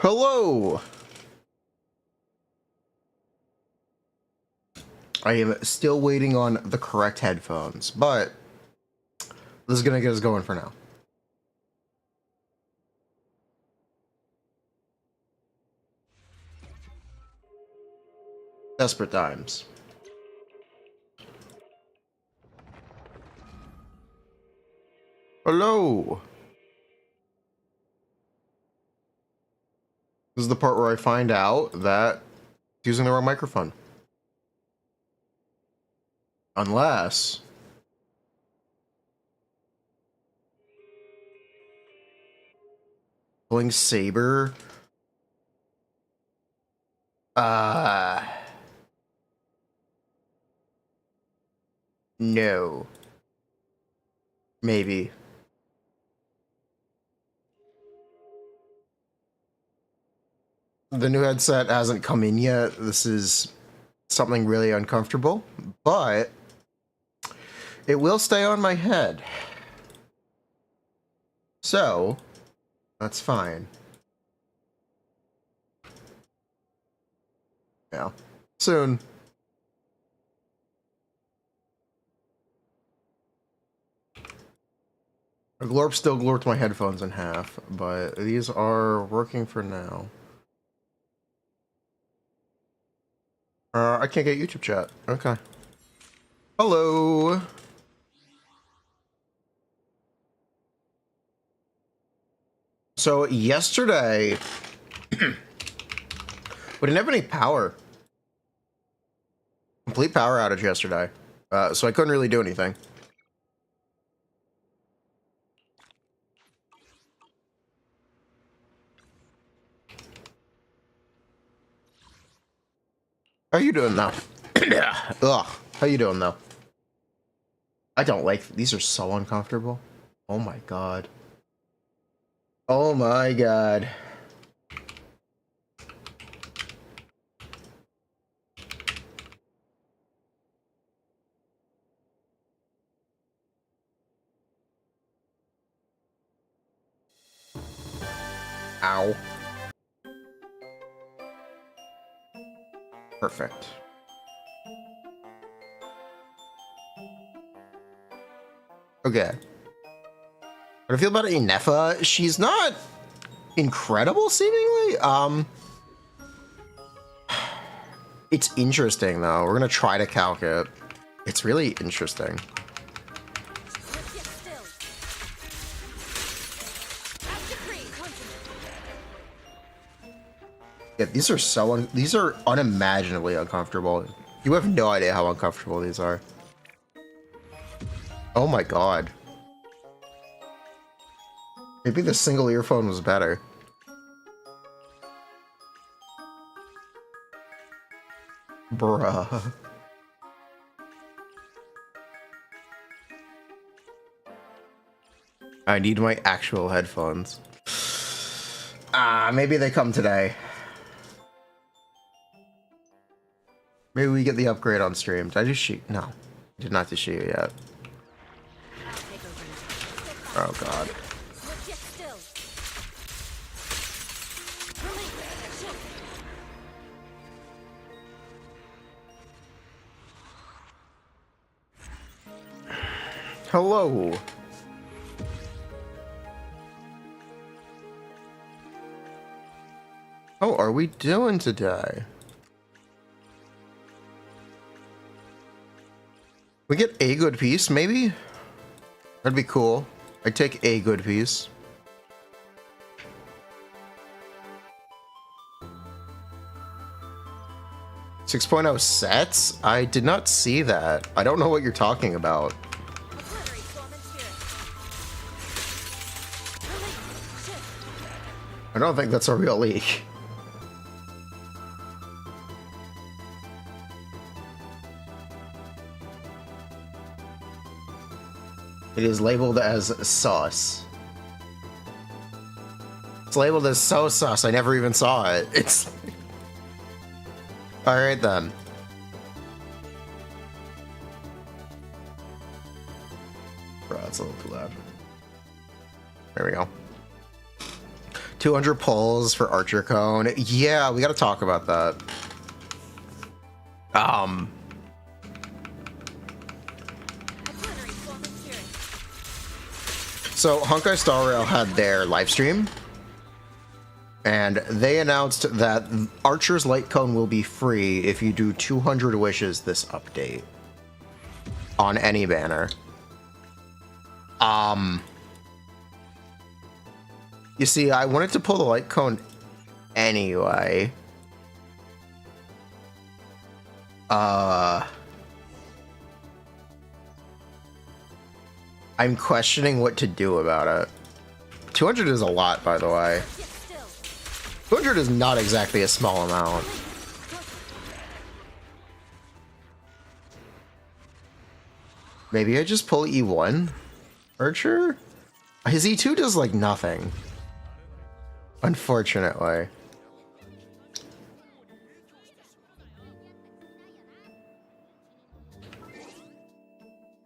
Hello! I am still waiting on the correct headphones, but this is gonna get us going for now. Desperate times. Hello! This is the part where I find out that it's using the wrong microphone. Unless... pulling Saber... No. Maybe. The new headset hasn't come in yet. This is something really uncomfortable, but it will stay on my head. So, that's fine. Yeah. Soon. I still glorped my headphones in half, but these are working for now. I can't get YouTube chat. Okay. Hello. So yesterday, we didn't have any power. Complete power outage yesterday. So I couldn't really do anything. How you doing though? Ugh. How you doing though? I don't like these are so uncomfortable. Oh my god. Oh my god. Ow. Perfect. Okay. What do I feel about Ineffa? She's not incredible, seemingly. It's interesting though. We're gonna try to calc it. It's really interesting. Yeah, these are unimaginably uncomfortable. You have no idea how uncomfortable these are. Oh my god. Maybe the single earphone was better. Bruh. I need my actual headphones. Maybe they come today. Maybe we get the upgrade on stream. Did I do Shiyu? No. I did not do Shiyu yet. Oh god. Hello. How are we doing today? We get a good piece, maybe? That'd be cool. I'd take a good piece. .6 sets? I did not see that. I don't know what you're talking about. I don't think that's a real leak. It is labeled as sauce. It's labeled as so sauce. I never even saw it. It's... Alright then. Bro, that's a little too loud. There we go. 200 pulls for Archer Cone. Yeah, we gotta talk about that. So Honkai Star Rail had their live stream, and they announced that Archer's Light Cone will be free if you do 200 wishes this update on any banner. You see, I wanted to pull the Light Cone anyway. I'm questioning what to do about it. 200 is a lot, by the way. 200 is not exactly a small amount. Maybe I just pull E1? Archer? His E2 does, like, nothing. Unfortunately.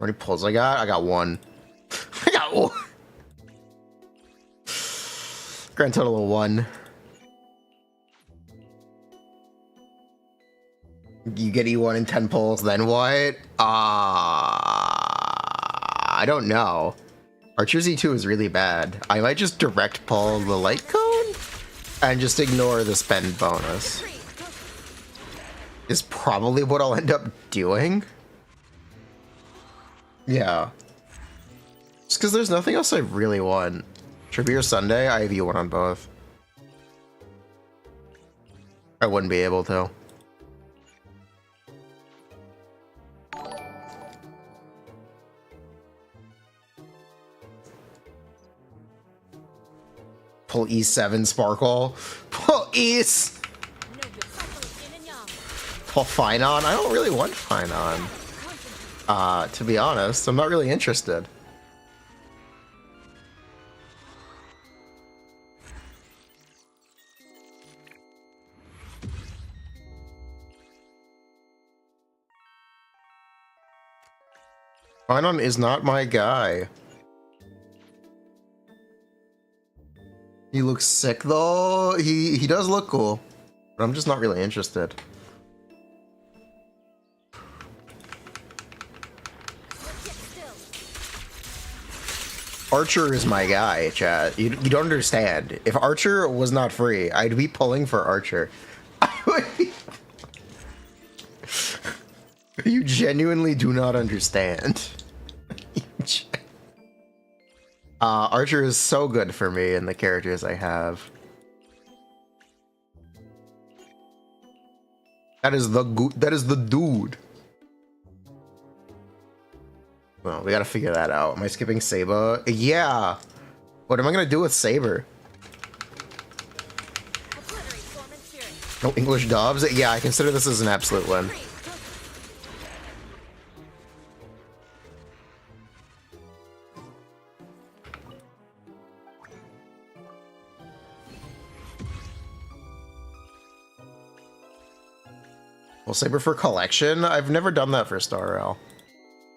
How many pulls I got? I got one. I got one. Grand total of 1. You get E1 in 10 pulls, then what? I don't know. Archer's E2 is really bad. I might just direct pull the Light Cone and just ignore the spend bonus. Is probably what I'll end up doing. Yeah. Just because there's nothing else I really want. Tribute or Sunday, I have E1 on both. I wouldn't be able to. Pull E7 Sparkle. Pull East. Pull Finon. I don't really want Finon. To be honest, I'm not really interested. Finon is not my guy. He looks sick though. He does look cool, but I'm just not really interested. Archer is my guy, chat. You don't understand. If Archer was not free, I'd be pulling for Archer. You genuinely do not understand. Archer is so good for me and the characters I have. That is the dude. Well, we gotta figure that out. Am I skipping Saber? Yeah. What am I gonna do with Saber? No English dubs? Yeah, I consider this as an absolute win. Well, Saber for collection? I've never done that for Star Rail.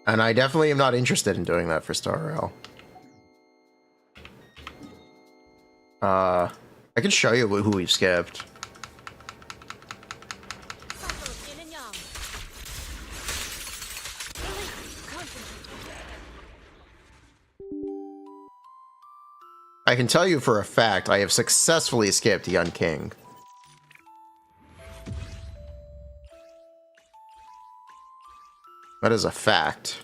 And I definitely am not interested in doing that for Star Rail. I can show you who we've skipped. I can tell you for a fact I have successfully skipped Young King. That is a fact.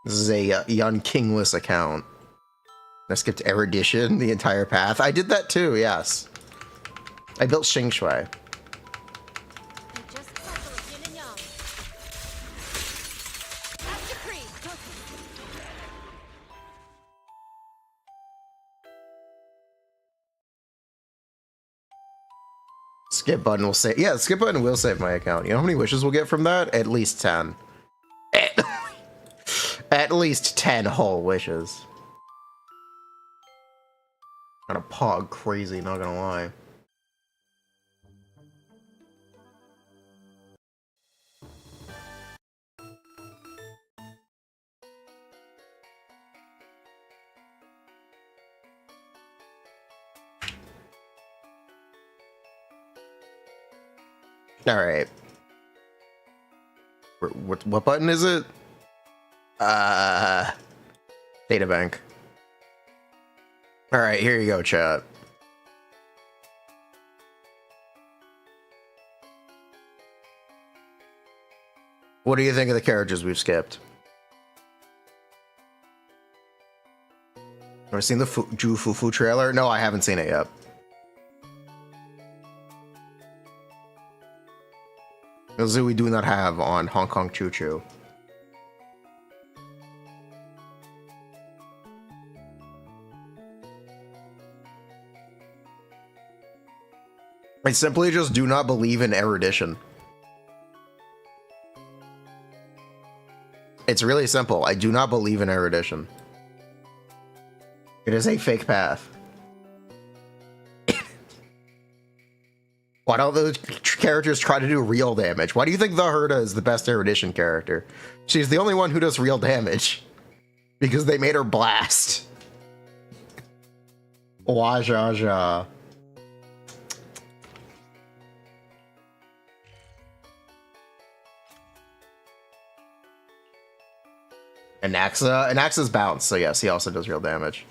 This is a Young Kingless account. I skipped Erudition the entire path. I did that too, yes. I built Xing Shui. Skip button will save. Yeah, skip button will save my account. You know how many wishes we'll get from that? At least 10. At least 10 whole wishes. Kind of pog crazy, not gonna lie. Alright. What button is it? Data bank. Alright, here you go, chat. What do you think of the characters we've skipped? Ever seen the Ju Fufu trailer? No, I haven't seen it yet. Those we do not have on Hong Kong Choo Choo. I simply just do not believe in erudition. It's really simple. I do not believe in erudition. It is a fake path. Why don't those characters try to do real damage? Why do you think the Herda is the best erudition character? She's the only one who does real damage. Because they made her blast. Wajaja. Anaxa's bounce, so yes, he also does real damage.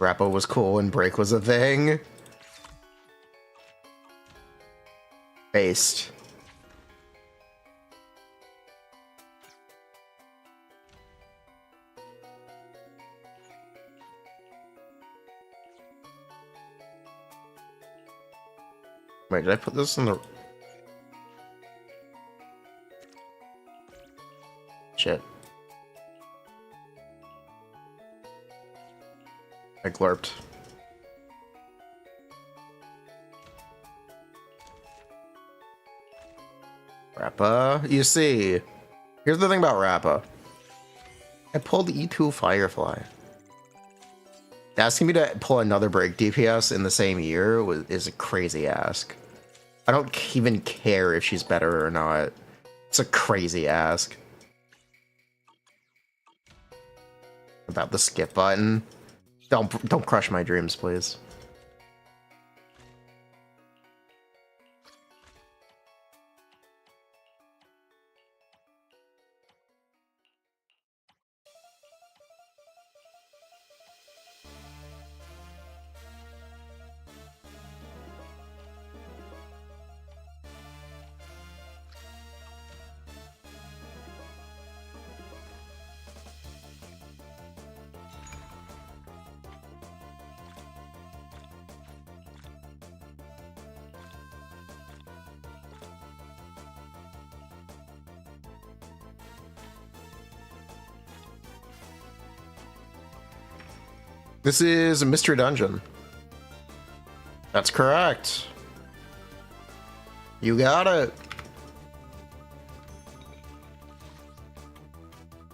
Rappo was cool and break was a thing. Based. Wait, did I put this in the... Shit. I glurped. Rappa, you see, here's the thing about Rappa. I pulled E2 Firefly. Asking me to pull another break DPS in the same year is a crazy ask. I don't even care if she's better or not. It's a crazy ask. About the skip button. Don't crush my dreams, please. This is a mystery dungeon. That's correct. You got it.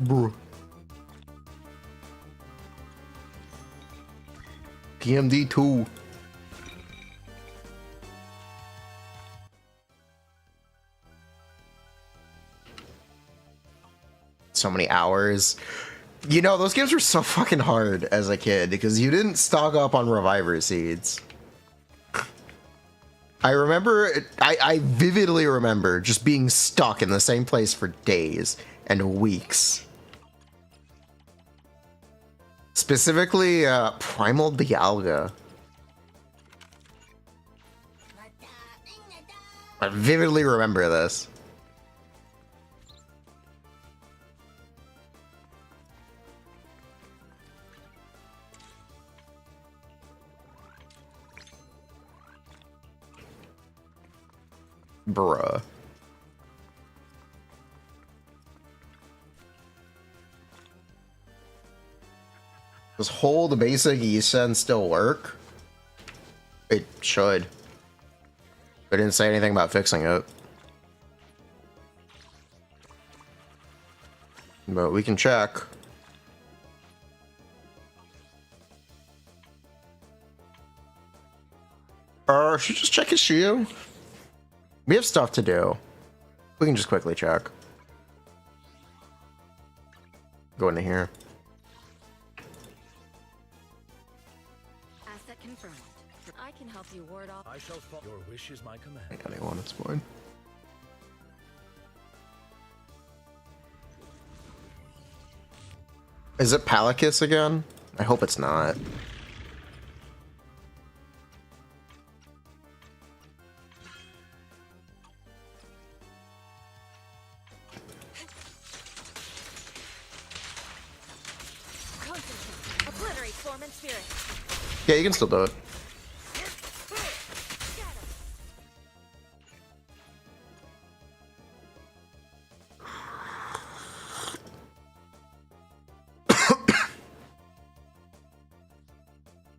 Bruh. PMD 2. So many hours. You know, those games were so fucking hard as a kid because you didn't stock up on Reviver seeds. I remember, I vividly remember just being stuck in the same place for days and weeks. Specifically, Primal Dialga. I vividly remember this. Bruh. Does hold basic Yisen still work? It should. I didn't say anything about fixing it. But we can check. Should just check his Shiyu. We have stuff to do. We can just quickly check. Go into here. I shall follow. Your wish is my command. I got anyone, it's fine. Is it Palakis again? I hope it's not. Yeah, you can still do it.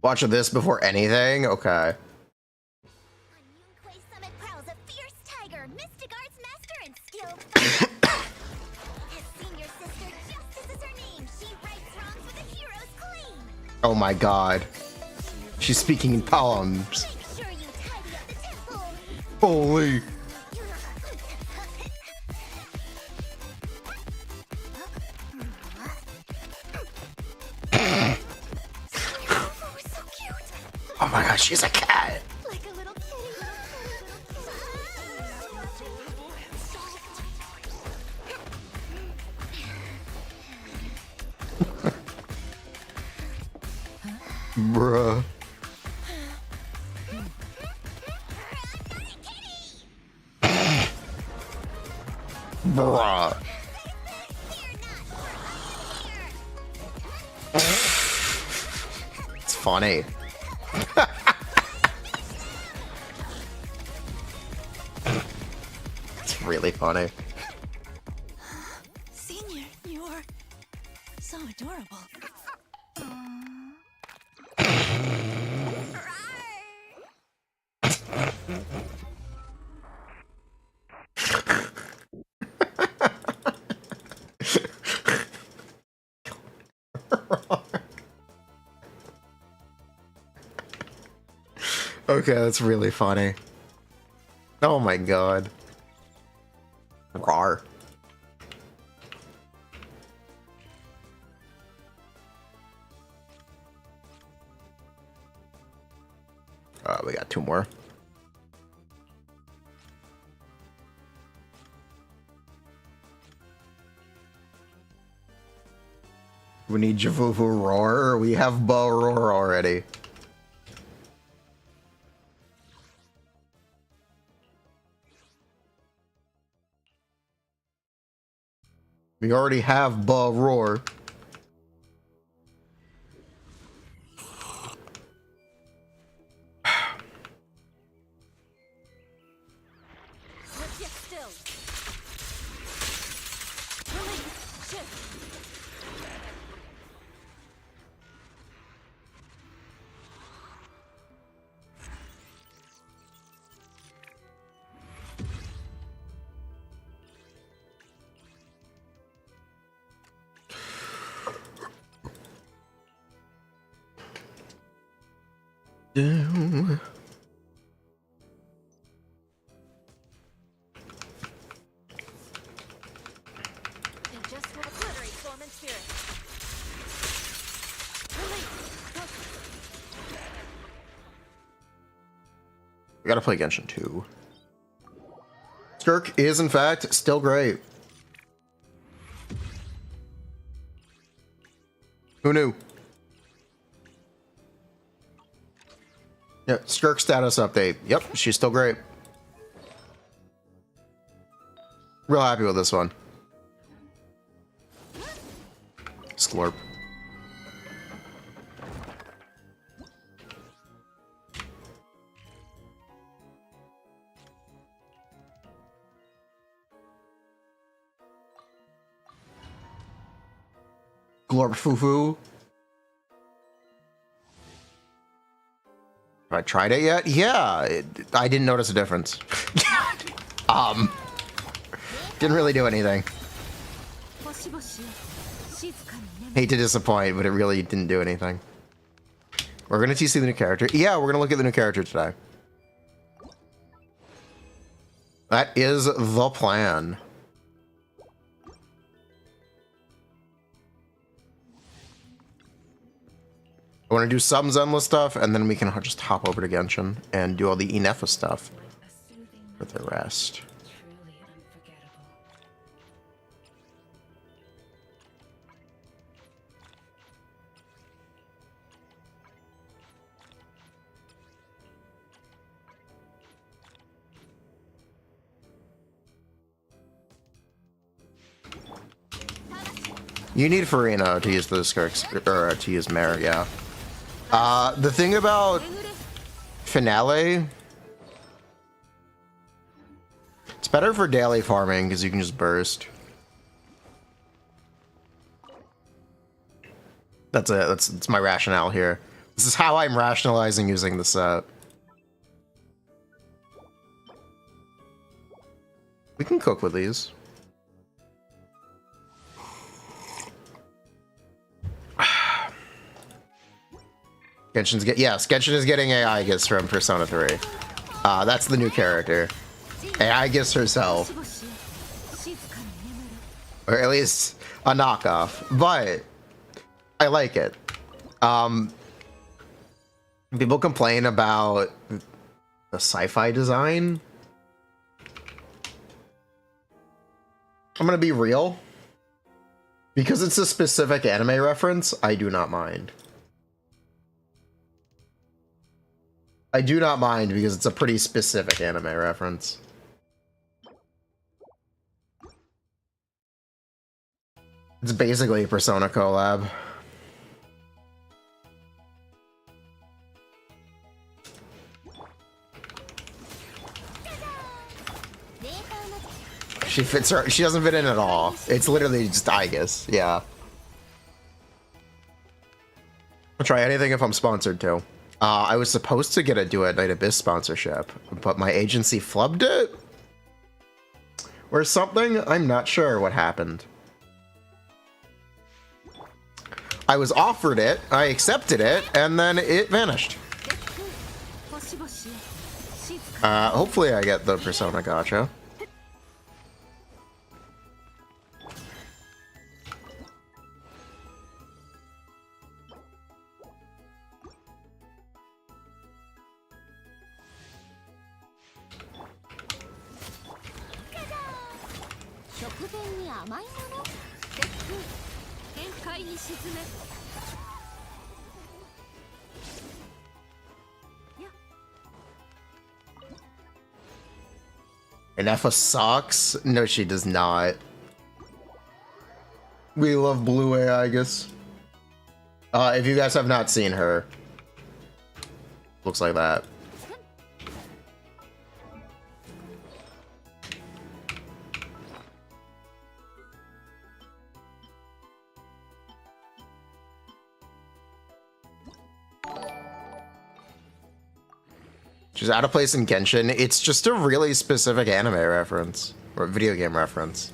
Watch this before anything? Okay. Oh my god. She's speaking in poems. Holy. Oh my god, she's a cat. Like a little kitty. Bruh. Bruh. It's funny. It's really funny. Senior, you're so adorable. Okay, that's really funny. Oh my god. Rawr. We got two more. We need Javuvu Roar. We have Bo Roar already. We already have Bo Roar. Down. We gotta play Genshin 2. Skirk is, in fact, still great. Who knew? Yeah, Skirk status update. Yep, she's still great. Real happy with this one. Slurp. Glorp foo-foo. Have I tried it yet? Yeah, I didn't notice a difference. Didn't really do anything. Hate to disappoint, but it really didn't do anything. We're gonna TC the new character. Yeah, we're gonna look at the new character today. That is the plan. I want to do some Zenless stuff, and then we can just hop over to Genshin and do all the Ineffa stuff for the rest. You need Furina to use the Skirks, or to use Mare, yeah. The thing about Finale, it's better for daily farming because you can just burst. That's it. That's my rationale here. This is how I'm rationalizing using the set. We can cook with these. Genshin is getting Aigis from Persona 3. That's the new character. Aigis herself. Or at least a knockoff. But I like it. People complain about the sci-fi design. I'm gonna be real. Because it's a specific anime reference, I do not mind. I do not mind because it's a pretty specific anime reference. It's basically a Persona collab. She fits her. She doesn't fit in at all. It's literally just Aigis. Yeah. I'll try anything if I'm sponsored to. I was supposed to get a Do at Night Abyss sponsorship, but my agency flubbed it? Or something? I'm not sure what happened. I was offered it, I accepted it, and then it vanished. Hopefully I get the Persona gacha. Ineffa sucks? No, she does not. We love Blue Aigis. If you guys have not seen her, looks like that. She's out of place in Genshin. It's just a really specific anime reference or video game reference.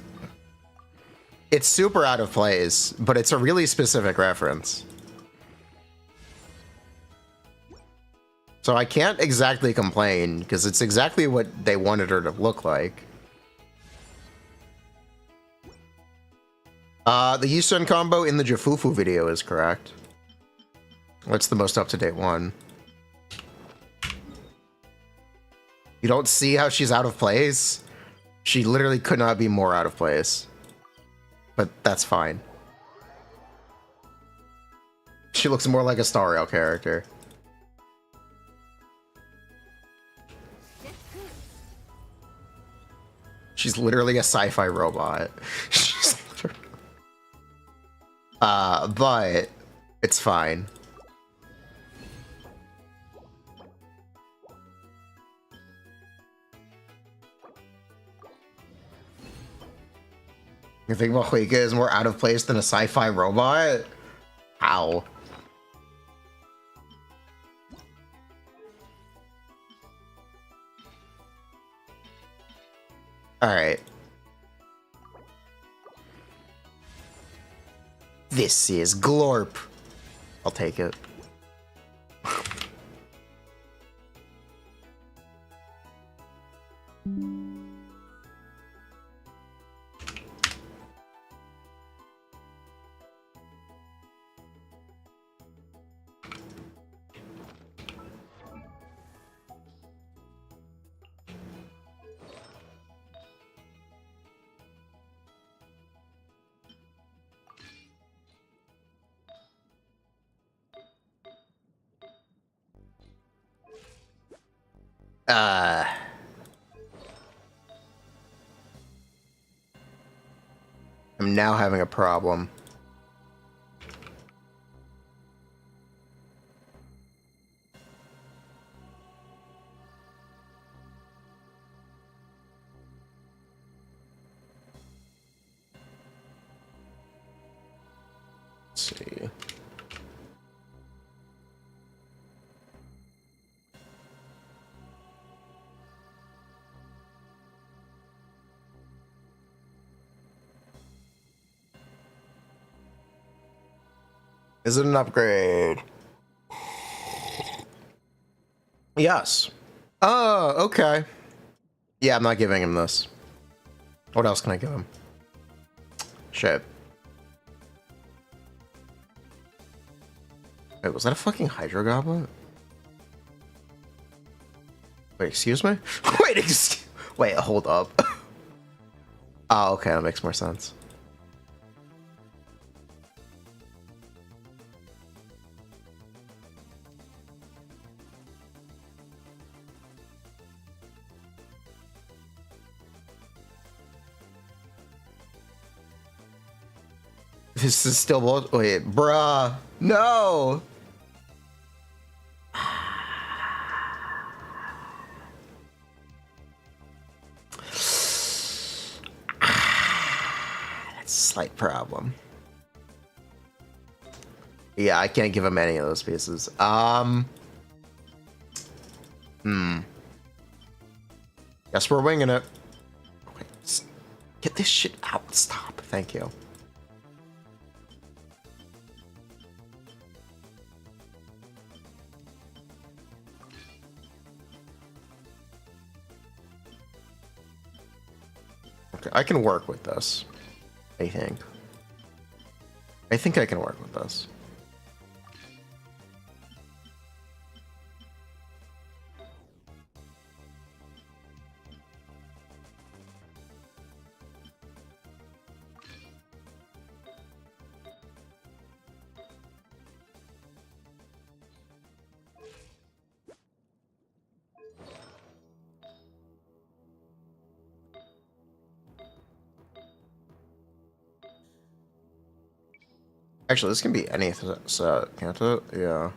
It's super out of place, but it's a really specific reference. So I can't exactly complain because it's exactly what they wanted her to look like. The Yusun combo in the Jafufu video is correct. What's the most up-to-date one? You don't see how she's out of place? She literally could not be more out of place. But that's fine. She looks more like a Star Rail character. She's literally a sci-fi robot. She's literally... but it's fine. You think Mahuika is more out of place than a sci-fi robot? How? Alright. This is Glorp. I'll take it. Uh... I'm now having a problem. Let's see. Is it an upgrade? Yes. Oh, okay. Yeah, I'm not giving him this. What else can I give him? Shit. Wait, was that a fucking Hydro Goblet? Wait, excuse me? Wait, hold up. Oh, okay, that makes more sense. This is still wait, bruh. No. That's a slight problem. Yeah, I can't give him any of those pieces. Guess we're winging it. Wait, get this shit out. Stop. Thank you. Okay, I can work with this. I think. I think I can work with this. Actually, this can be any set, can't it? Yeah.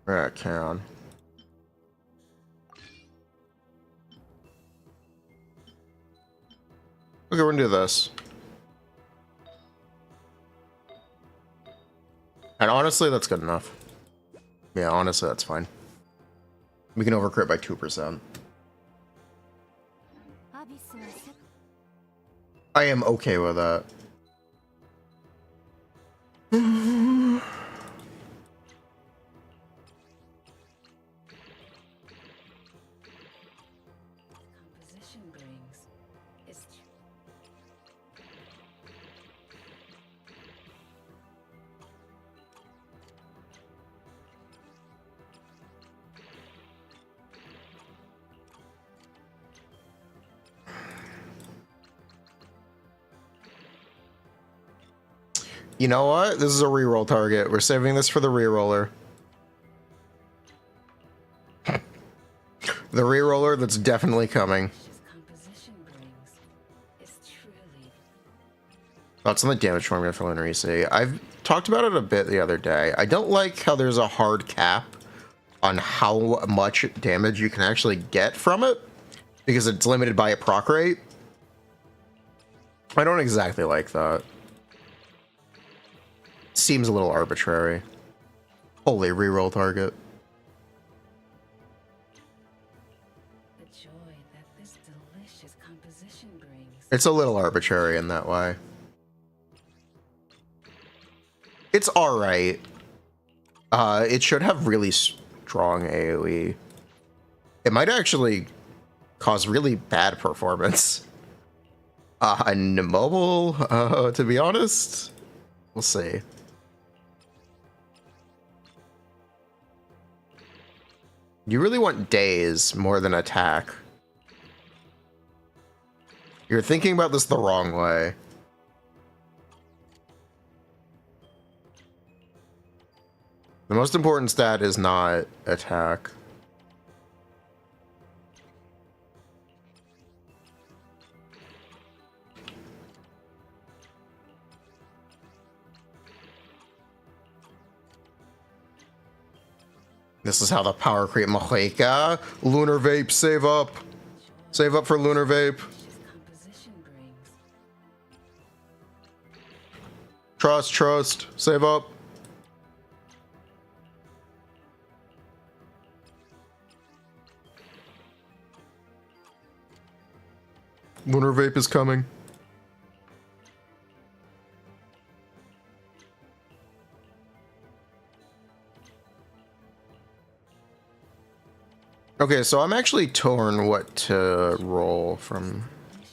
Yeah, it can. Okay, we're gonna do this. And honestly, that's good enough. Yeah, honestly, that's fine. We can overcrit by 2%. I am okay with that. You know what? This is a reroll target. We're saving this for the reroller. The reroller that's definitely coming. Thoughts on the damage formula for Lunar EC? I've talked about it a bit the other day. I don't like how there's a hard cap on how much damage you can actually get from it, because it's limited by a proc rate. I don't exactly like that. Seems a little arbitrary. Holy reroll target. The joy that this delicious composition brings. It's a little arbitrary in that way. It's alright. It should have really strong AoE. It might actually cause really bad performance. And mobile, to be honest, we'll see. You really want daze more than attack. You're thinking about this the wrong way. The most important stat is not attack. This is how the power creep Maheka. Lunar Vape, save up. Save up for Lunar Vape. Delicious composition brings. Trust. Save up. Lunar Vape is coming. Okay, so I'm actually torn what to roll from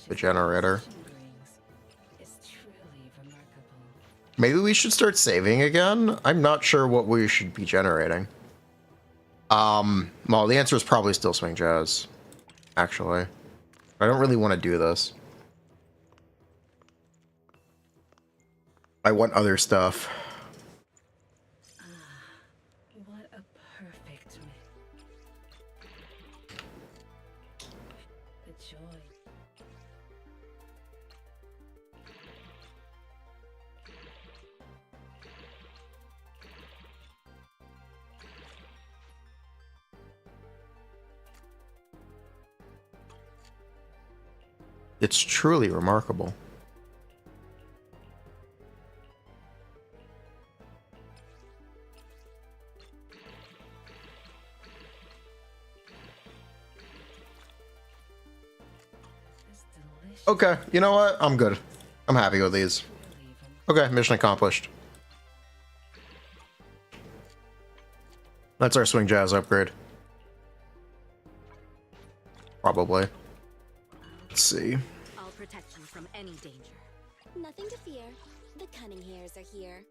the generator. It's truly remarkable. Maybe we should start saving again? I'm not sure what we should be generating. Well, the answer is probably still Swing Jazz, actually. I don't really want to do this. I want other stuff. What a perfect the joy. It's truly remarkable. This delicious Okay, you know what? I'm good. I'm happy with these. truly Okay, mission accomplished. That's our Swing Jazz upgrade. Probably. Let's see. I'll protect you from any danger. Nothing to fear. The cunning hairs are here.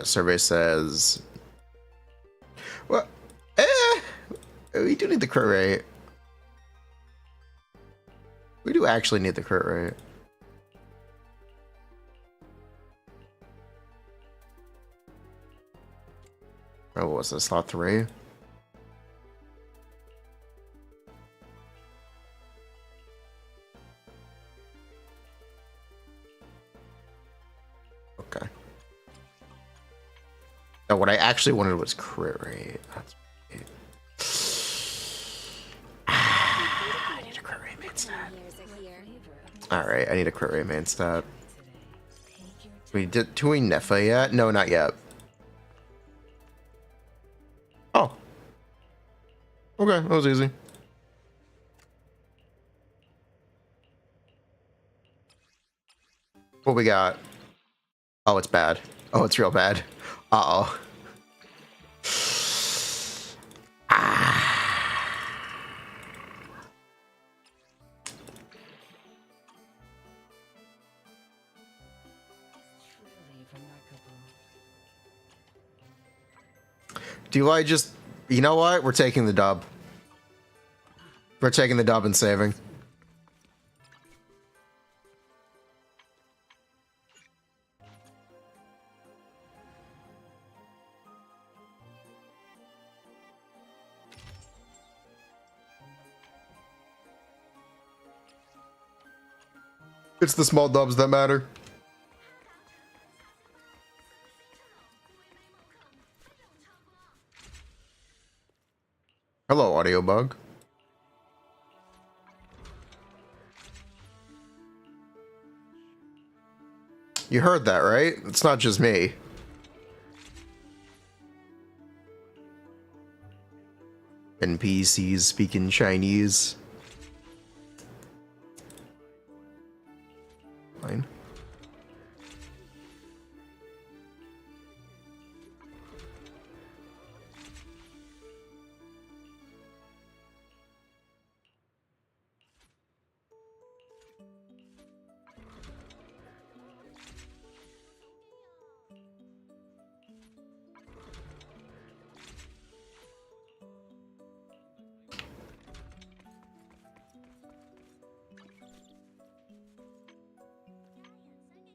Survey says... Well, we do need the crit rate. We do actually need the crit rate. Oh, what was this? Slot 3? Okay. Now, what I actually wanted was crit rate. That's right. I need a crit rate main stat. Cunning hairs are here. Alright, I need a crit rate main stat. today. Take your We did to Ineffa yet? No, not yet. Oh. Okay, that was easy. What we got? Oh, it's bad. Oh, it's real bad. Uh-oh. truly remarkable. Do I just... You know what? We're taking the dub. We're taking the dub and saving. It's the small dubs that matter. Hello, audio bug. You heard that, right? It's not just me. NPCs speaking Chinese. Fine.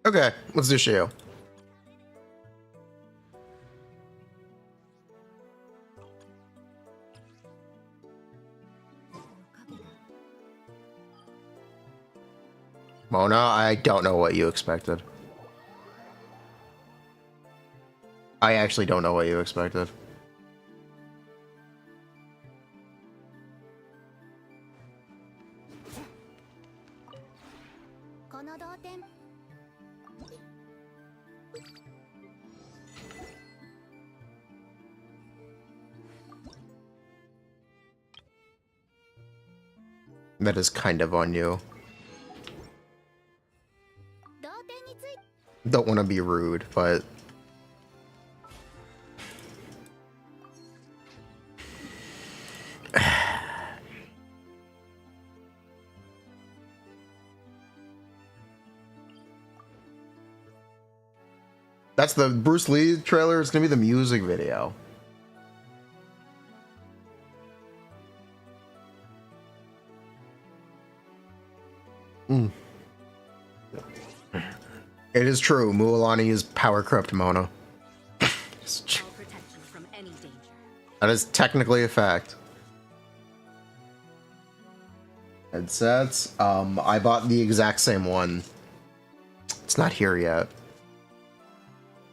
Okay, let's do Shiyu. Mona, I don't know what you expected. I actually don't know what you expected. That is kind of on you. Don't want to be rude, but that's the Bruce Lee trailer. It's gonna be the music video. It is true. Mualani is power corrupt Mona. All protection from any danger. That is technically a fact. Headsets. I bought the exact same one. It's not here yet.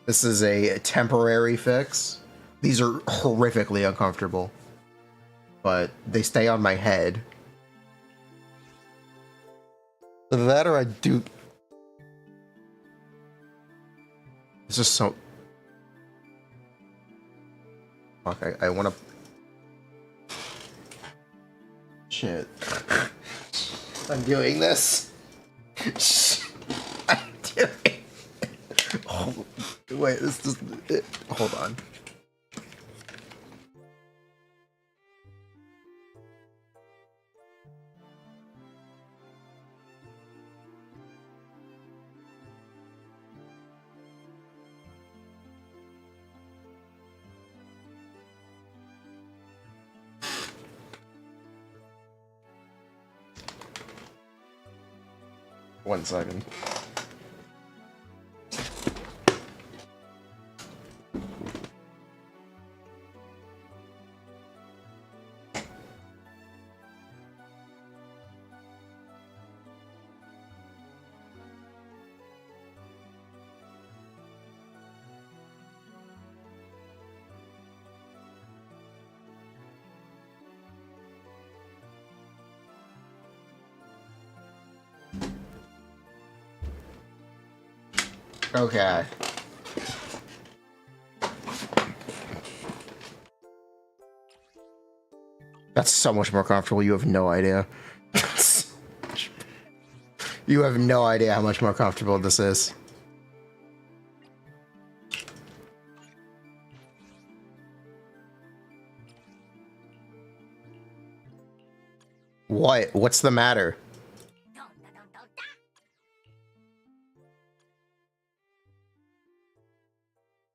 This is a temporary fix. These are horrifically uncomfortable, but they stay on my head. Either that or I do. It's just so. Fuck, I want to. Shit. I'm doing this. I'm doing. Oh, wait, this is. Hold on. One second. Okay. That's so much more comfortable. You have no idea. You have no idea how much more comfortable this is. What? What's the matter?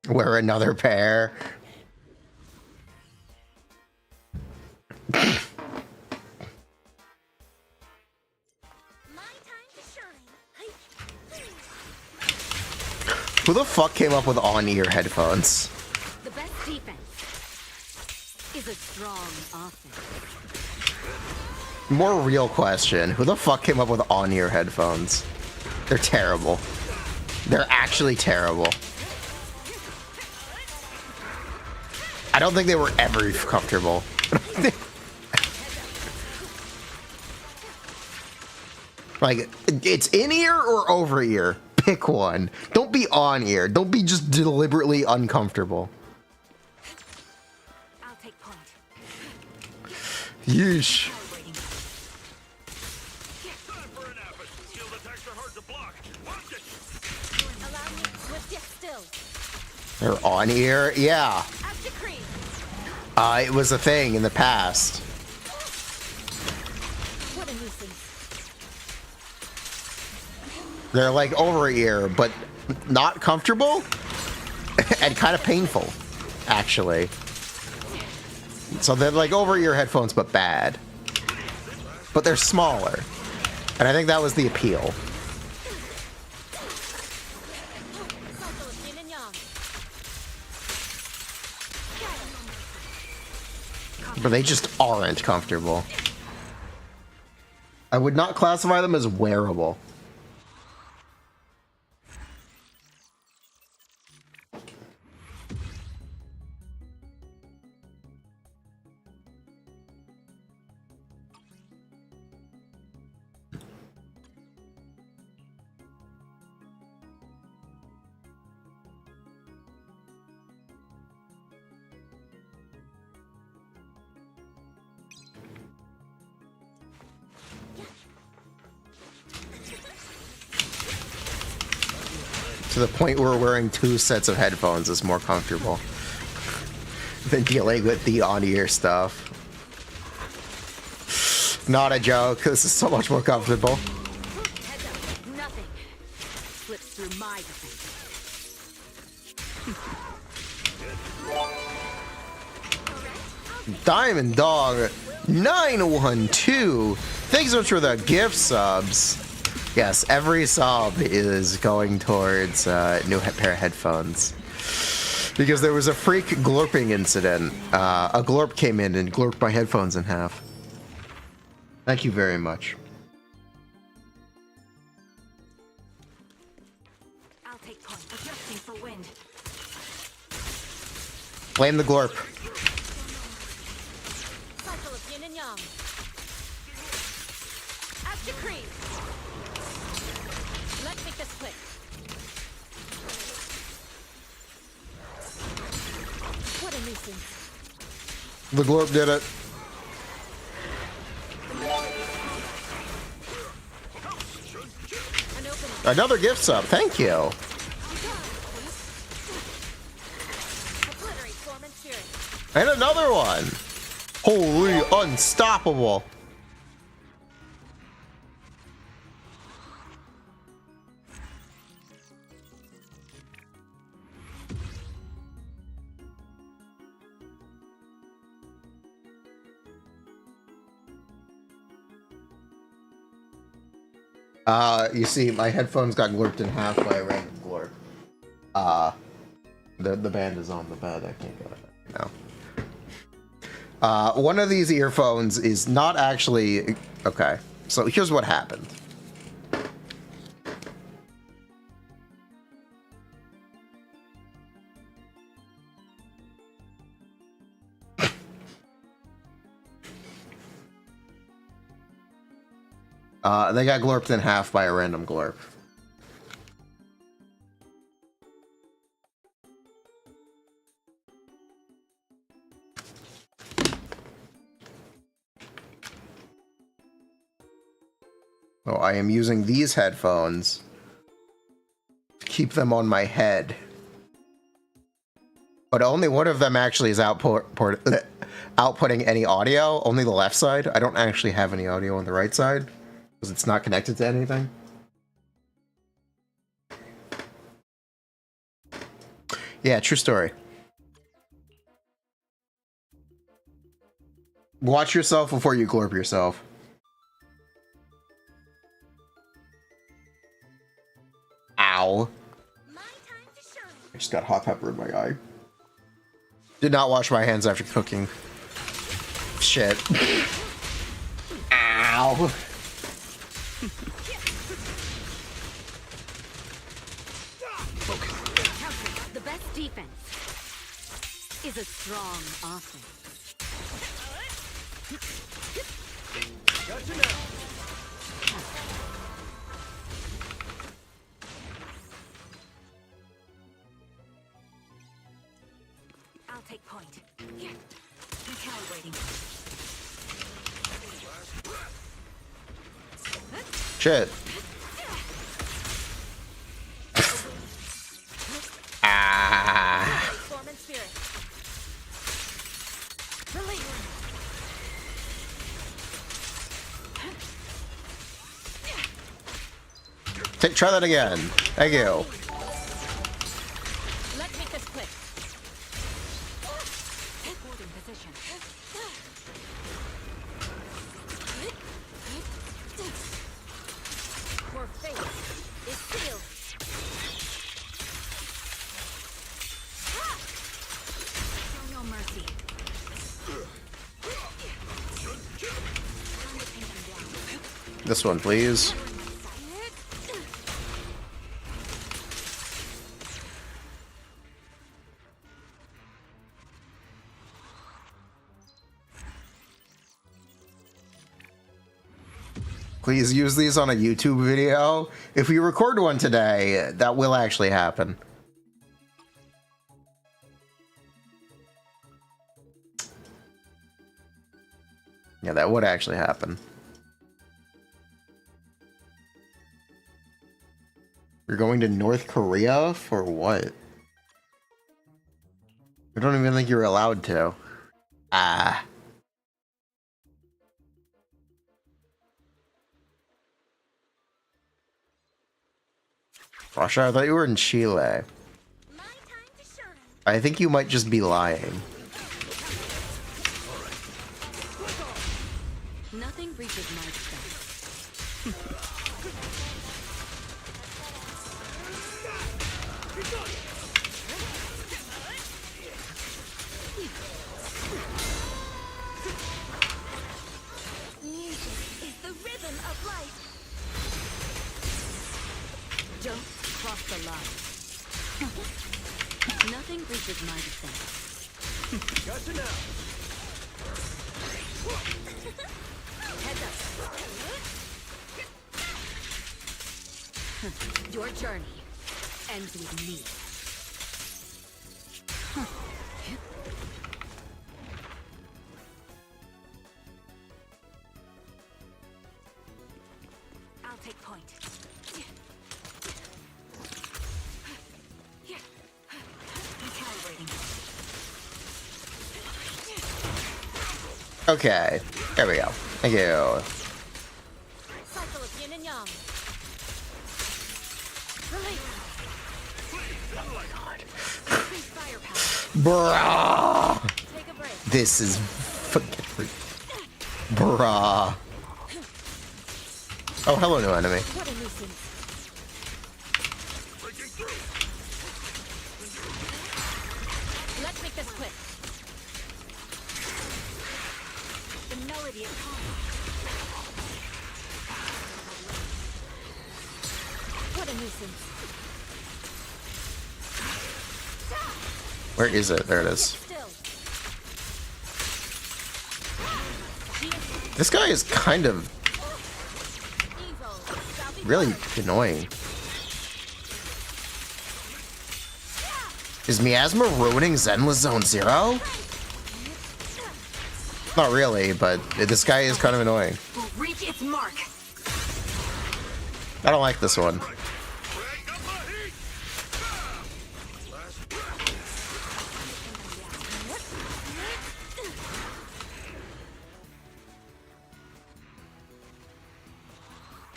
Wear another pair. My time to shine. Who the fuck came up with on-ear headphones? The best defense is a strong offense. More real question. Who the fuck came up with on-ear headphones? They're terrible. They're actually terrible. I don't think they were ever comfortable. Like, it's in ear or over ear. Pick one. Don't be on ear. Don't be just deliberately uncomfortable. I'll take point. Yeesh. Time for an effort. Skill attacks are hard to block. Watch it. Allow me swift yet still. They're on ear? Yeah. As decreed. It was a thing in the past. What a nuisance. They're like over ear, but not comfortable and kind of painful, actually. So they're like over ear headphones, but bad. But they're smaller. And I think that was the appeal. But they just aren't comfortable. I would not classify them as wearable. to the point where wearing 2 sets of headphones is more comfortable than dealing with the on-ear stuff. Not a joke. This is so much more comfortable. Heads up, nothing slips through my defense. Diamond Dog 912. Thanks so much for the gift subs. Yes, every sub is going towards a new pair of headphones. Because there was a freak glorping incident. A glorp came in and glorped my headphones in half. Thank you very much. I'll take point. Adjusting for wind. Blame the glorp. Cycle of yin and yang. As decreed. Let's make this quick. What a nuisance. The glorp did it. An opening. Another gift sub. Thank you. Obliterate form and spirit. And another one. Holy unstoppable. You see, my headphones got glorped in half by a random glorp. The band is on the bed. I can't go right now. One of these earphones is not actually... Okay, so here's what happened. They got glorped in half by a random glorp. So I am using these headphones to keep them on my head. But only one of them actually is outputting any audio, only the left side. I don't actually have any audio on the right side. Because it's not connected to anything. Yeah, true story. Watch yourself before you glorp yourself. Ow. I just got hot pepper in my eye. Did not wash my hands after cooking. Shit. Ow. The best defense is a strong offense. Gotcha now. I'll take point. Recalibrating. Shit. Form and spirit. Release. Try that again. Thank you. Let's make this quick. Holding position. Your fate is sealed. Show no mercy. This one, please. Please use these on a YouTube video. If we record one today, that will actually happen. Yeah, that would actually happen. You're going to North Korea for what? I don't even think you're allowed to. Ah. Russia? I thought you were in Chile. My time to shine. I think you might just be lying. Nothing reaches my defense. Music is the rhythm of life. Don't cross the line. Nothing reaches my defense. Gotcha now. Heads up. Your journey ends with me. I'll take point. Recalibrating. Okay, there we go. Thank you. Cycle of yin and yang. Release. Increase firepower. Bruh! Take a break. This is fucking... Bruh. Oh, hello, new enemy. What a nuisance. Breaking through. Let's make this quick. The melody is calm. What a nuisance. Where is it? There it is. Still. This guy is kind of Evil. Shall be really annoying. Is Miasma ruining Zenless Zone Zero? Not really, but this guy is kind of annoying. Will reach its mark. I don't like this one. Crank up the heat. Last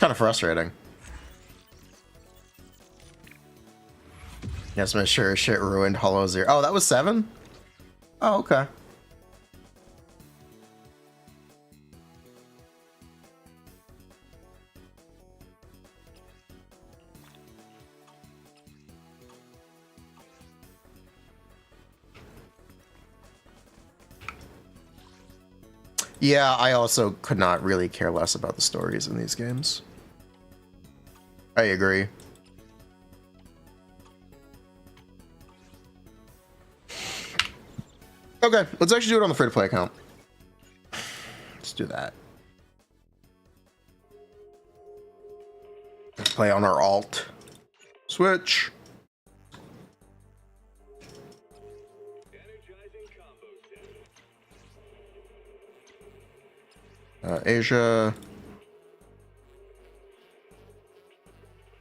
Kind of frustrating. Yes, I'm sure shit ruined Hollow Zero. Oh, that was 7? Oh, okay. Yeah, I also could not really care less about the stories in these games. I agree. Okay, let's actually do it on the free-to-play account. Let's do that. Let's play on our alt. Switch. Asia.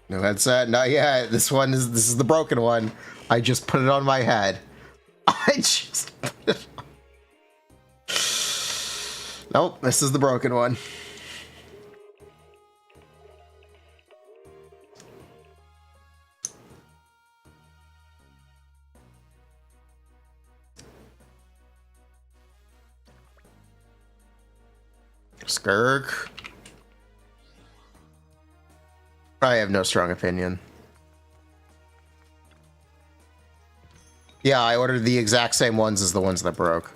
No headset, not yet. This is the broken one. I just put it on my head. I just put it on. Nope, this is the broken one. Skirk. I have no strong opinion. Yeah, I ordered the exact same ones as the ones that broke.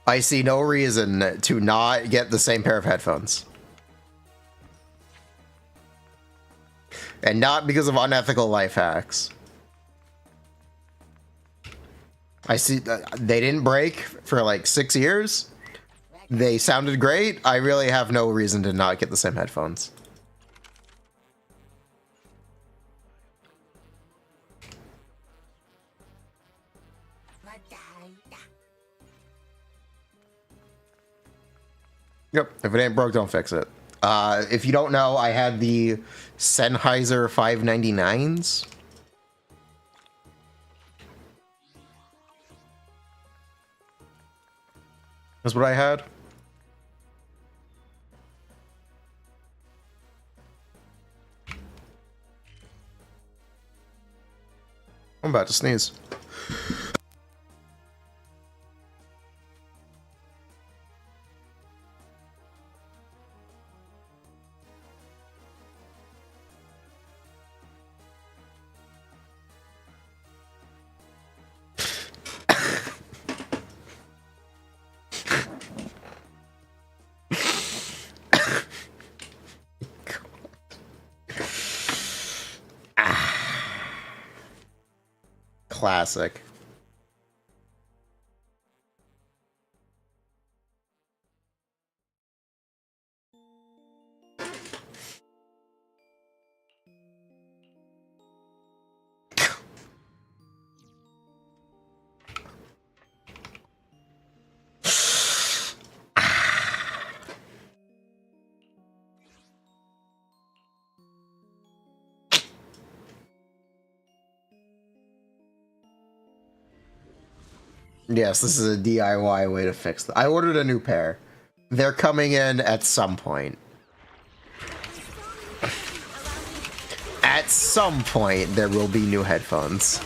I see no reason to not get the same pair of headphones. And not because of unethical life hacks. I see they didn't break for like 6 years. They sounded great. I really have no reason to not get the same headphones. Yep, if it ain't broke, don't fix it. If you don't know, I had the Sennheiser 599s. That's what I had. I'm about to sneeze. Classic. Yes, this is a DIY way to fix it. I ordered a new pair. They're coming in at some point. At some point, there will be new headphones.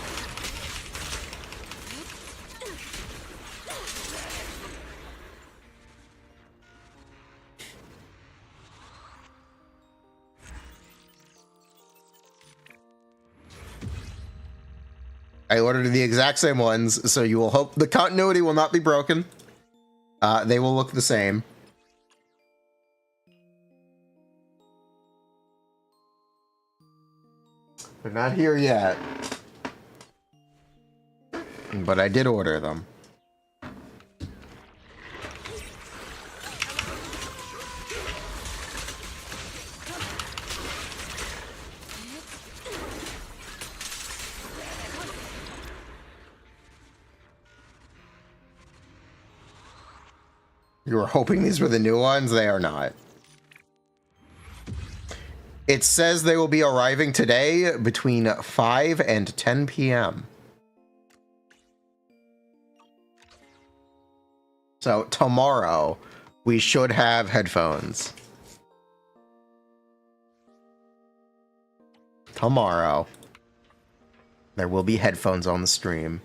I ordered the exact same ones, so you will hope the continuity will not be broken. They will look the same. They're not here yet. But I did order them. You were hoping these were the new ones? They are not. It says they will be arriving today between 5 and 10 p.m. So tomorrow, we should have headphones. Tomorrow, there will be headphones on the stream.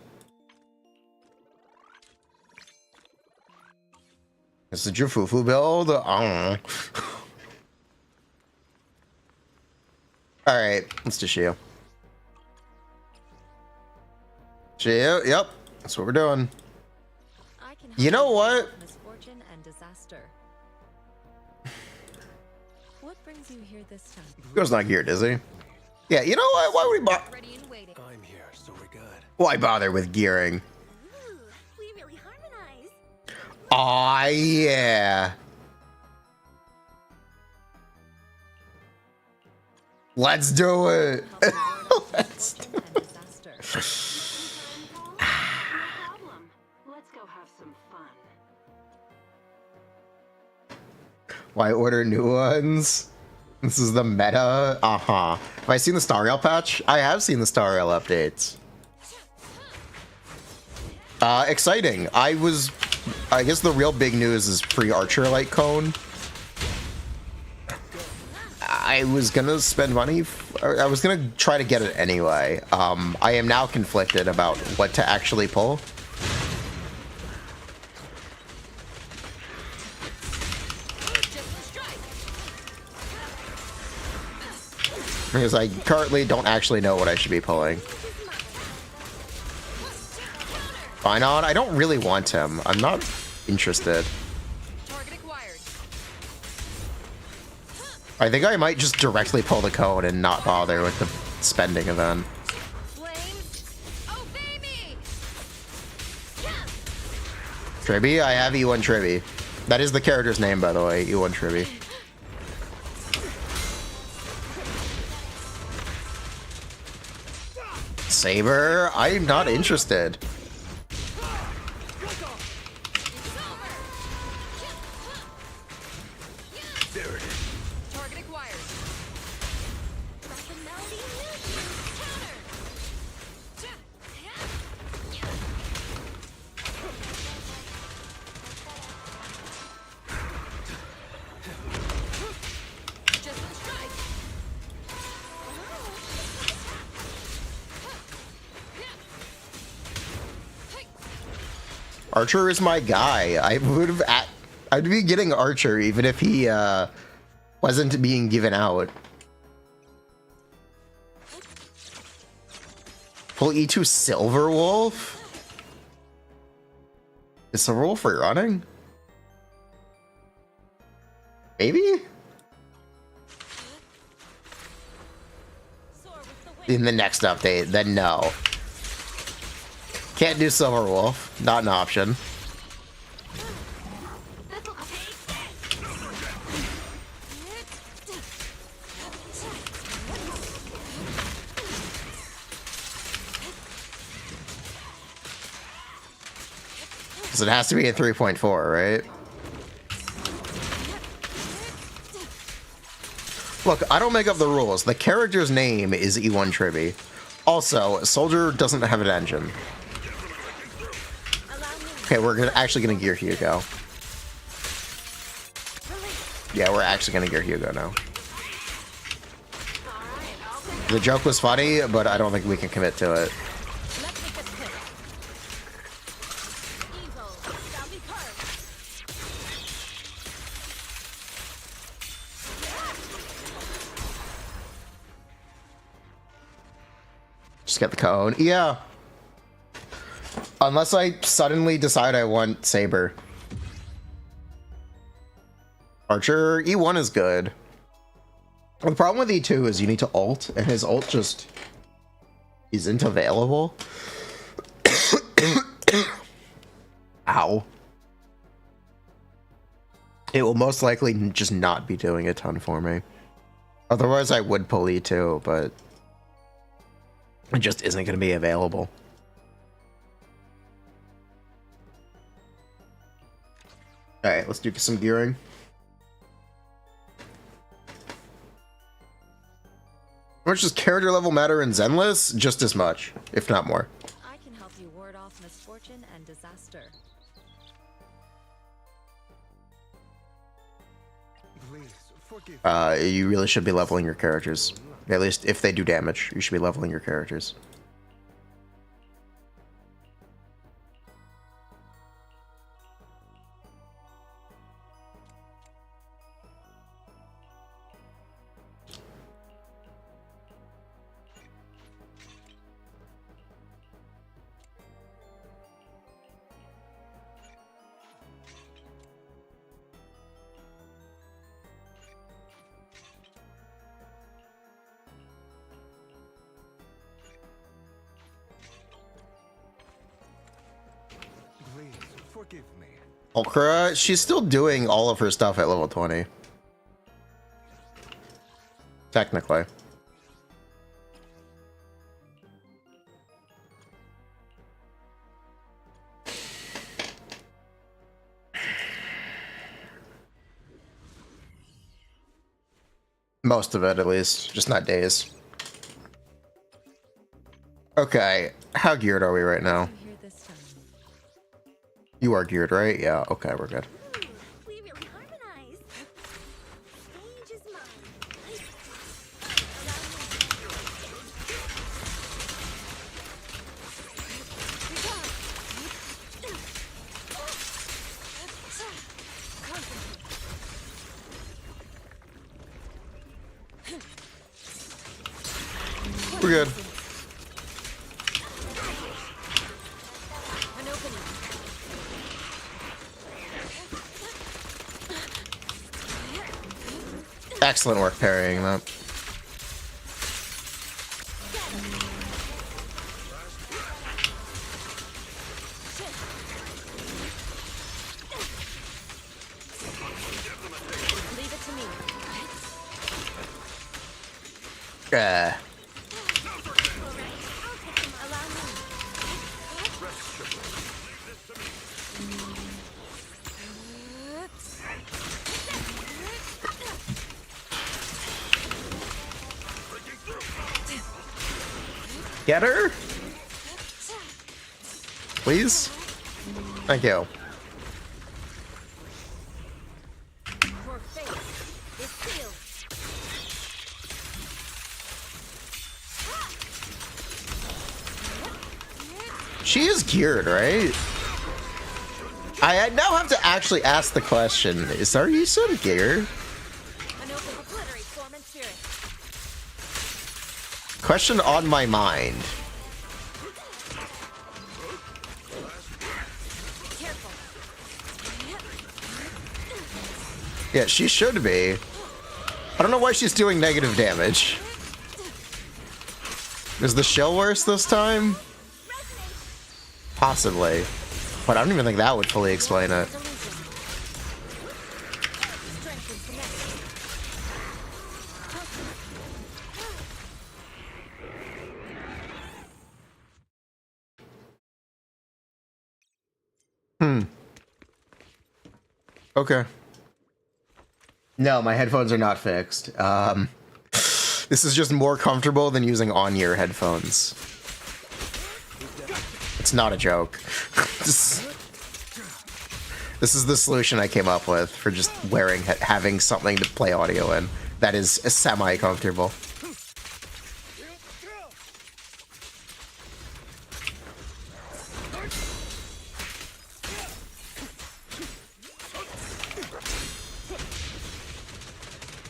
Is the Jufufu build? I don't know. Alright, let's do Shiyu. Shiyu, yep. That's what we're doing. You know what? Misfortune and disaster. What brings you here this time? Go's not geared, is he? Yeah, you know what? Why would we bother? Ready and waiting. I'm here, so we're good. Why bother with gearing? Ooh, we really harmonize. Aw, yeah. Let's do it. Let's do it. Let's go have some fun. Why order new ones? This is the meta. Uh-huh. Have I seen the Star Rail patch? I have seen the Star Rail updates. Exciting. I guess the real big news is free Archer Light Cone. I was gonna spend money. I was gonna try to get it anyway. I am now conflicted about what to actually pull. Because I currently don't actually know what I should be pulling. Fine on. I don't really want him. I'm not interested. Target acquired. I think I might just directly pull the code and not bother with the spending event. Flames, obey me. Tribby? I have E1 Tribby. That is the character's name, by the way. E1 Tribby. Saber? I'm not interested. There it is. Archer is my guy. I'd be getting Archer even if he wasn't being given out. Pull E2 Silverwolf? Is Silverwolf running? Maybe? In the next update, then no. Can't do Silverwolf. Not an option. Because it has to be a 3.4, right? Look, I don't make up the rules. The character's name is E1 Tribby. Also, Soldier doesn't have an engine. Okay, we're actually gonna gear Hugo. Yeah, we're actually gonna gear Hugo now. The joke was funny, but I don't think we can commit to it. Just get the cone. Yeah. Unless I suddenly decide I want Saber. Archer, E1 is good. The problem with E2 is you need to ult, and his ult just isn't available. Ow. It will most likely just not be doing a ton for me. Otherwise, I would pull E2, but it just isn't going to be available. Alright, let's do some gearing. How much does character level matter in Zenless? Just as much, if not more. I can help you ward off misfortune and disaster. You really should be leveling your characters. At least if they do damage, you should be leveling your characters. Forgive me. Okra, she's still doing all of her stuff at level 20. Technically. Most of it, at least. Just not days. Okay, how geared are we right now? Here this time. You are geared, right? Yeah, okay, we're good. We really harmonize. Stage is mine. We're good. An opening. Excellent work parrying that. Leave it to me. Yeah. Allow me. Get her? Please? Thank you. Your fate is sealed. She is geared, right? I now have to actually ask the question, is are you some gear? An open obliterate form and spirit. Question on my mind. Careful. Yeah, she should be. I don't know why she's doing negative damage. Is the shell worse this time? Possibly. But I don't even think that would fully explain it. Okay. No, my headphones are not fixed. This is just more comfortable than using on-ear headphones. It's not a joke. This is the solution I came up with for just having something to play audio in that is semi-comfortable.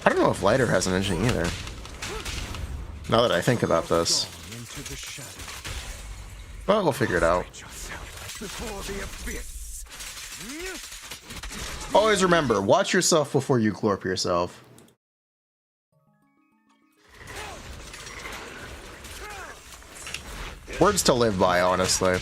I don't know if lighter has an engine either. Now that I think about this. Well, we'll figure it out. Always remember, watch yourself before you glorp yourself. Words to live by, honestly.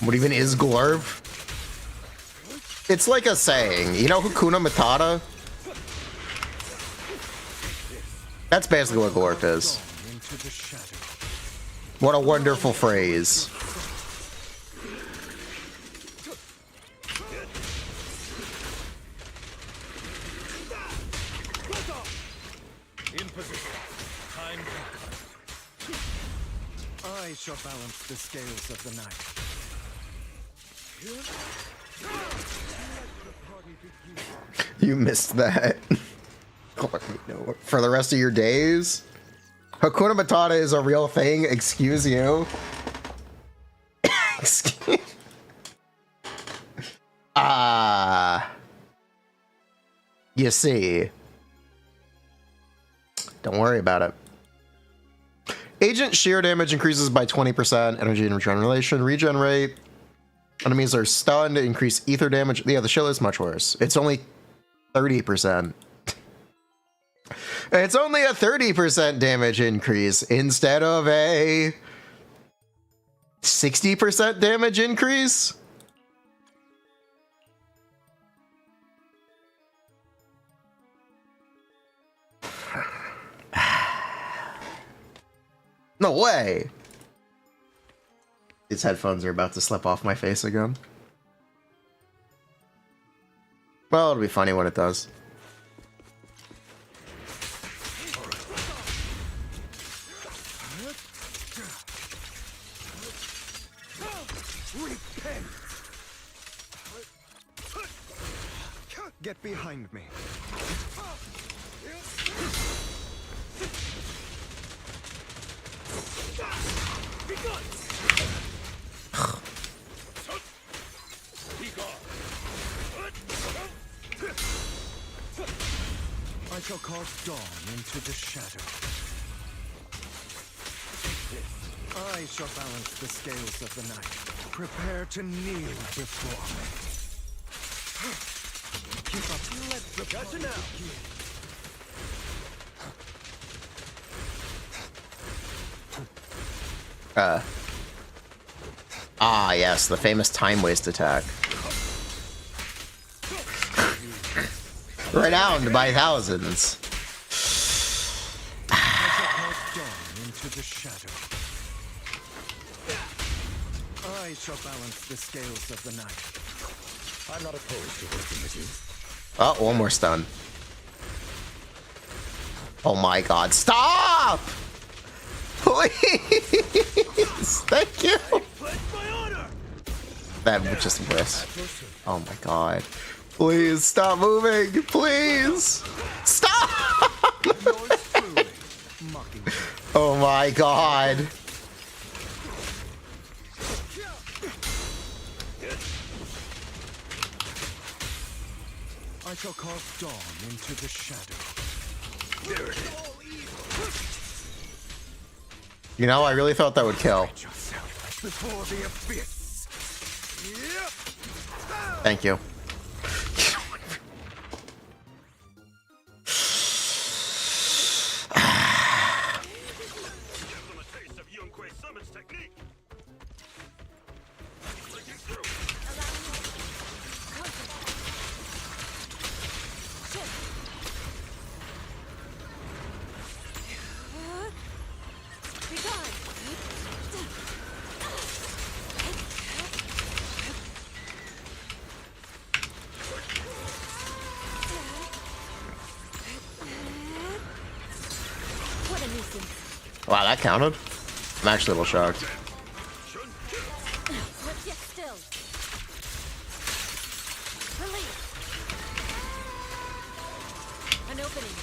What even is glorp? It's like a saying. You know Hakuna Matata? That's basically what glorp is. What a wonderful phrase. In position. Time to cut. I shall balance the scales of the night. You missed that. For the rest of your days? Hakuna Matata is a real thing, excuse you. Excuse. You see. Don't worry about it. Agent shear damage increases by 20%. Energy and regeneration. Regenerate. Enemies are stunned. Increase ether damage. Yeah, the shell is much worse. It's only 30%. It's only a 30% damage increase instead of a 60% damage increase. No way. These headphones are about to slip off my face again. Well, it'll be funny when it does. Get behind me. I shall cause dawn into the shadow. I shall balance the scales of the night. Prepare to kneel before me. Keep up. Let the gotcha now. Yes, the famous time waste attack. Renowned by thousands. Into the shadow. I shall balance the scales of the night. I'm not opposed to working with you. Oh, one more stun. Oh my god, stop! Please! Thank you! That would just miss. Oh my god. Please stop moving. Please stop. Yours truly, Mockingjay. Oh my god. I shall carve dawn into the shadow. You know, I really thought that would kill. Hide yourself before the abyss. Thank you. Give them a taste of Yunque's summons technique. Breaking through. What a nuisance. Wow, that counted? I'm actually a little shocked. Let's get still. Release. An opening.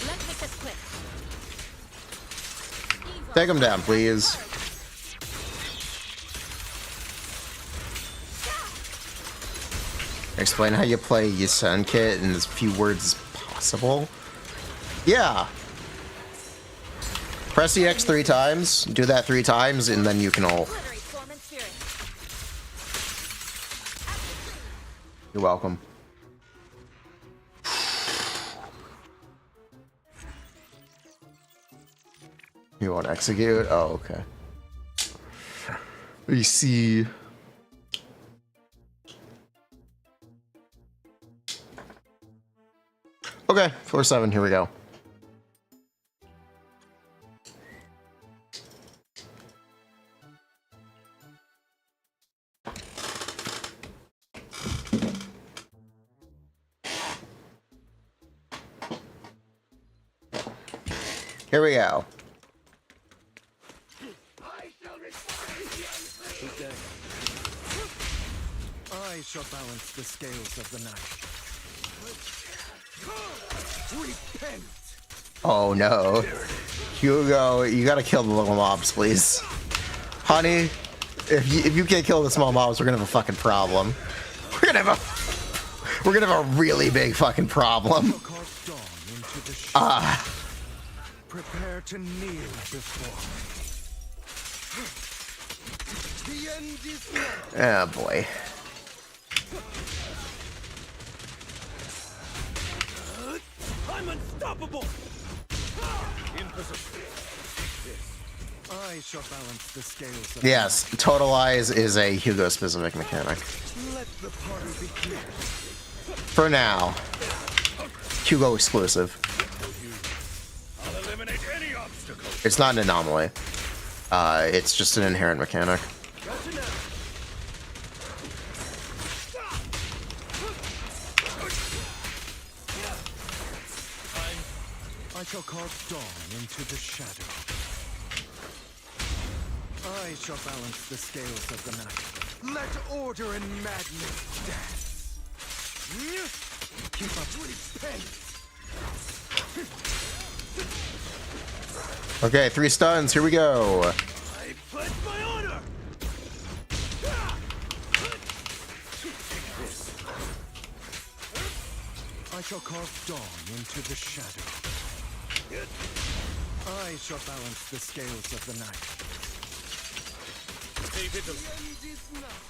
Let's make this quick. Take him down, please. Explain how you play your Sun Kit in as few words as possible. Yeah. Press the X 3 times, do that 3 times, and then you can all. Obliterate form and spirit. You're welcome. You want to execute? Oh, okay. You see. Okay, 4-7, here we go. Here we go. I shall balance the scales of the night. Repent! Oh no. Hugo, you gotta kill the little mobs, please. Honey, if you can't kill the small mobs, we're gonna have a fucking problem. We're gonna have a really big fucking problem. Prepare to kneel before me. The end is not. Oh boy. I'm unstoppable. In position. I shall balance the scales of Yes, Total Eyes is a Hugo specific mechanic. Let the party begin. For now. Hugo exclusive. I'll eliminate any obstacle. It's not an anomaly. It's just an inherent mechanic. Gotcha now. I shall carve dawn into the shadow. I shall balance the scales of the night. Let order and madness dance. Keep up, repent. Okay, 3 stuns, here we go. I pledge my honor. I shall carve dawn into the shadow. I shall balance the scales of the night. Stay vigilant. The end is not.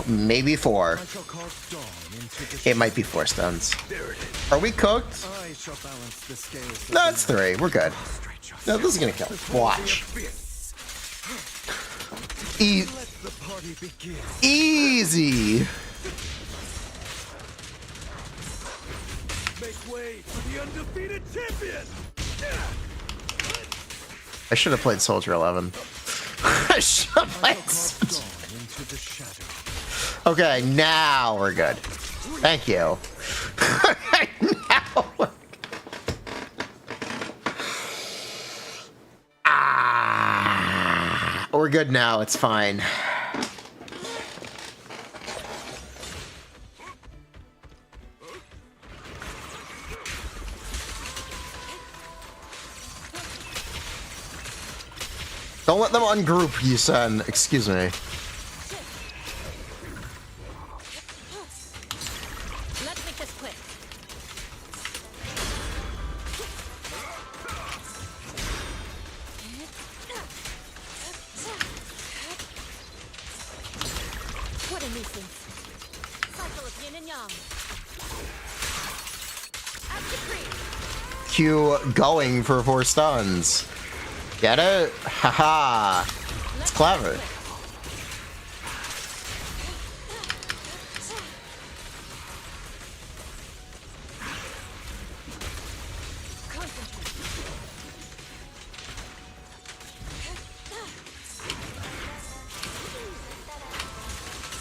Maybe 4. I shall carve dawn into the It might be 4 stuns. There it is. Are we cooked? I shall balance the scales of No, the it's night. 3. We're good. Prostrate No, yourself this is gonna kill. before Watch. the abyss. E Let the party begin. easy. Make way for the undefeated champion. I should have played Soldier 11. Let's- Gone into the shadow. Okay, now we're good. Thank you. Now we're- we're good now. It's fine. Don't let them ungroup you, son. Excuse me. Let's make this quick. What a nuisance. Cycle of yin and yang. As decreed. Q going for 4 stuns. Get it? Haha. It's clever.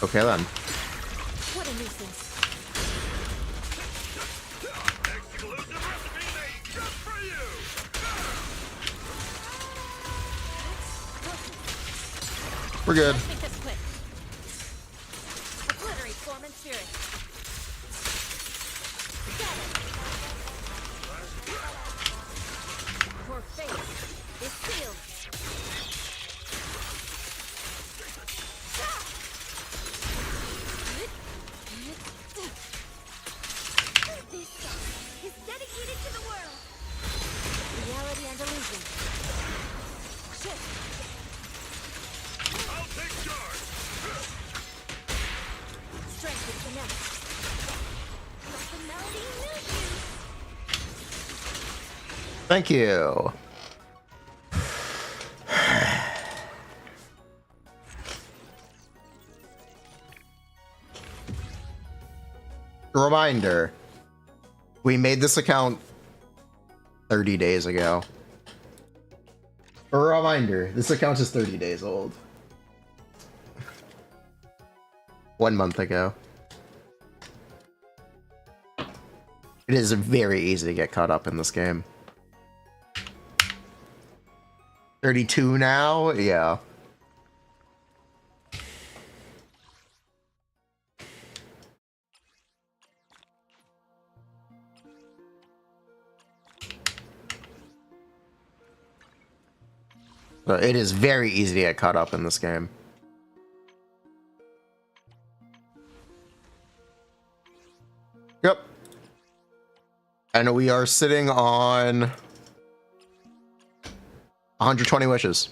Okay then. What a nuisance. Exclusive recipe made just for you. We're good. Let's make this quick. Obliterate form and spirit. Get it. Your fate is sealed. This song is dedicated to the world. Reality and illusion. Shift. I'll take charge. Strength is the next. Let the melody move you. Thank you. Reminder. We made this account 30 days ago. A reminder, this account is 30 days old. 1 month ago. It is very easy to get caught up in this game. 32 now? Yeah. So it is very easy to get caught up in this game. Yep. And we are sitting on 120 wishes.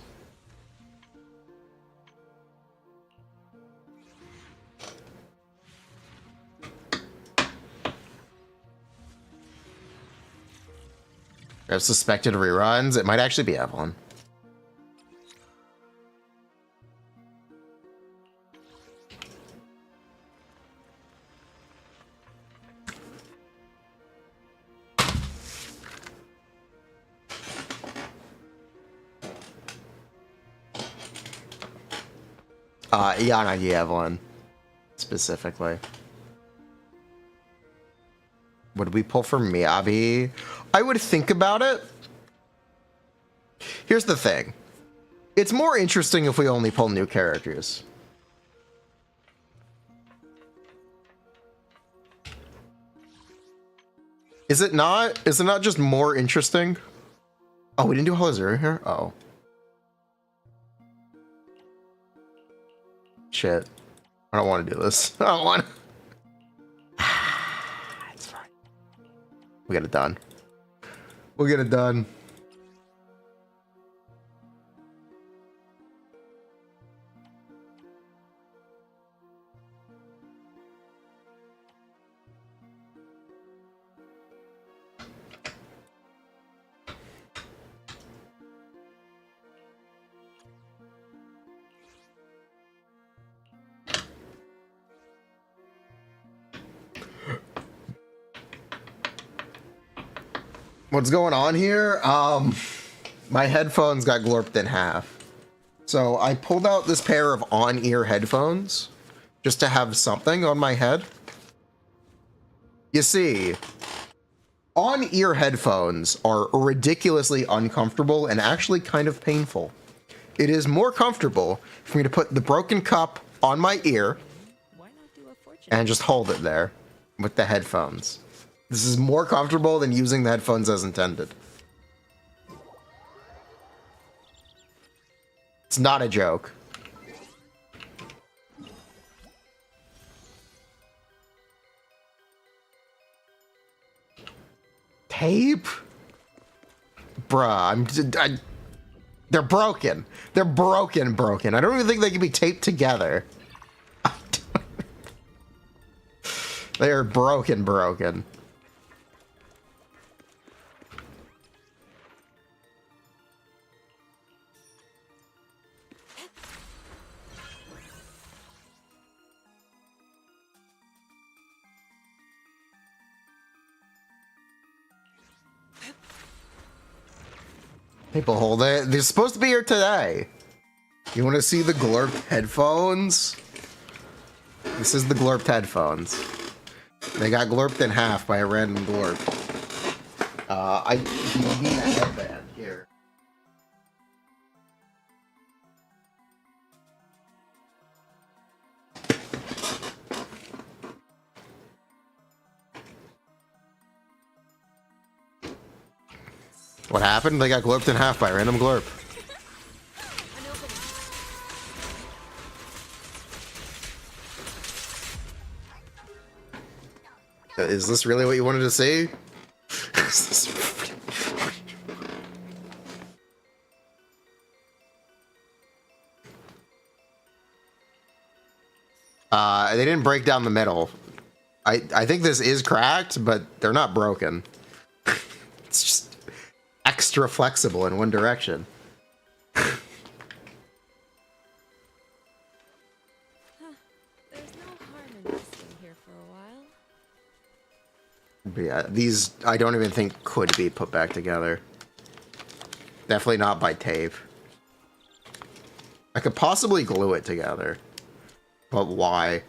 I have suspected reruns. It might actually be Evelyn. Yanagi Evelyn, specifically. Would we pull for Miyabi? I would think about it. Here's the thing. It's more interesting if we only pull new characters. Is it not? Is it not just more interesting? Oh, we didn't do Hello Zero here? Oh. Shit. I don't want to do this. I don't want to. It's fine. We'll get it done. We'll get it done. What's going on here? My headphones got glorped in half. So I pulled out this pair of on-ear headphones just to have something on my head. You see, on-ear headphones are ridiculously uncomfortable and actually kind of painful. It is more comfortable for me to put the broken cup on my ear Why not do a fortune? and just hold it there with the headphones. This is more comfortable than using the headphones as intended. It's not a joke. Tape? Bruh, they're broken. They're broken. I don't even think they can be taped together. They are broken. People hold it. They're supposed to be here today. You want to see the glurped headphones? This is the glurped headphones. They got glurped in half by a random glurp. I need a headband here. What happened? They got glurped in half by a random glurp. Is this really what you wanted to see? They didn't break down the middle. I think this is cracked, but they're not broken. It's just extra flexible in one direction. There's no harm in resting here for a while. But yeah, these I don't even think could be put back together. Definitely not by tape. I could possibly glue it together. But why?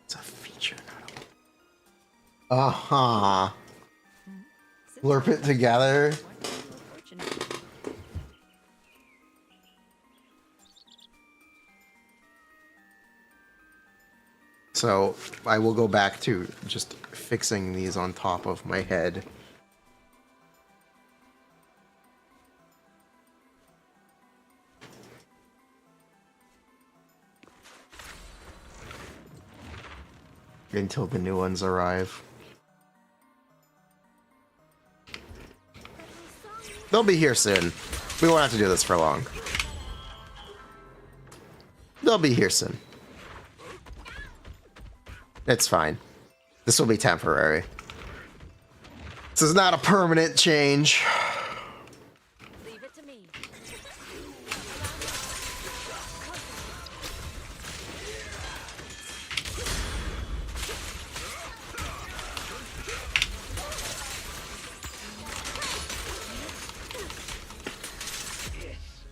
It's a feature, not a... Uh-huh. Glurp it together. Why not do a fortune? So I will go back to just fixing these on top of my head. Until the new ones arrive. They'll be here soon. We won't have to do this for long. They'll be here soon. It's fine. This will be temporary. This is not a permanent change. Leave it to me.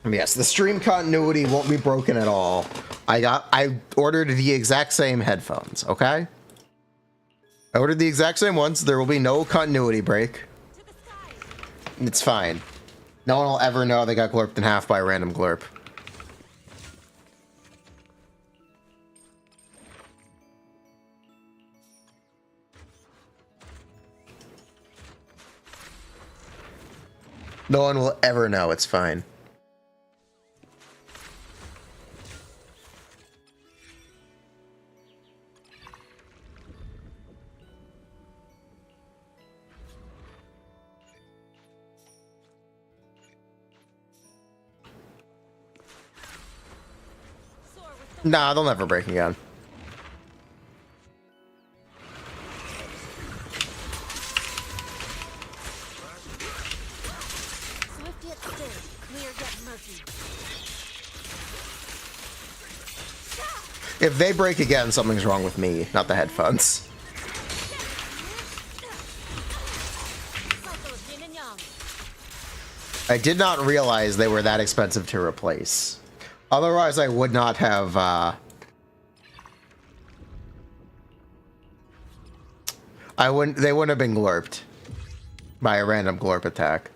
Yes, the stream continuity won't be broken at all. I ordered the exact same headphones, okay? I ordered the exact same ones. There will be no continuity break. It's fine. No one will ever know they got glurped in half by a random glurp. No one will ever know. It's fine. Nah, they'll never break again. Swift yet still, clear yet murky. If they break again, something's wrong with me, not the headphones. Cycle of yin and yang. I did not realize they were that expensive to replace. Otherwise, I would not have, they wouldn't have been glorped by a random glorp attack.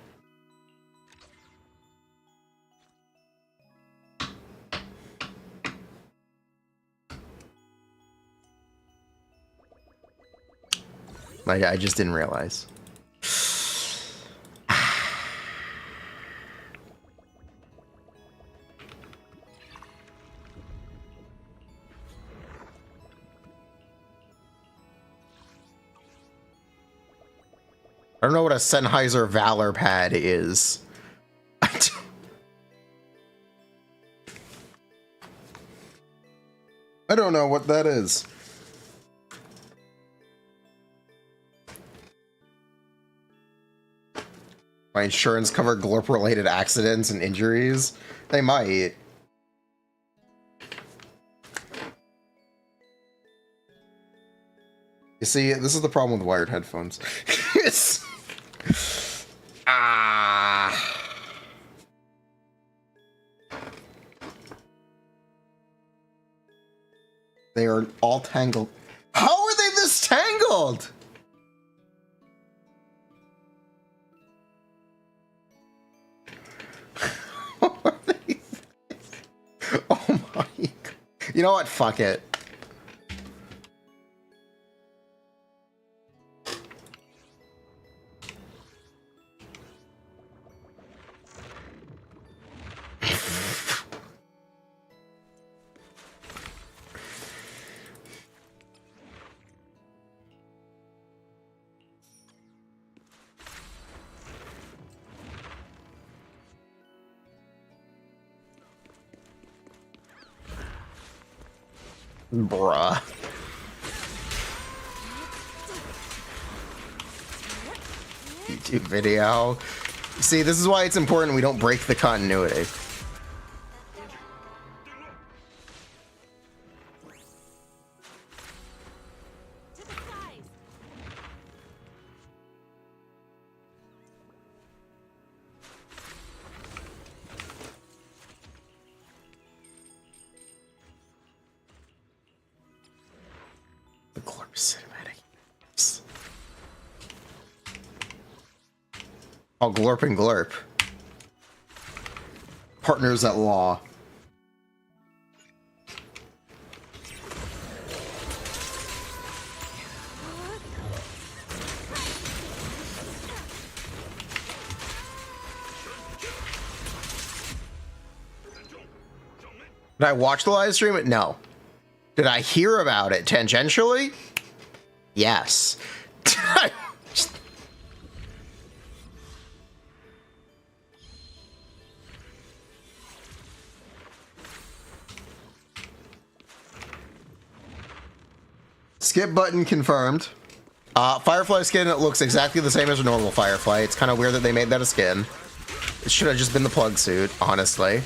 I just didn't realize. I don't know what a Sennheiser Valor pad is. I don't know what that is. My insurance cover glorp-related accidents and injuries? They might. You see, this is the problem with wired headphones. They are all tangled. How are they this tangled? Oh my God. You know what? Fuck it. Bruh. YouTube video. See, this is why it's important we don't break the continuity. The Glorp cinematic. Oh, Glorp and Glorp. Partners at law. Did I watch the live stream? No. Did I hear about it tangentially? Yes. Skip button confirmed. Firefly skin, it looks exactly the same as a normal Firefly. It's kind of weird that they made that a skin. It should have just been the plug suit, honestly.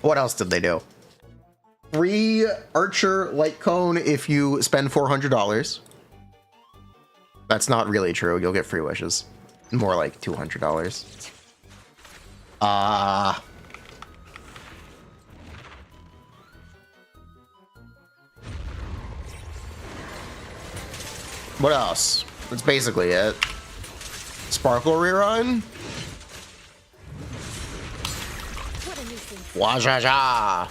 What else did they do? Free Archer Light Cone if you spend $400. That's not really true. You'll get free wishes. More like $200. What else? That's basically it. Sparkle rerun. Wajaja.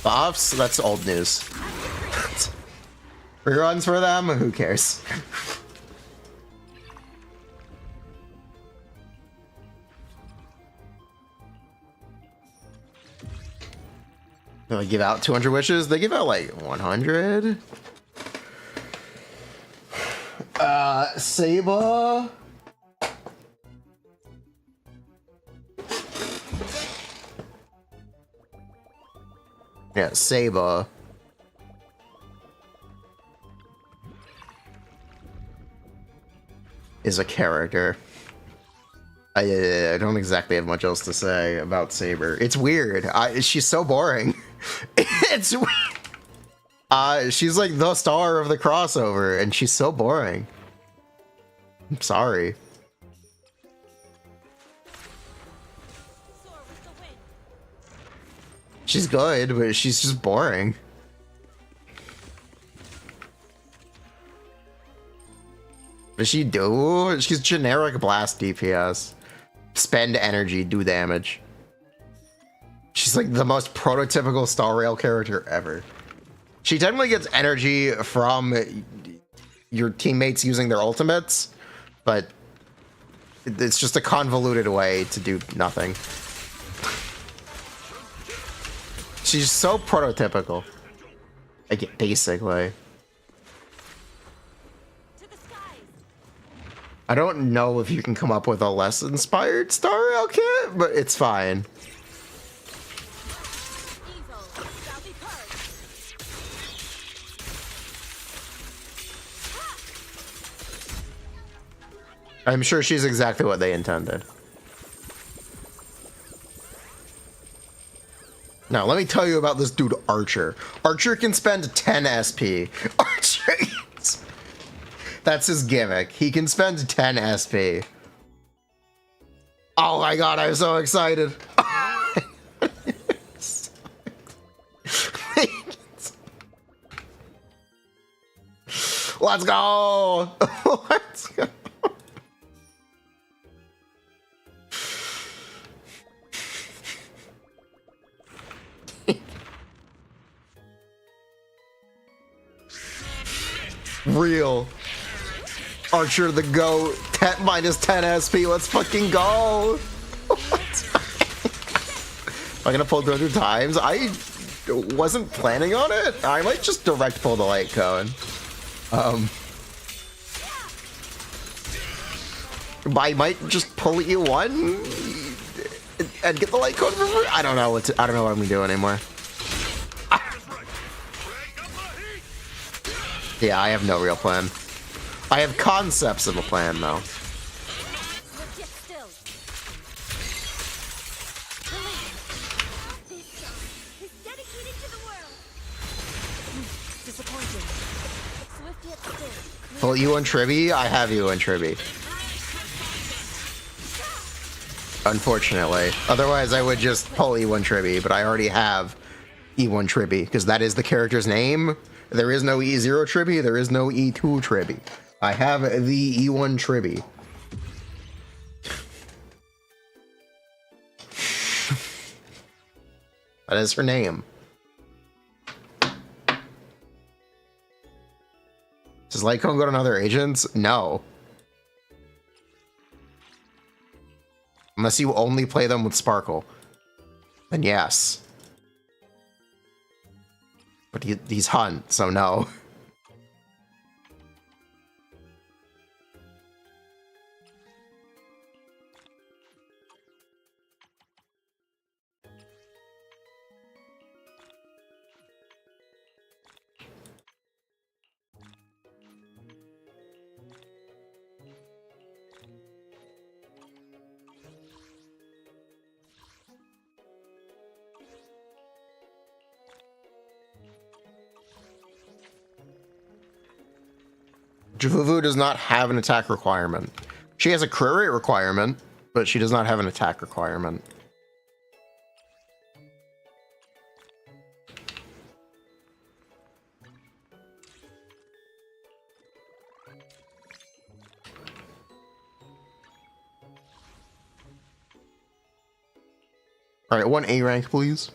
Buffs? That's old news. Reruns for them? Who cares? They give out 200 wishes? They give out like 100? Saba? Yeah, Saba. Is a character. I don't exactly have much else to say about Saber. It's weird. She's so boring. It's weird. She's like the star of the crossover, and she's so boring. I'm sorry. She's good, but she's just boring. What does she do? She's generic blast DPS. Spend energy, do damage. She's like the most prototypical Star Rail character ever. She definitely gets energy from your teammates using their ultimates, but it's just a convoluted way to do nothing. She's so prototypical. Like, basically. I don't know if you can come up with a less inspired Star Rail kit, but it's fine. I'm sure she's exactly what they intended. Now, let me tell you about this dude, Archer. Archer can spend 10 SP. Archer... That's his gimmick. He can spend 10 SP. Oh my god, I'm so excited. Let's go. Let's go. Real. Archer the GOAT, minus 10 SP, let's fucking go! Am I gonna pull 200 times? I wasn't planning on it. I might just direct pull the light cone. I might just pull E1 and get the light cone for free. I don't know what I'm gonna do anymore. Yeah, I have no real plan. I have concepts of a plan, though. Pull you and Tribby? I have you and Tribby. Unfortunately. Otherwise, I would just pull E1 Tribby, but I already have E1 Tribby, because that is the character's name. There is no E0 Tribby, there is no E2 Tribby. I have the E1 Tribby. That is her name. Does Lycone go to other agents? No. Unless you only play them with Sparkle. Then yes. But he's Hunt, so no. Juvuvu does not have an attack requirement. She has a career rate requirement, but she does not have an attack requirement. All right, 1 A rank, please.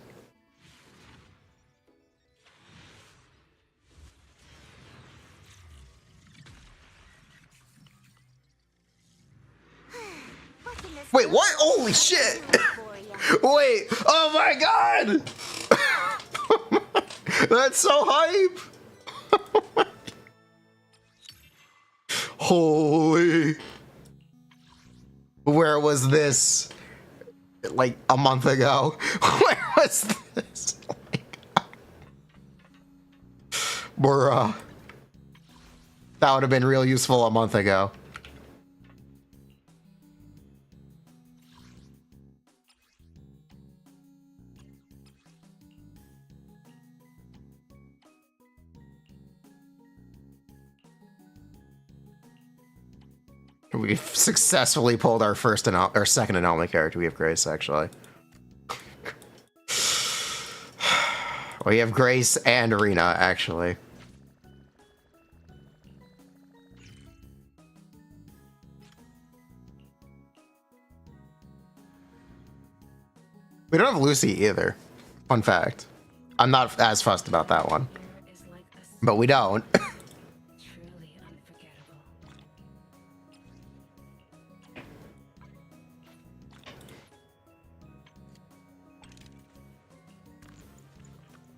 Wait, what? Holy shit! Wait, oh my god! That's so hype! Holy. Where was this? Like a month ago? Where was this? Oh my god. Bruh. That would have been real useful a month ago. We've successfully pulled our our second anomaly character. We have Grace, actually. We have Grace and Arena, actually. We don't have Lucy either. Fun fact. I'm not as fussed about that one. There is like a But we don't. truly unforgettable.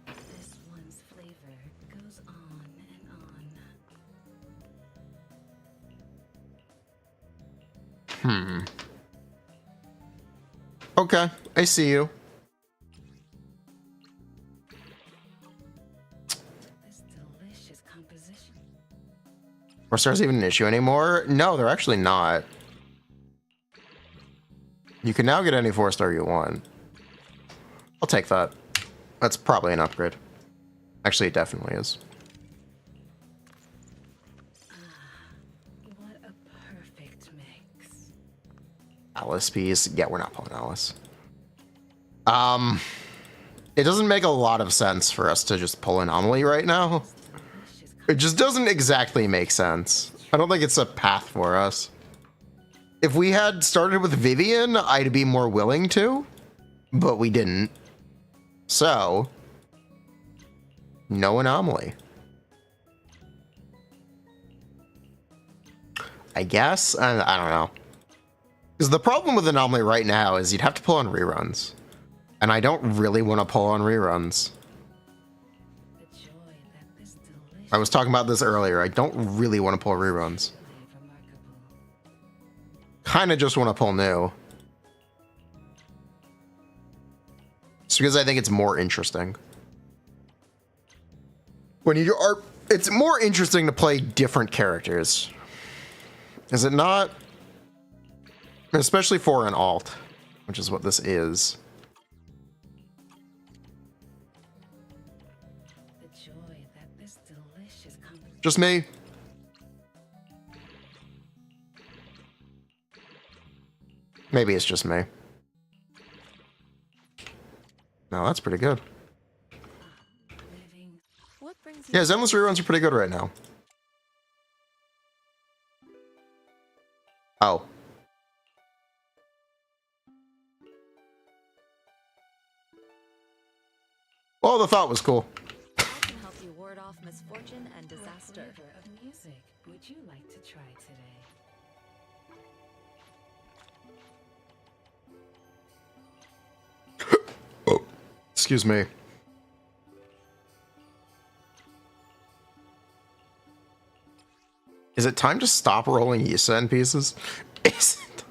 This one's flavor goes on and on. Okay, I see you. This delicious composition. 4 stars even an issue anymore? No, they're actually not. You can now get any 4-star you want. I'll take that. That's probably an upgrade. Actually, it definitely is. What a perfect mix. Alice piece. Yeah, we're not pulling Alice. It doesn't make a lot of sense for us to just pull Anomaly right now. Delicious It just doesn't exactly make sense. I don't think it's a path for us. If we had started with Vivian, I'd be more willing to, but we didn't. So, no Anomaly. I guess? I don't know. Because the problem with Anomaly right now is you'd have to pull on reruns. And I don't really want to pull on reruns. the joy that this delicious I was talking about this earlier. I don't really want to pull reruns. remarkable. Kind of just want to pull new. Just because I think it's more interesting. When you are, it's more interesting to play different characters. Is it not? Especially for an alt, which is what this is. The joy that this delicious composition. Just me. Maybe it's just me. No, that's pretty good. Living What brings you Yeah, Zenless reruns are pretty good right now. Oh. Well, the thought was cool. I can help you ward off misfortune and disaster. flavor of music would you like to try today? Excuse me. Is it time to stop rolling Yusen pieces? Is it?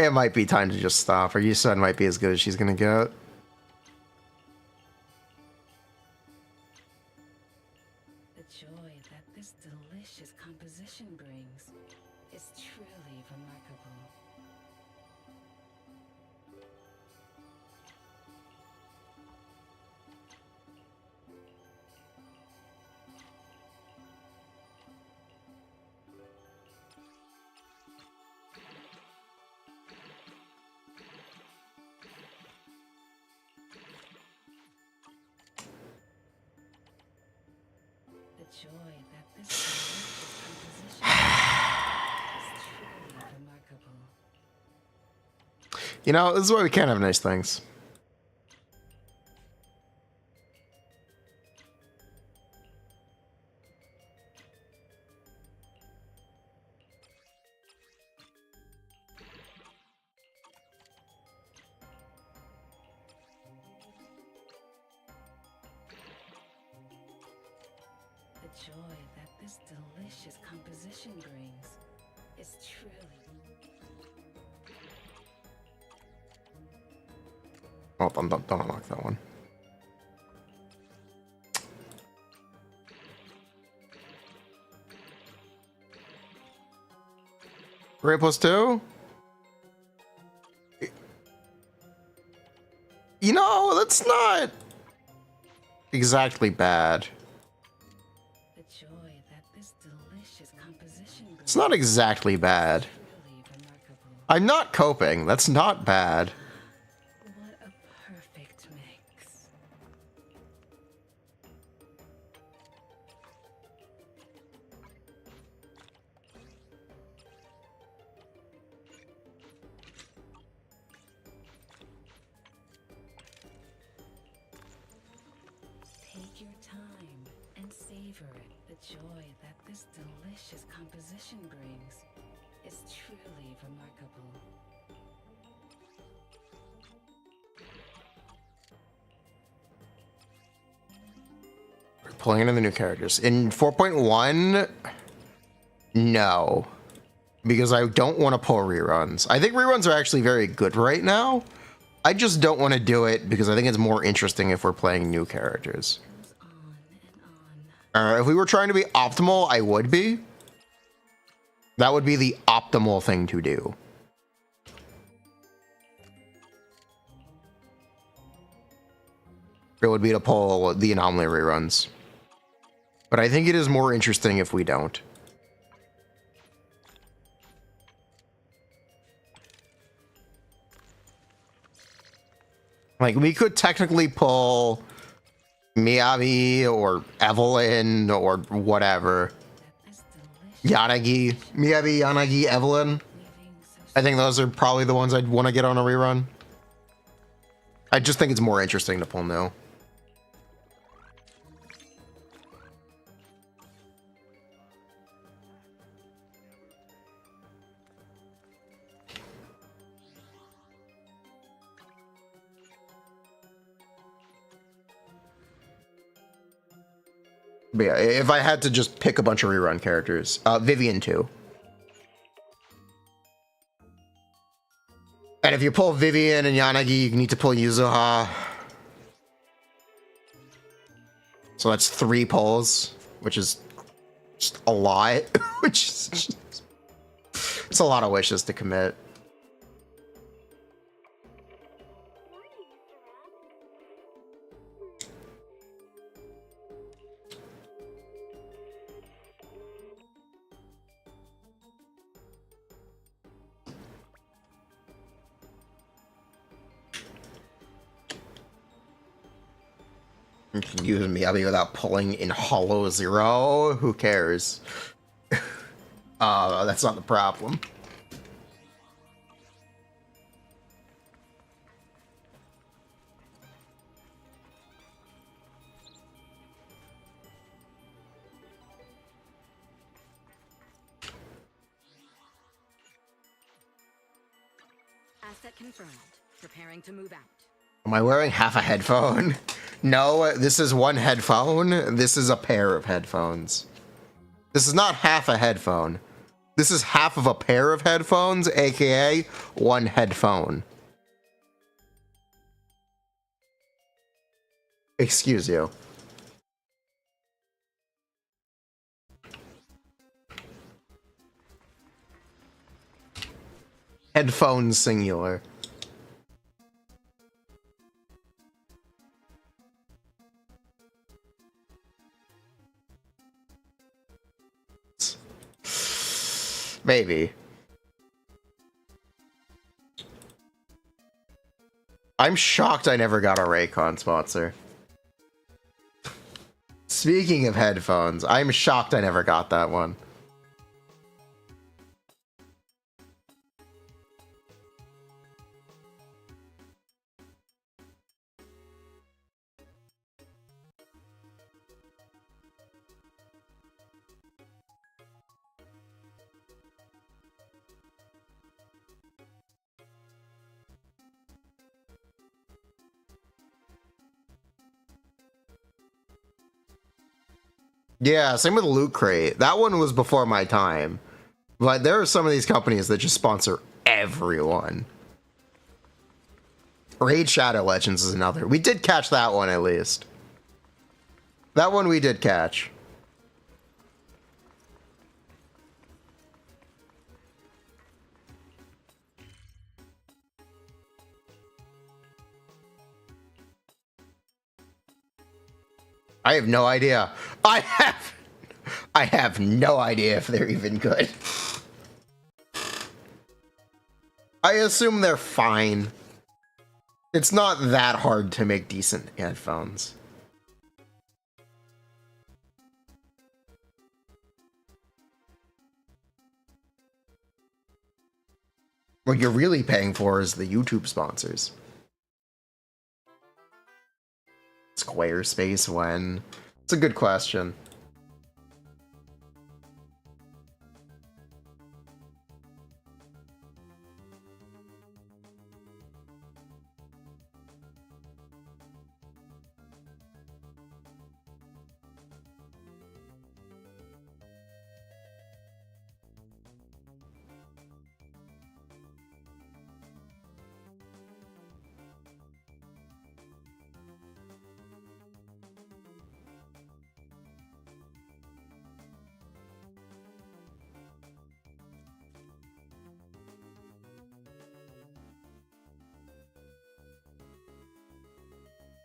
It might be time to just stop, or Yusen might be as good as she's gonna get. The joy that this delicious composition brings is truly remarkable. The joy that this delicious composition is truly remarkable. You know, this is why we can't have nice things. The joy that this delicious composition brings is truly. Oh, don't unlock that one. Rate +2? You know, that's not exactly bad. The joy that this delicious composition brings It's not exactly bad. Truly remarkable. I'm not coping. That's not bad. What a perfect mix. Take your time and savor it. The joy that this delicious composition brings is truly remarkable. We're pulling into the new characters. In 4.1, no. Because I don't want to pull reruns. I think reruns are actually very good right now. I just don't want to do it because I think it's more interesting if we're playing new characters. Goes on and on. If we were trying to be optimal, I would be. That would be the optimal thing to do. It would be to pull the anomaly reruns. But I think it is more interesting if we don't. Like, we could technically pull Miyabi or Evelyn or whatever. That is delicious. Yanagi. Miyabi, Yanagi, Evelyn. Leaving so I think those are probably the ones I'd want to get on a rerun. I just think it's more interesting to pull new. But yeah, if I had to just pick a bunch of rerun characters, Vivian too. And if you pull Vivian and Yanagi, you need to pull Yuzuha. So that's 3 pulls, which is just a lot. Which is just, it's a lot of wishes to commit. Use Miyabi without pulling in Hollow Zero? Who cares? That's not the problem. Asset confirmed. Preparing to move out. Am I wearing half a headphone? No, this is one headphone. This is a pair of headphones. This is not half a headphone. This is half of a pair of headphones, aka one headphone. Excuse you. Headphones singular. Maybe. I'm shocked I never got a Raycon sponsor. Speaking of headphones, I'm shocked I never got that one. Yeah, same with Loot Crate. That one was before my time. But there are some of these companies that just sponsor everyone. Raid Shadow Legends is another. We did catch that one at least. That one we did catch. I have no idea. I have no idea if they're even good. I assume they're fine. It's not that hard to make decent headphones. What you're really paying for is the YouTube sponsors. Squarespace when? It's a good question.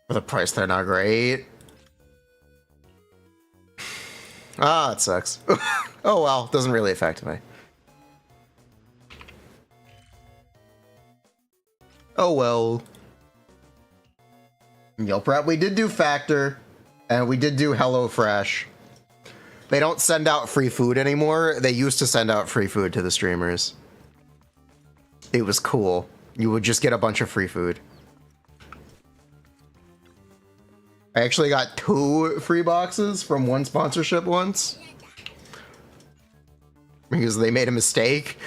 For the price, they're not great. Ah, it sucks. Oh well, doesn't really affect me. Oh well. Meal prep, we did do Factor, and we did do HelloFresh. They don't send out free food anymore. They used to send out free food to the streamers. It was cool. You would just get a bunch of free food. I actually got 2 free boxes from one sponsorship once. Because they made a mistake.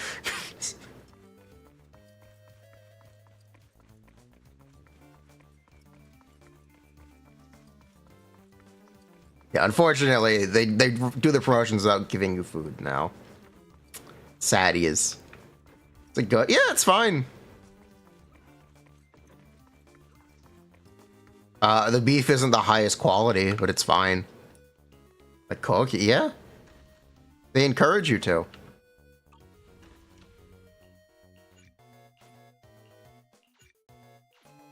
Yeah, unfortunately, they do the promotions without giving you food now. Saddies. It's like, yeah, it's fine. The beef isn't the highest quality, but it's fine. The cook, yeah. They encourage you to. Of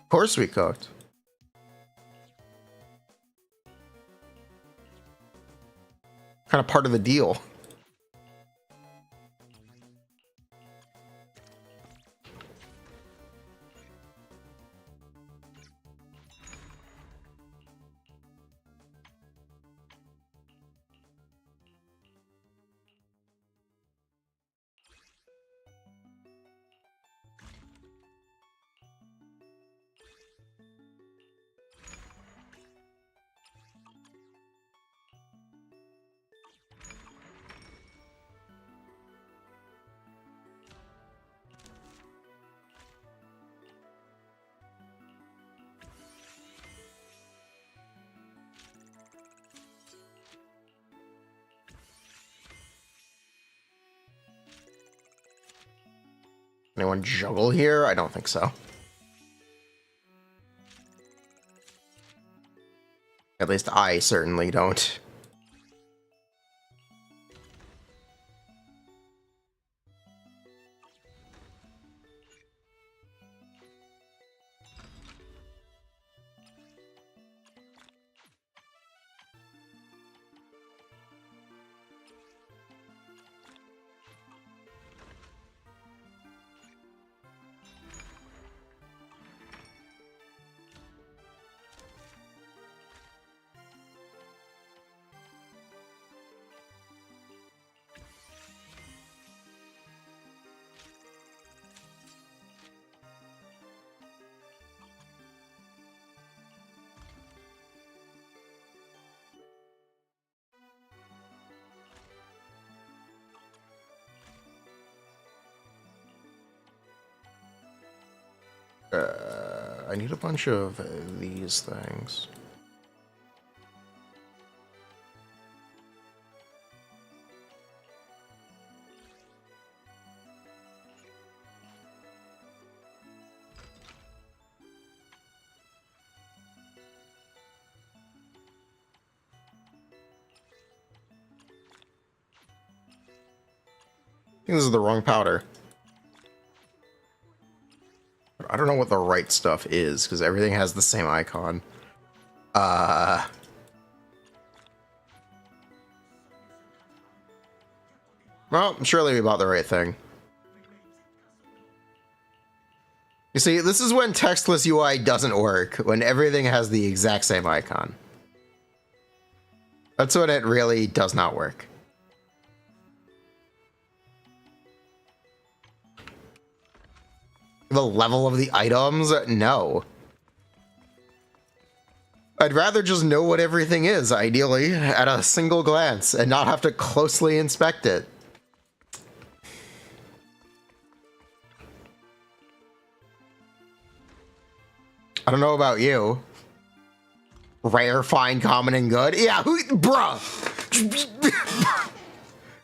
course we cooked. Kind of part of the deal. Anyone juggle here? I don't think so. At least I certainly don't. I need a bunch of these things. I think this is the wrong powder. I don't know what the right stuff is, because everything has the same icon. Well, surely we bought the right thing. You see, this is when textless UI doesn't work, when everything has the exact same icon. That's when it really does not work. The level of the items? No. I'd rather just know what everything is, ideally, at a single glance, and not have to closely inspect it. I don't know about you. Rare, fine, common, and good? Yeah, bruh!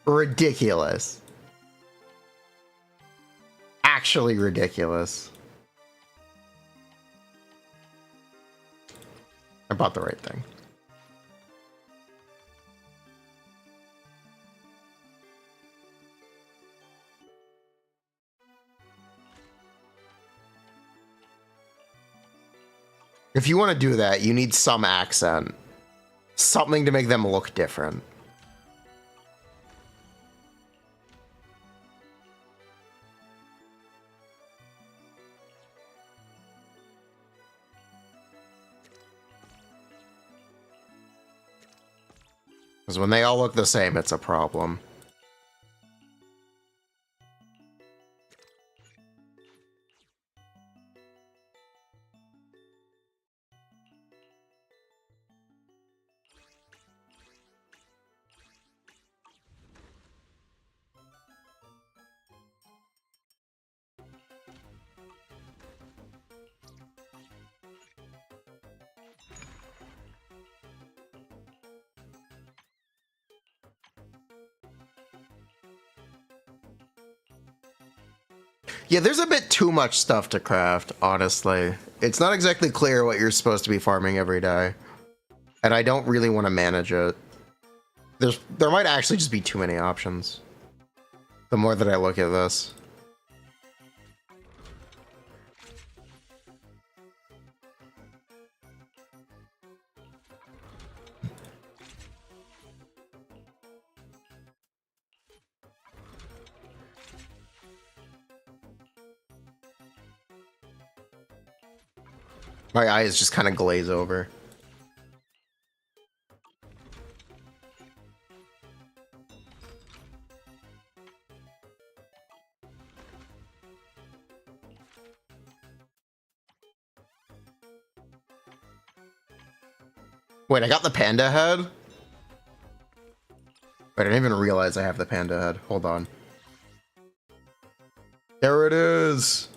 Ridiculous. Actually ridiculous. I bought the right thing. If you want to do that, you need some accent. Something to make them look different. Because when they all look the same, it's a problem. Yeah, there's a bit too much stuff to craft, honestly. It's not exactly clear what you're supposed to be farming every day. And I don't really want to manage it. There might actually just be too many options. The more that I look at this. My eyes just kind of glaze over. Wait, I got the panda head? Wait, I didn't even realize I have the panda head. Hold on. There it is!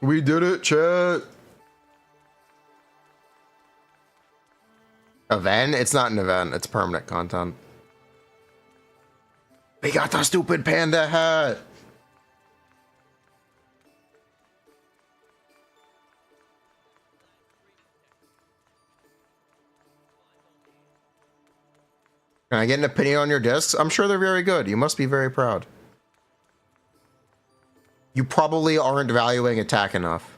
We did it, chat. Event? It's not an event. It's permanent content. We got the stupid panda hat. Can I get an opinion on your discs? I'm sure they're very good. You must be very proud. You probably aren't valuing attack enough.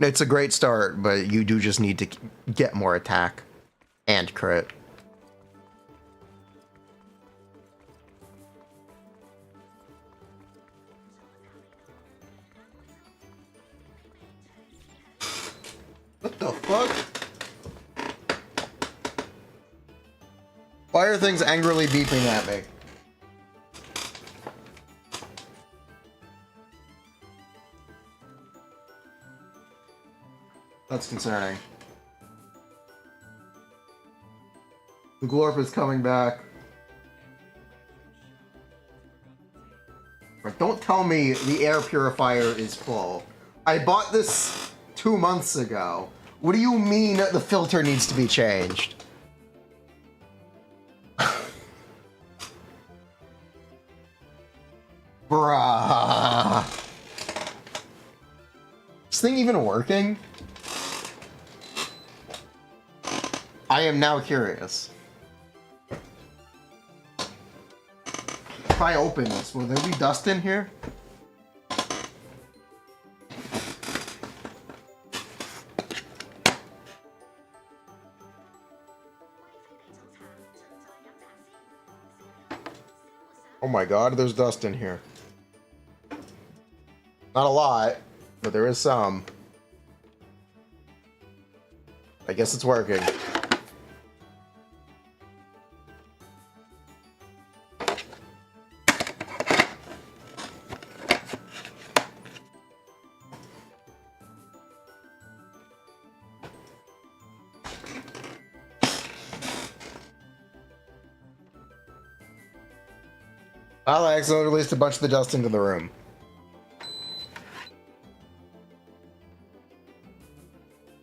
It's a great start, but you do just need to get more attack and crit. What the fuck? Why are things angrily beeping at me? That's concerning. The Glorp is coming back. But don't tell me the air purifier is full. I bought this 2 months ago. What do you mean the filter needs to be changed? Bruh. this thing even working? I am now curious. If I open this, will there be dust in here? Oh my god, there's dust in here. Not a lot, but there is some. I guess it's working. I accidentally released a bunch of the dust into the room.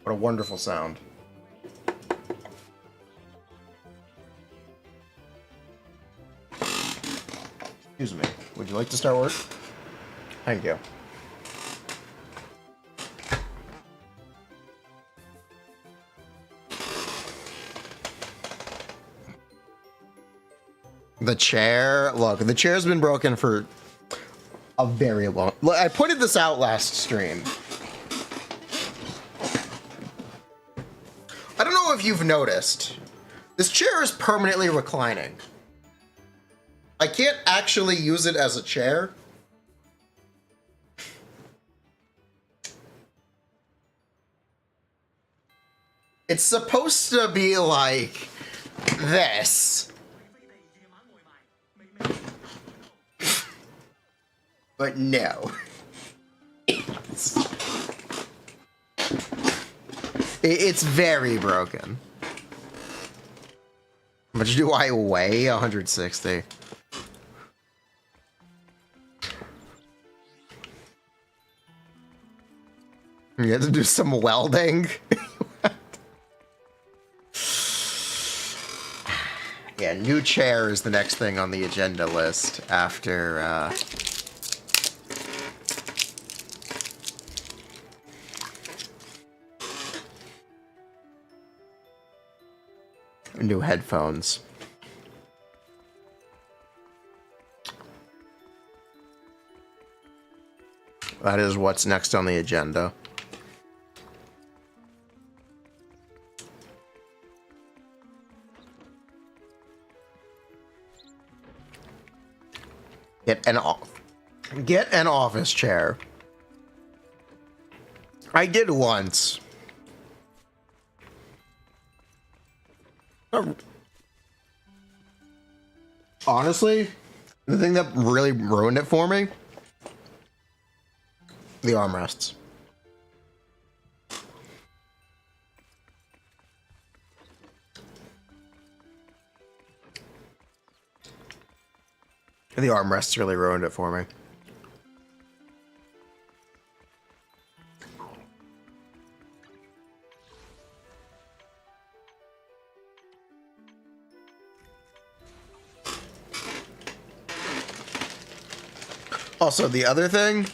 What a wonderful sound. Excuse me. Would you like to start work? Thank you. The chair, look, the chair's been broken for a very long. I pointed this out last stream. I don't know if you've noticed. This chair is permanently reclining. I can't actually use it as a chair. It's supposed to be like this. But no. It's very broken. How much do I weigh? 160. You have to do some welding. Yeah, new chair is the next thing on the agenda list after new headphones. That is what's next on the agenda. Get an office chair. I did once. Honestly, the thing that really ruined it for me, the armrests. The armrests really ruined it for me. Also, the other thing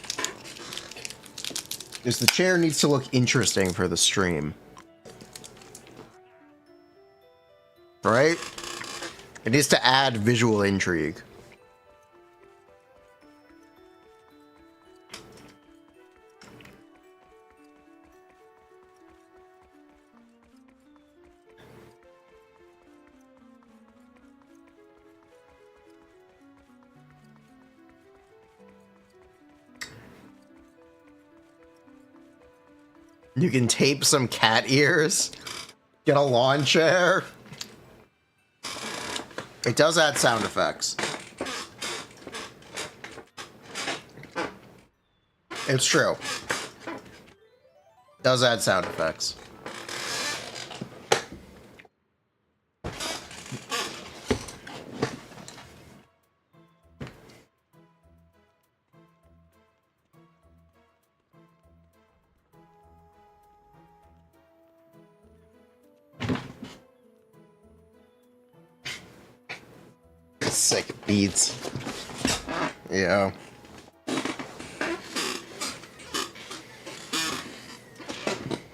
is the chair needs to look interesting for the stream. Right? It needs to add visual intrigue. You can tape some cat ears. Get a lawn chair. It does add sound effects. It's true. It does add sound effects. Sick beats. Yeah.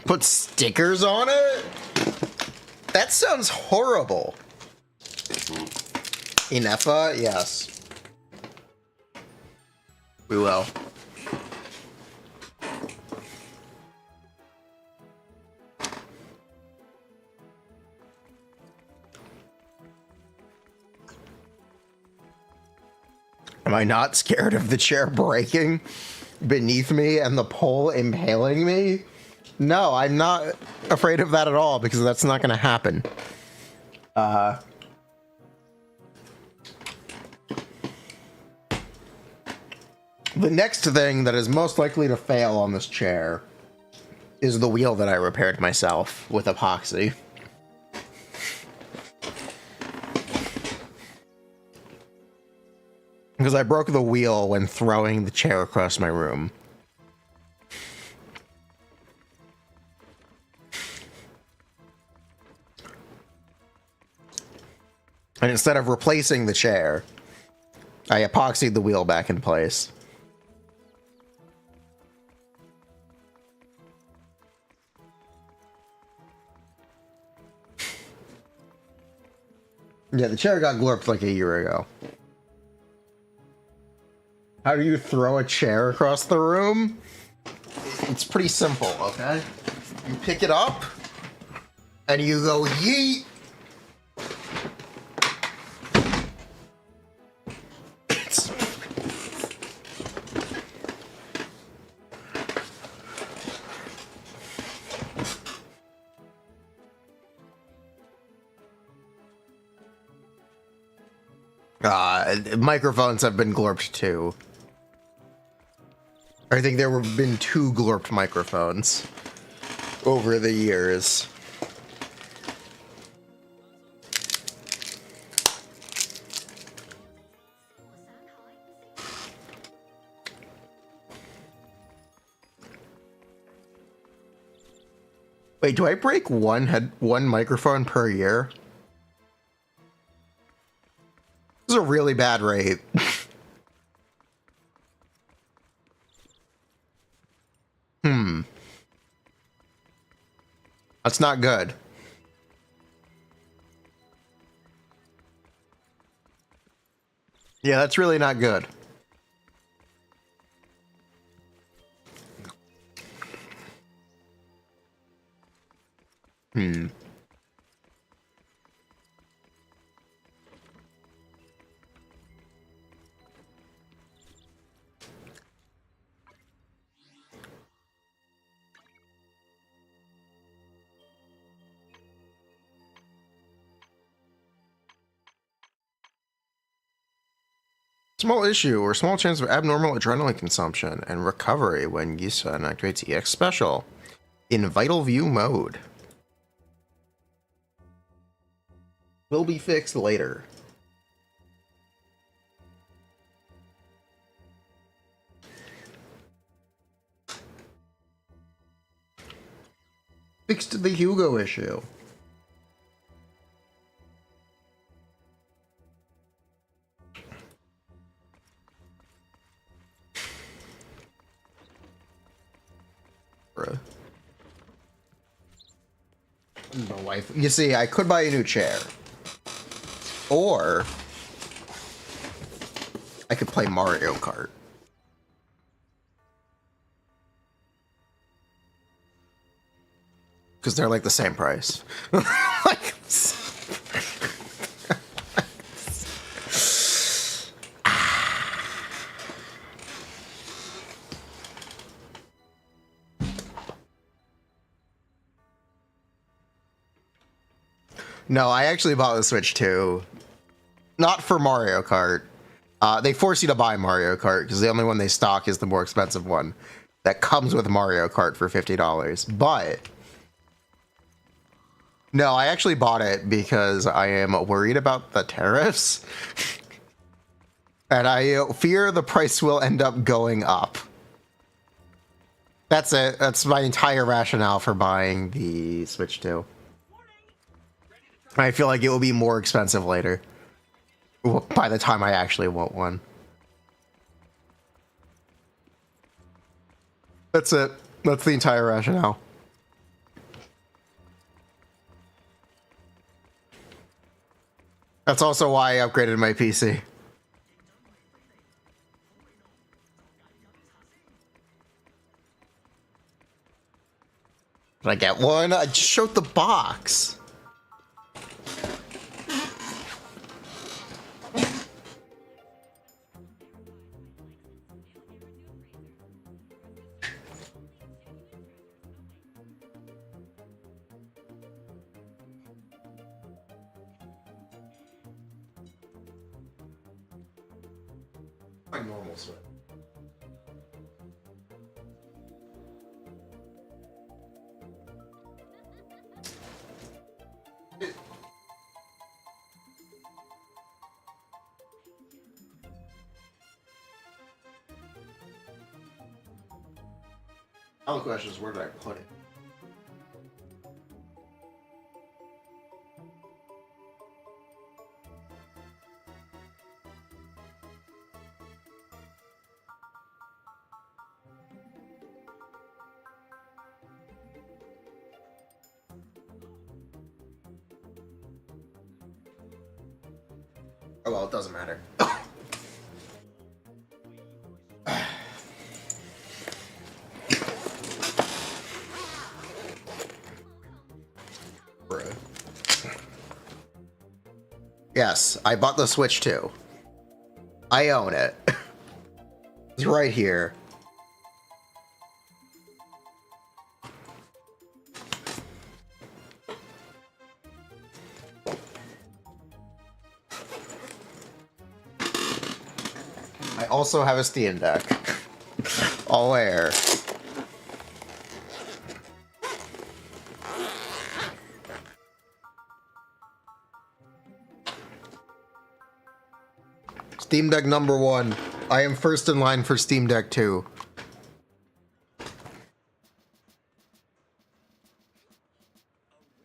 Put stickers on it? That sounds horrible. Ineffa? Yes. We will. Am I not scared of the chair breaking beneath me and the pole impaling me? No, I'm not afraid of that at all because that's not going to happen. The next thing that is most likely to fail on this chair is the wheel that I repaired myself with epoxy. Because I broke the wheel when throwing the chair across my room. And instead of replacing the chair, I epoxied the wheel back in place. Yeah, the chair got glorped like a year ago. How do you throw a chair across the room? It's pretty simple, okay? You pick it up, and you go yeet. Microphones have been glorped too. I think there have been 2 glorped microphones over the years. Wait, do I break one microphone per year? This is a really bad rate. That's not good. Yeah, that's really not good. Small issue or small chance of abnormal adrenaline consumption and recovery when Gisa activates EX special in vital view mode. Will be fixed later. Fixed the Hugo issue. My wife. You see, I could buy a new chair. Or I could play Mario Kart. Because they're like the same price. Like, no, I actually bought the Switch too. Not for Mario Kart. They force you to buy Mario Kart because the only one they stock is the more expensive one that comes with Mario Kart for $50. But no, I actually bought it because I am worried about the tariffs. And I fear the price will end up going up. That's it. That's my entire rationale for buying the Switch 2. I feel like it will be more expensive later. By the time I actually want one. That's it. That's the entire rationale. That's also why I upgraded my PC. Did I get one? I just showed the box. My normal switch. Now the question is, where did I put it? Oh well, it doesn't matter. Bruh. Yes, I bought the Switch too. I own it. It's right here. I also have a Steam Deck. Aware. Steam Deck number 1. I am first in line for Steam Deck 2.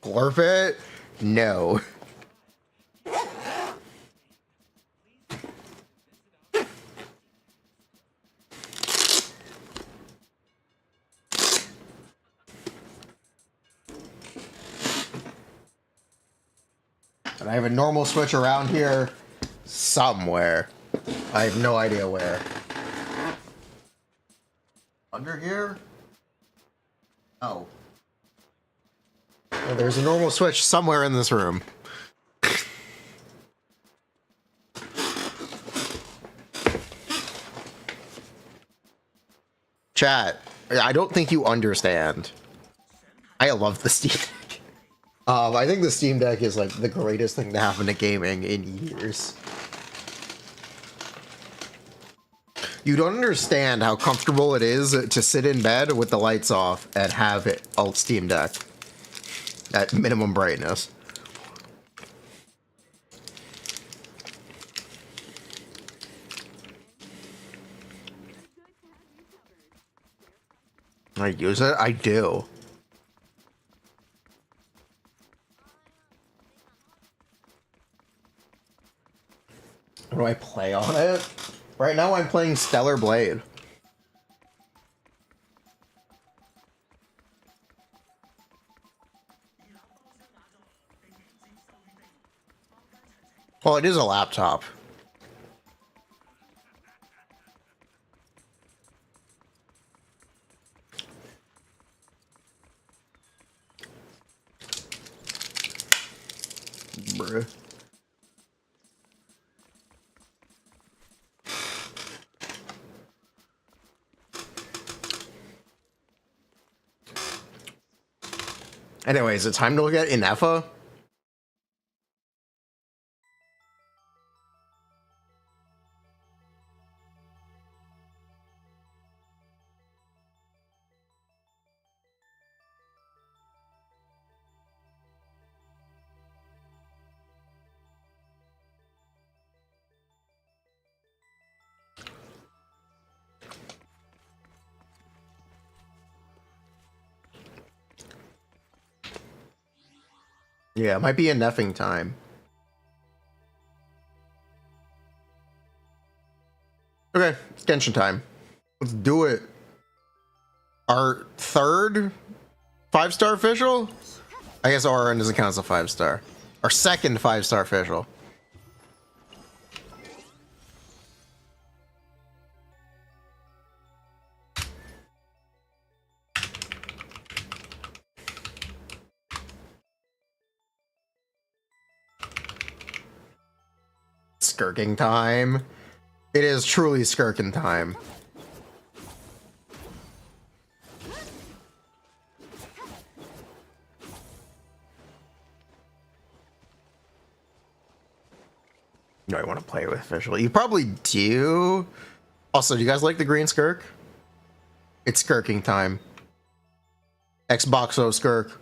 Glurp it? No. And I have a normal Switch around here somewhere. I have no idea where. Under here? Oh. Well, there's a normal Switch somewhere in this room. Chat, I don't think you understand. I love the Steam Deck. I think the Steam Deck is like the greatest thing to happen to gaming in years. You don't understand how comfortable it is to sit in bed with the lights off and have it all Steam Deck at minimum brightness. I use it? I do. What do I play on it? Right now I'm playing Stellar Blade. Well, it is a laptop. Bruh. Anyways, it's time to look at Ineffa. Yeah, it might be a neffing time. Okay, it's Genshin time. Let's do it. Our third 5-star official? I guess Orin doesn't count as a 5-star. Our second 5-star official. skirking time. It is truly skirking time. No, I want to play with official. You probably do. Also, do you guys like the green skirk? It's skirking time. Xboxo skirk.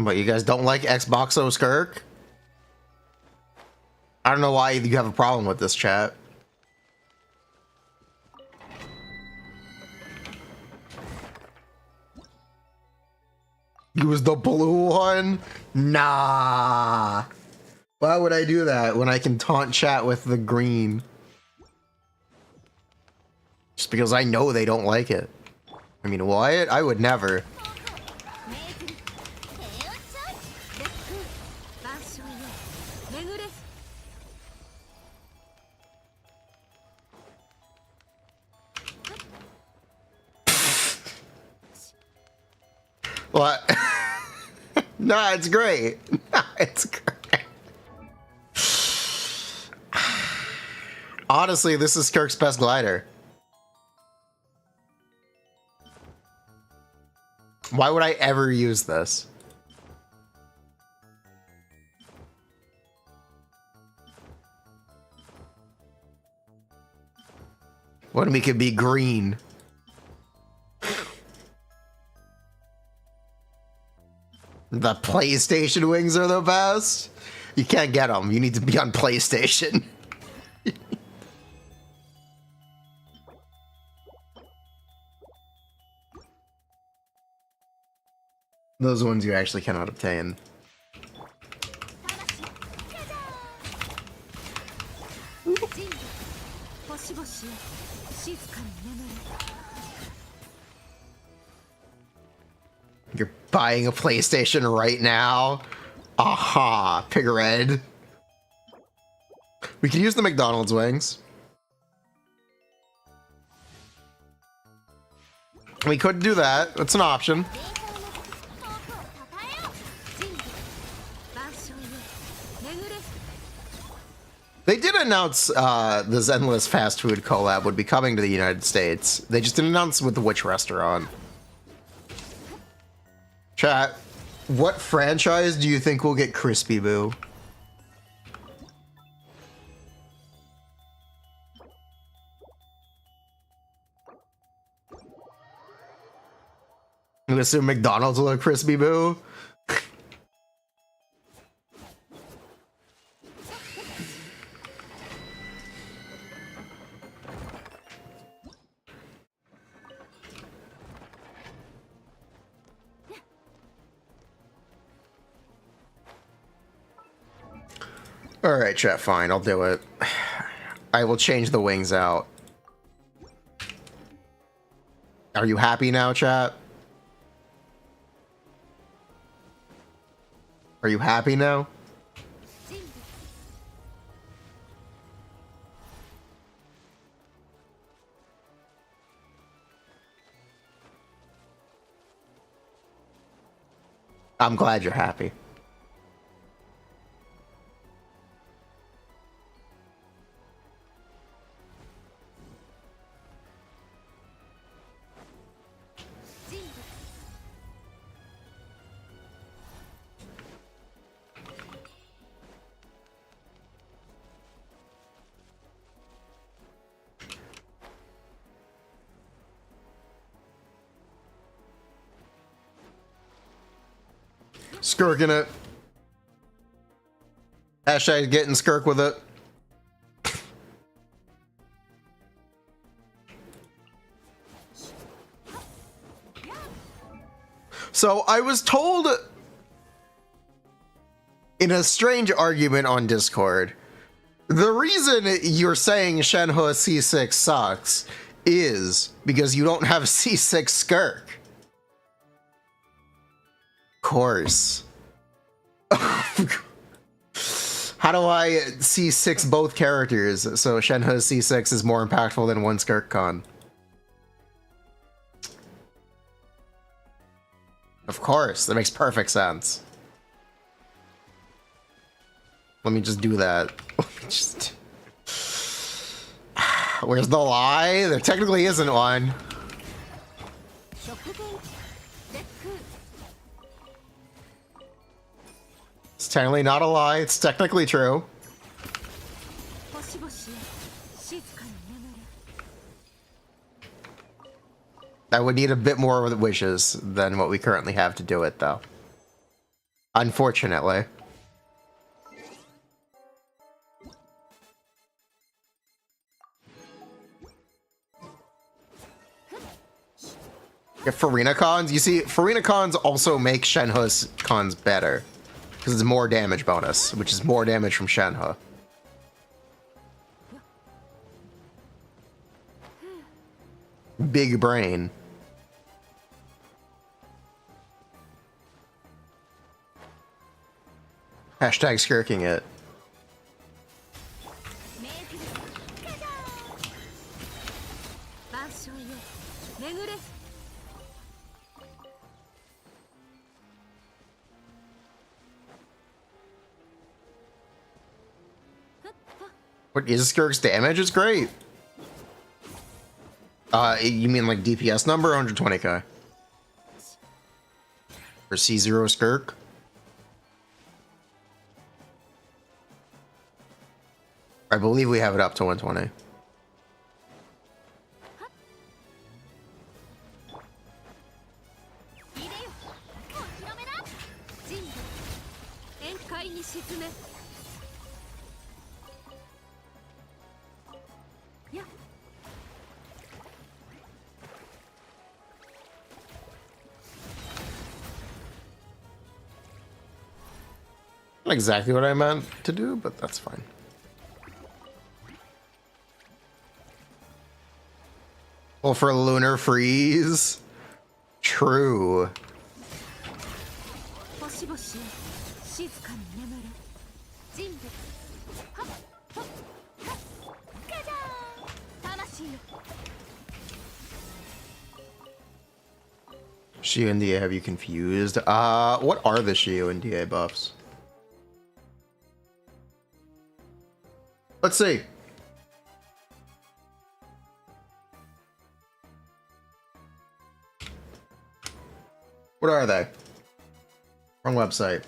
But you guys don't like Xboxo skirk? I don't know why you have a problem with this, chat. Use the blue one? Nah. Why would I do that when I can taunt chat with the green? Just because I know they don't like it. I mean, what? I would never. What? Nah, it's great. Nah, it's great. Honestly, this is Kirk's best glider. Why would I ever use this? What if we could be green? The PlayStation wings are the best. You can't get them. You need to be on PlayStation. Those ones you actually cannot obtain. You're buying a PlayStation right now? Aha, Pig Red. We could use the McDonald's wings. We could do that. It's an option. They did announce the Zenless fast food collab would be coming to the United States. They just didn't announce with which restaurant. Chat, what franchise do you think will get Crispy Boo? I'm gonna assume McDonald's will have Crispy Boo. Alright, chat, fine, I'll do it. I will change the wings out. Are you happy now, chat? Are you happy now? I'm glad you're happy. Skirking it. Hashtag getting skirk with it. So I was told in a strange argument on Discord, the reason you're saying Shenhe C6 sucks is because you don't have C6 skirk. Course. How do I C6 both characters so Shenhe C6 is more impactful than one Skirk Con? Of course, that makes perfect sense. Let me just do that. Just... Where's the lie? There technically isn't one. It's technically not a lie. It's technically true. I would need a bit more wishes than what we currently have to do it, though. Unfortunately. If Furina cons, you see, Furina cons also make Shenhe's cons better. Because it's more damage bonus, which is more damage from Shenhe. Big brain. Hashtag skirking it. What is Skirk's damage? It's great. You mean like DPS number? 120k. For C0 Skirk? I believe we have it up to 120. Not exactly what I meant to do, but that's fine. Well, for lunar freeze, true. Shiyu and DA have you confused? What are the Shiyu and DA buffs? Let's see. What are they? Wrong website.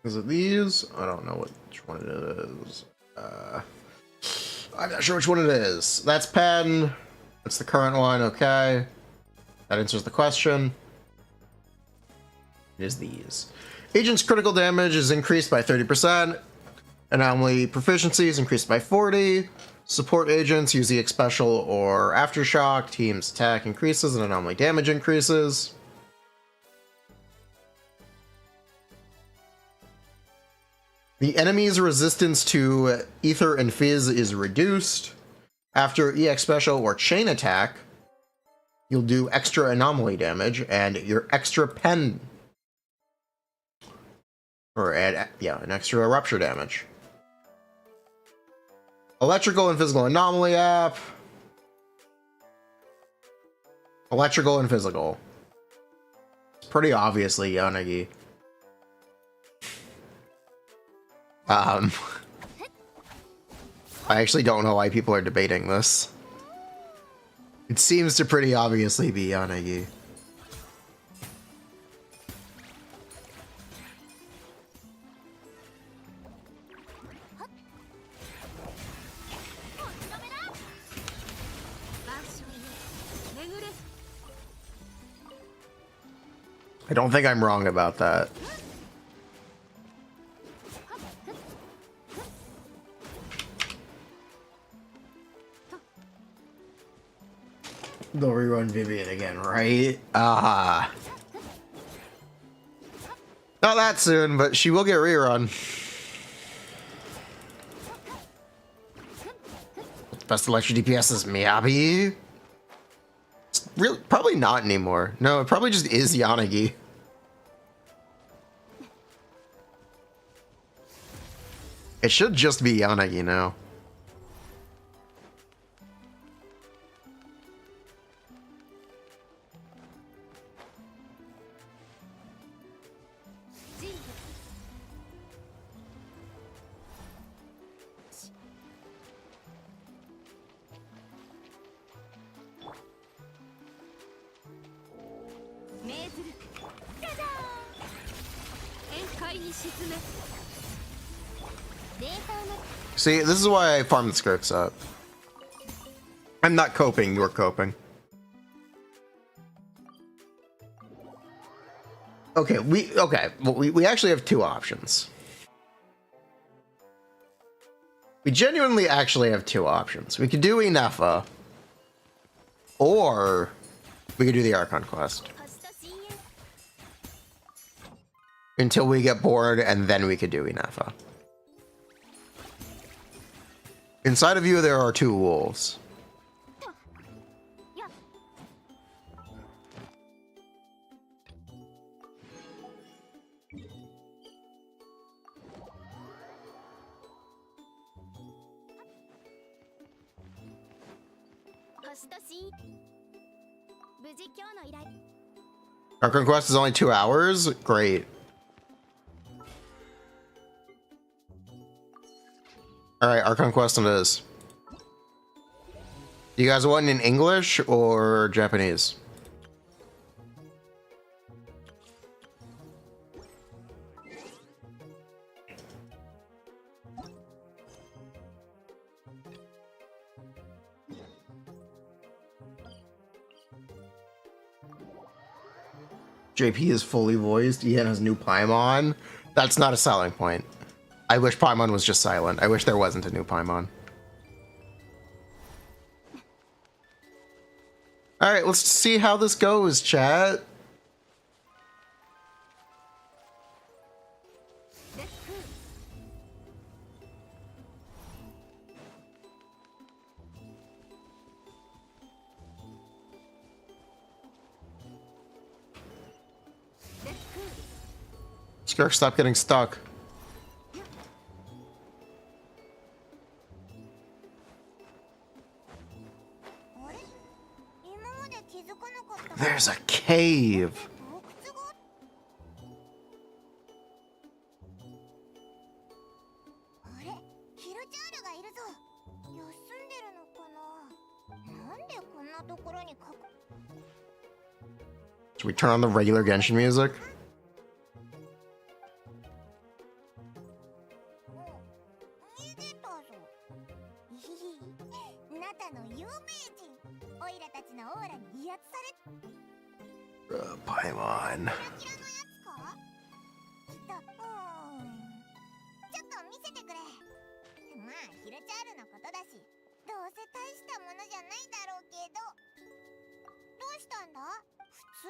Is it these? I don't know which one it is. I'm not sure which one it is. That's pen. That's the current one. Okay. That answers the question. It is these. Agent's critical damage is increased by 30%. Anomaly proficiency is increased by 40. Support agents use the special or aftershock. Team's attack increases and anomaly damage increases. The enemy's resistance to Ether and Fizz is reduced. After EX Special or Chain Attack, you'll do extra anomaly damage and your extra pen. Or add, yeah, an extra rupture damage. Electrical and Physical Anomaly app. Electrical and Physical. It's pretty obviously Yanagi. I actually don't know why people are debating this. It seems to pretty obviously be Yanagi. I don't think I'm wrong about that. They'll rerun Vivian again, right? Ah. Not that soon, but she will get rerun. Best electric DPS is Miyabi. It's really probably not anymore. No, it probably just is Yanagi. It should just be Yanagi now. See, this is why I farm the skirts up. I'm not coping, you're coping. Okay, we actually have two options. We genuinely actually have two options. We could do Ineffa, or we could do the Archon quest. Until we get bored, and then we could do Ineffa. Inside of you, there are two wolves. Archon quest is only 2 hours? Great. Alright, Archon quest it is. You guys want it in English or Japanese? JP is fully voiced. Ian has new Paimon. That's not a selling point. I wish Paimon was just silent. I wish there wasn't a new Paimon. Alright, let's see how this goes, chat. Skirk, stop getting stuck. There's a cave. Should we turn on the regular Genshin music? Paimon.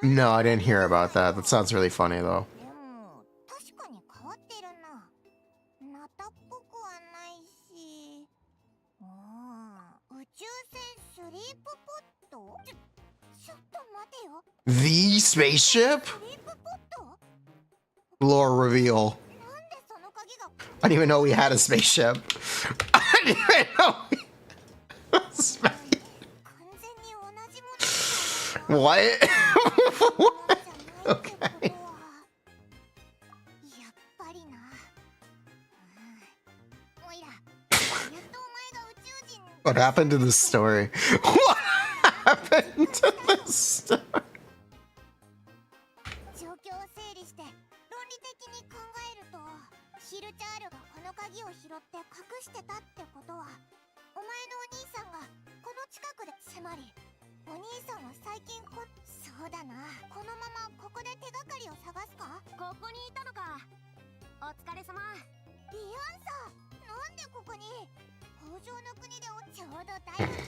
No, I didn't hear about that. That sounds really funny though. The spaceship? Lore reveal. I didn't even know we had a spaceship. I didn't even know we had a spaceship. What? Okay. What happened to this story? What happened to this story?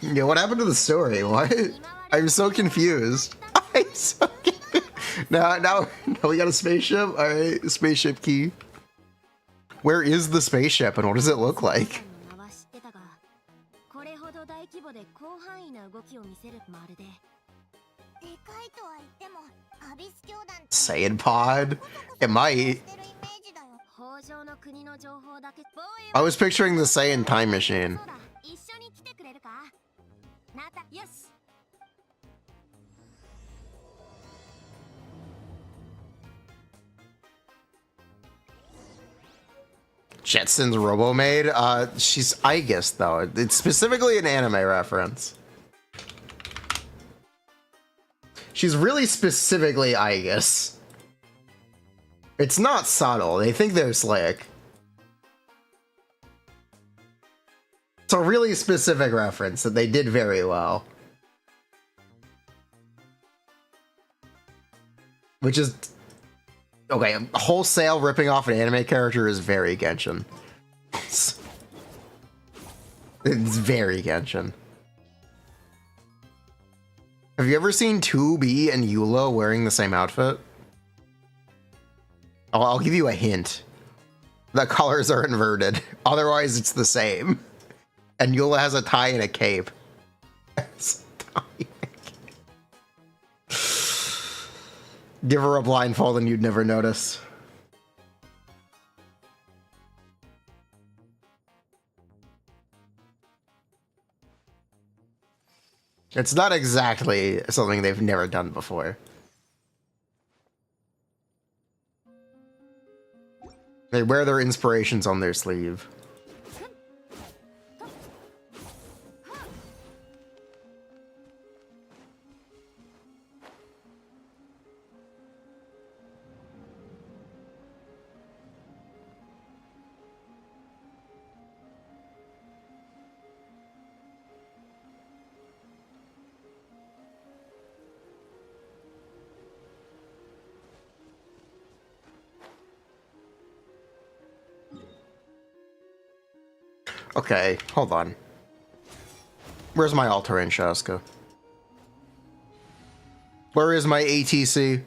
Yeah, what happened to the story? What? I'm so confused. I'm so confused. Now we got a spaceship. All right, spaceship key. Where is the spaceship and what does it look like? の名は知ってたが、これほど大規模で広範囲な動きを見せるまるで。でかいとは言っても、アビス教団 Saiyan pod? It might. してるイメージだよ。北条の国の情報だけ。 I was picturing the Saiyan time machine. そうだ、一緒に来てくれるか？なた、よし。 Jetson's Robomaid? She's Aigis, though. It's specifically an anime reference. She's really specifically Aigis. It's not subtle. They think they're slick. It's a really specific reference that they did very well. Which is... Okay, wholesale ripping off an anime character is very Genshin. It's very Genshin. Have you ever seen 2B and Eula wearing the same outfit? I'll give you a hint. The colors are inverted. Otherwise, it's the same. And Eula has a tie and a cape. Give her a blindfold and you'd never notice. It's not exactly something they've never done before. They wear their inspirations on their sleeve. Okay, hold on. Where's my all-terrain Shaska? Where is my ATC?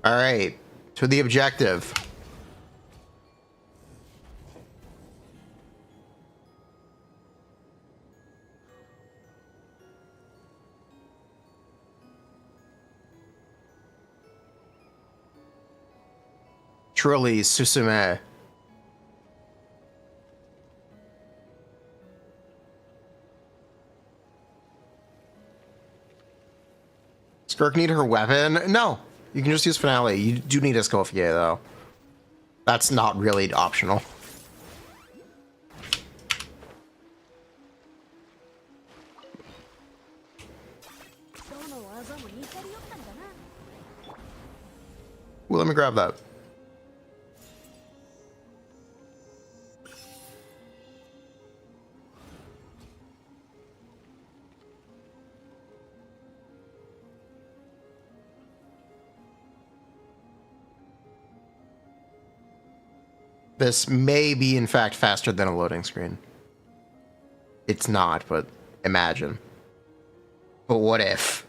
All right, to the objective. Truly, Susume. Skirk need her weapon? No, you can just use Finale. You do need Escoffier, though. That's not really optional. Well, let me grab that. This may be, in fact, faster than a loading screen. It's not, but imagine. But what if?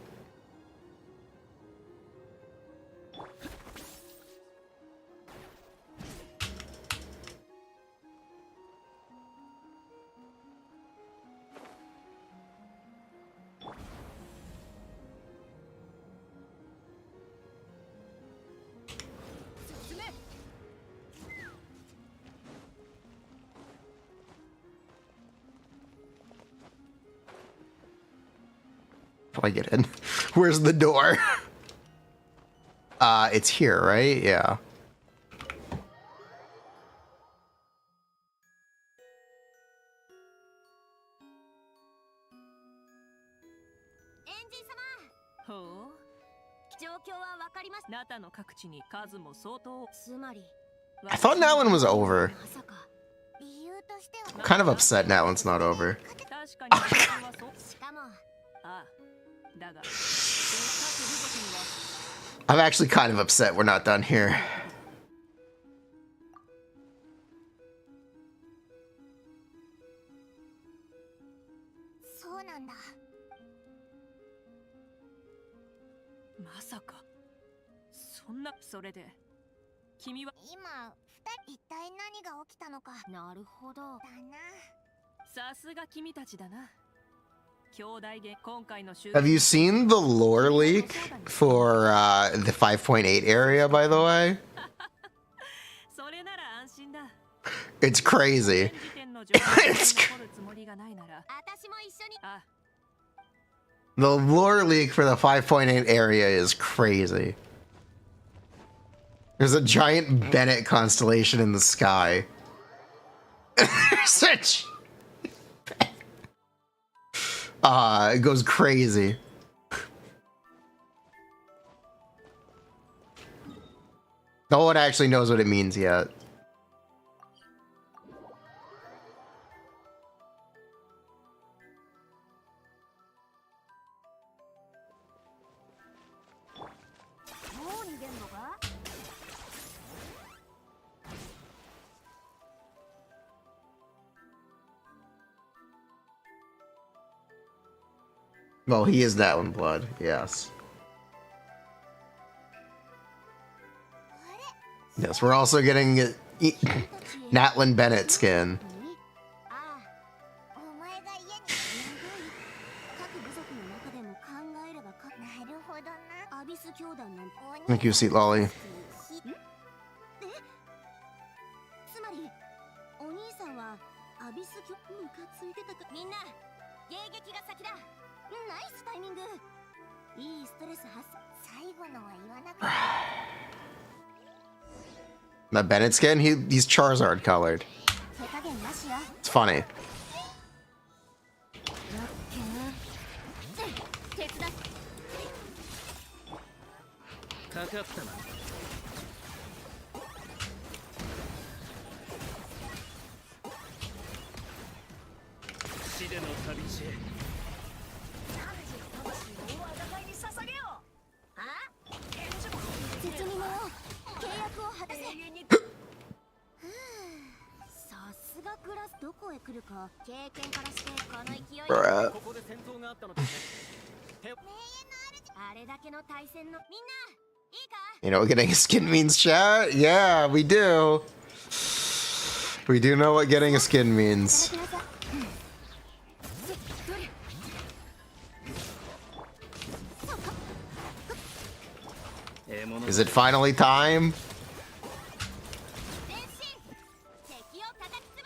How do I get in? Where's the door? It's here, right? Yeah. I thought Natlin was over. I'm kind of upset Natlin's not over. I'm actually kind of upset we're not done here. そうなんだ。まさかそんなそれで君は今二人一体何が起きたのか。なるほど。だな。さすが君たちだな。兄弟げ今回の集 Have you seen the lore leak for the 5.8 area, by the way? それなら安心だ。 It's crazy. 現時点の情報に残るつもりがないなら私も一緒に。あ The lore leak for the 5.8 area is crazy. There's a giant Bennett constellation in the sky. Such. It goes crazy. No one actually knows what it means yet. Well, he is that one blood, yes. Yes, we're also getting a Natlin Bennett skin. ああ、お前が家に各部族の中でも考えればか。なるほどな。アビス教団なんて。 Thank you, Seat Lolly. つまりお兄さんはアビス教ムカついてたか。みんな迎撃が先だ。ナイスタイミング。いいストレス発散。最後のは言わなかった。 That Bennett skin, he's Charizard colored. 手加減なしよ。 It's funny. 手伝って。かかったな。死での旅路へ。絶妙。契約を果たせ。さすがグラス。どこへ来るか経験からしてこの勢い。 Bruh. ここで戦闘があったのですね。あれだけの対戦のみんないいか。 You know what getting a skin means, chat? Yeah, we do. We do know what getting a skin means. Is it finally time? 前進。敵を叩き潰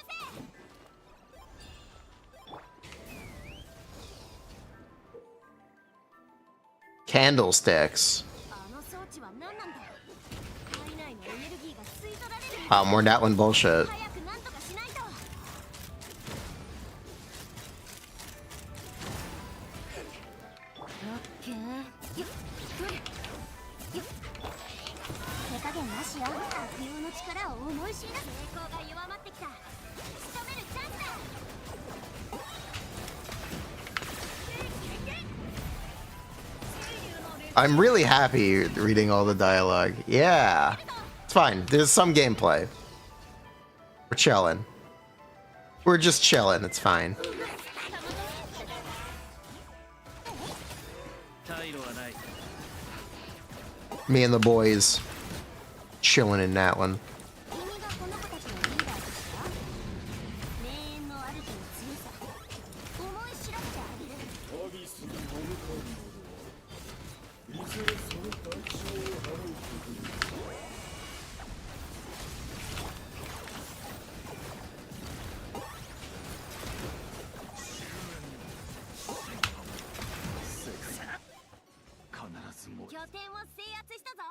せ。 Candlesticks. あの装置は何なんだ。体内のエネルギーが吸い取られる。 Oh, more Natlin bullshit. 早くなんとかしないと。オッケー。手加減なしよ。悪用の力を思い知りな。抵抗が弱まってきた。仕留めるチャンスだ。 I'm really happy reading all the dialogue. Yeah. It's fine. There's some gameplay. We're chilling. We're just chilling. It's fine. 退路はない。 Me and the boys chilling in Natlin. 君がこの子たちのリーダーですか。名園の主の強さ。思い知らせてあげる。 拠点を制圧したぞ。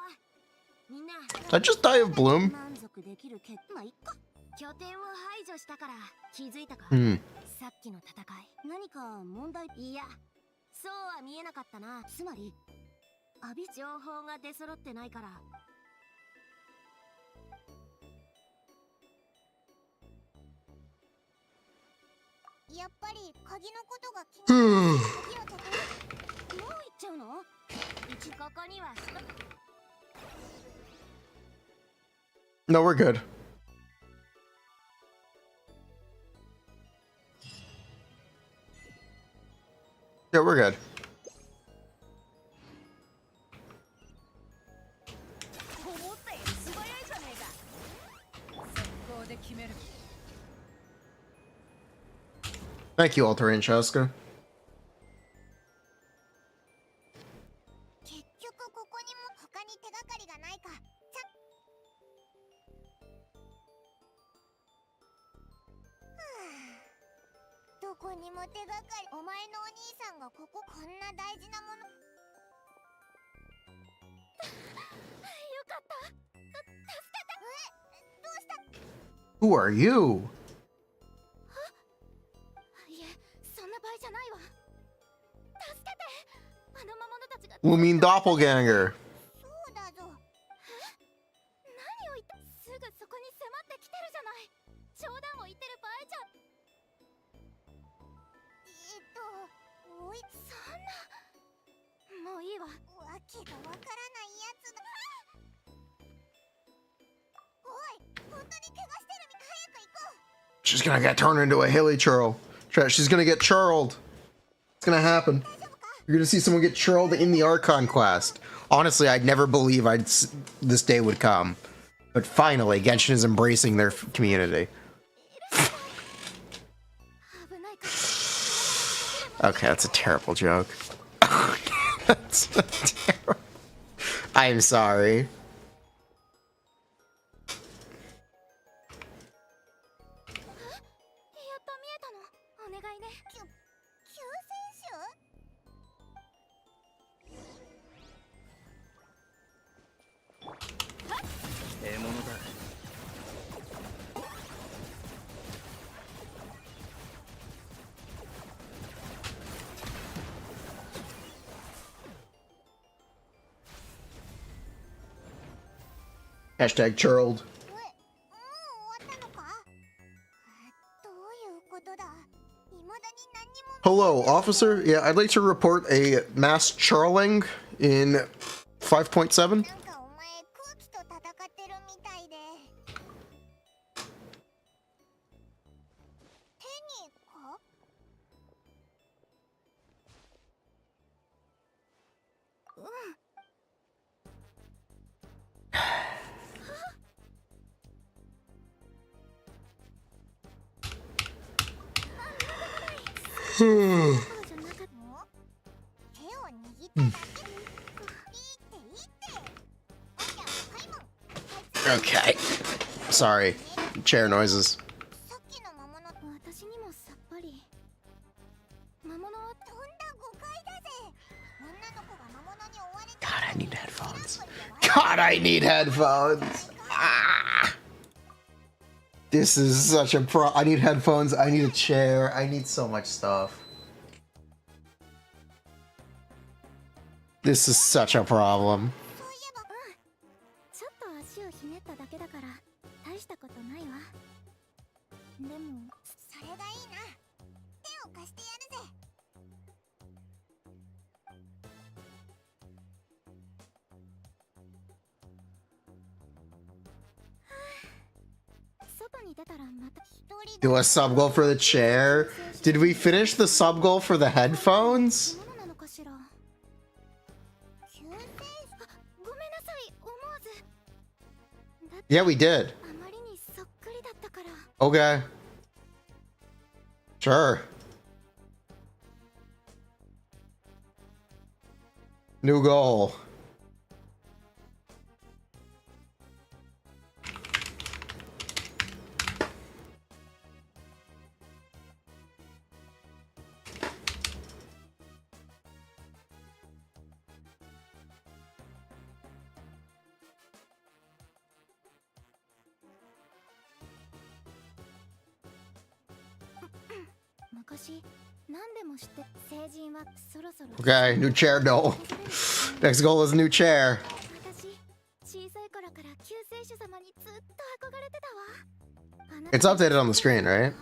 みんな。 Did I just die of bloom? 満足できる結果。まあ、いっか。拠点を排除したから気づいたか。 Hmm. さっきの戦い。何か問題。いや、そうは見えなかったな。つまり、情報が出揃ってないから。やっぱり鍵のことが気になる。鍵を解く。もう行っちゃうの？ここには No, we're good. Yeah, we're good. Thank you, Altair Shaska. 結局ここにも他に手がかりがないか。どこにも手がかり。お前のお兄さんがこんな大事なもの。よかった。助けて。どうした？ Who are you? いえ、そんな場合じゃないわ。助けて。あの魔物たちが。You mean doppelganger? そうだぞ。何を言った？すぐそこに迫ってきてるじゃない。冗談を言ってる場合じゃ。おい、そんな。もういいわ。わけがわからないやつだ。おい、本当に怪我してるみたい。早く行こう。 She's gonna get turned into a hilly churl. She's gonna get churled. It's gonna happen. You're gonna see someone get churled in the Archon quest. Honestly, I'd never believe this day would come. But finally, Genshin is embracing their community. Okay, that's a terrible joke. That's a terrible... I'm sorry. 獲物だ。 Hashtag churled. Hello, officer. Yeah, I'd like to report a mass churling in 5.7. Okay. Sorry. Chair noises. God, I need headphones. God, I need headphones. Ah! This is such a I need headphones. I need a chair. I need so much stuff. This is such a problem. Do a sub goal for the chair? Did we finish the sub goal for the headphones? Yeah, we did. Okay. Sure. New goal. Okay, new chair, no. Next goal is new chair. It's updated on the screen, right?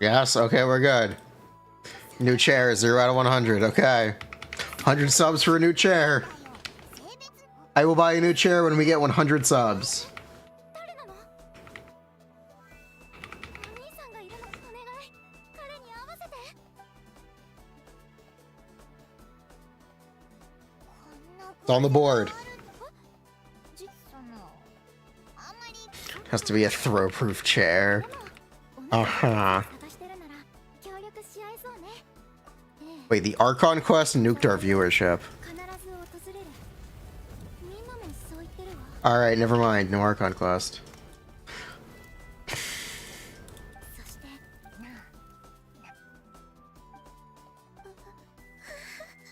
Yes, okay, we're good. New chair, 0 out of 100. Okay. 100 subs for a new chair. I will buy a new chair when we get 100 subs. 誰なの？お兄さんがいるの？お願い。彼に会わせて。It's on the board. Has to be a throw-proof chair. Uh-huh. Wait, the Archon quest nuked our viewership. Alright, never mind. No Archon quest.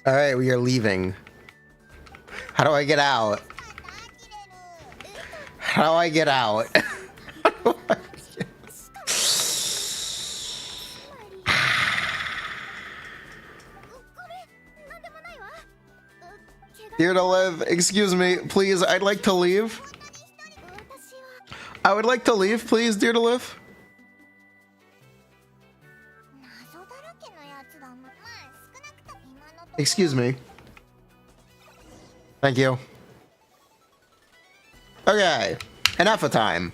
Alright, we are leaving. How do I get out? How do I get out? Here to live, excuse me, please, I'd like to leave. I would like to leave, please, dear to live. Excuse me. Thank you. Okay, Ineffa time.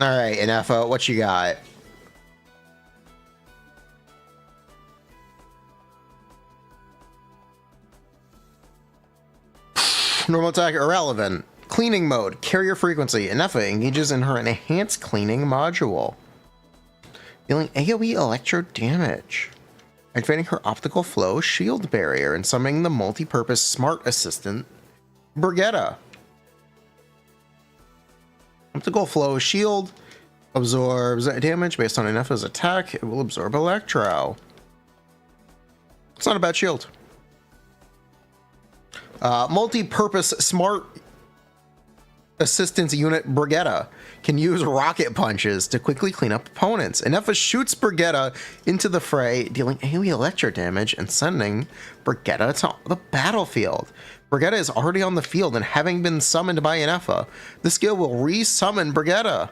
All right, Ineffa, what you got? Normal attack irrelevant. Cleaning mode, carrier frequency. Ineffa engages in her enhanced cleaning module, dealing AoE electro damage, activating her optical flow shield barrier, and summoning the multi-purpose smart assistant Brigitta. Optical flow shield absorbs damage based on Ineffa's attack. It will absorb electro. It's not a bad shield. Multi-purpose smart assistance unit Brigitta can use rocket punches to quickly clean up opponents. Ineffa shoots Brigitta into the fray, dealing AoE electro damage and sending Brigitta to the battlefield. Brigitta is already on the field and having been summoned by Ineffa, the skill will re-summon Brigitta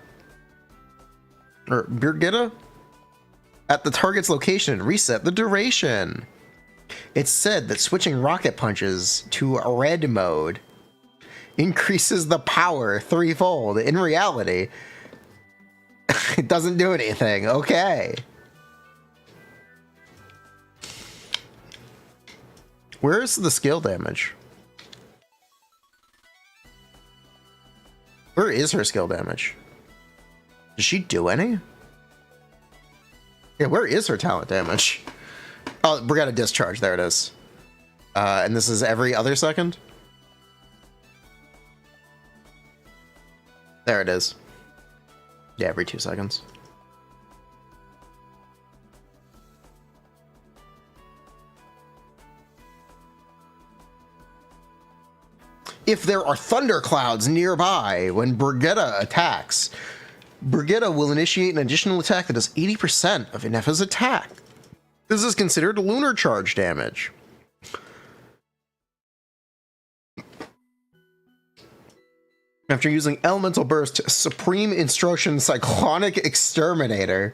at the target's location and reset the duration. It's said that switching rocket punches to red mode increases the power threefold. In reality, it doesn't do anything. Okay. Where's the skill damage? Where is her skill damage? Does she do any? Yeah, where is her talent damage? Oh, Brigitta discharge. There it is. And this is every other second? There it is. Yeah, every 2 seconds. If there are thunderclouds nearby when Brigitta attacks, Brigitta will initiate an additional attack that does 80% of Ineffa's attack. This is considered lunar charge damage. After using Elemental Burst, Supreme Instruction Cyclonic Exterminator,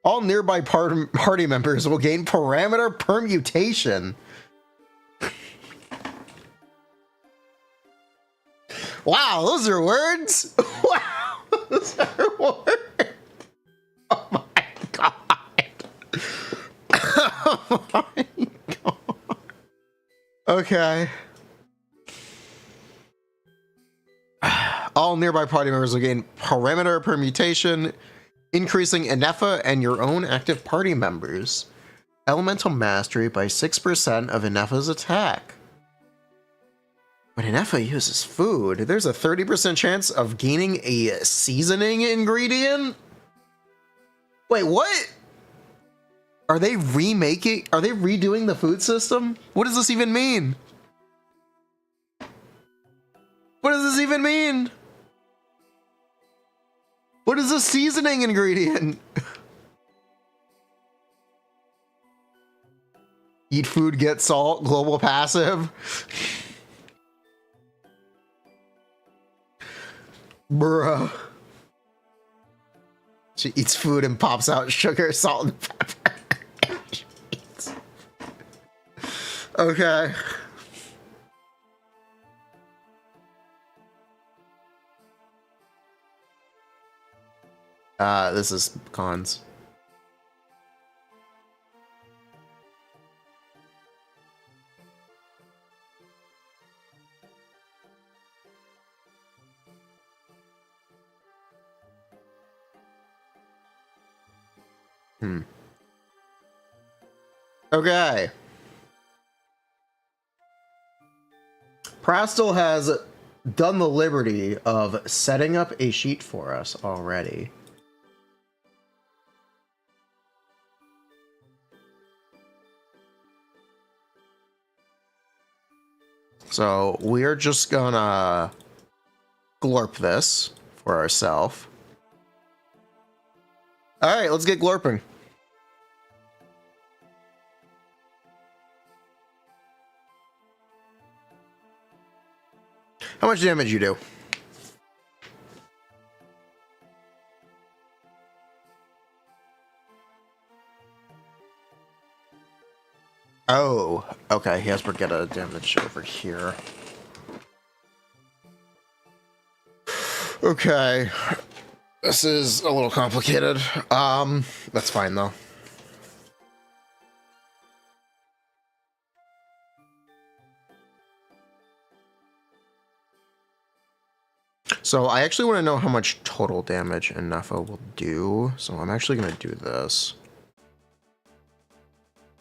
all nearby party members will gain parameter permutation. Wow, those are words! Wow, those are words! Oh my god! Oh my god! Okay. All nearby party members will gain parameter permutation, increasing Ineffa and your own active party members' elemental mastery by 6% of Ineffa's attack. When Ineffa uses food, there's a 30% chance of gaining a seasoning ingredient? Wait, what? Are they redoing the food system? What does this even mean? What does this even mean? What is a seasoning ingredient? Eat food, get salt, global passive. Bruh. She eats food and pops out sugar, salt, and pepper. Okay. This is cons. Okay. Prastel has done the liberty of setting up a sheet for us already. So we're just gonna glorp this for ourselves. All right, let's get glorping. How much damage you do? Oh, okay. He has Brigetta damage over here. Okay. This is a little complicated. That's fine though. So I actually want to know how much total damage Ineffa will do. So I'm actually going to do this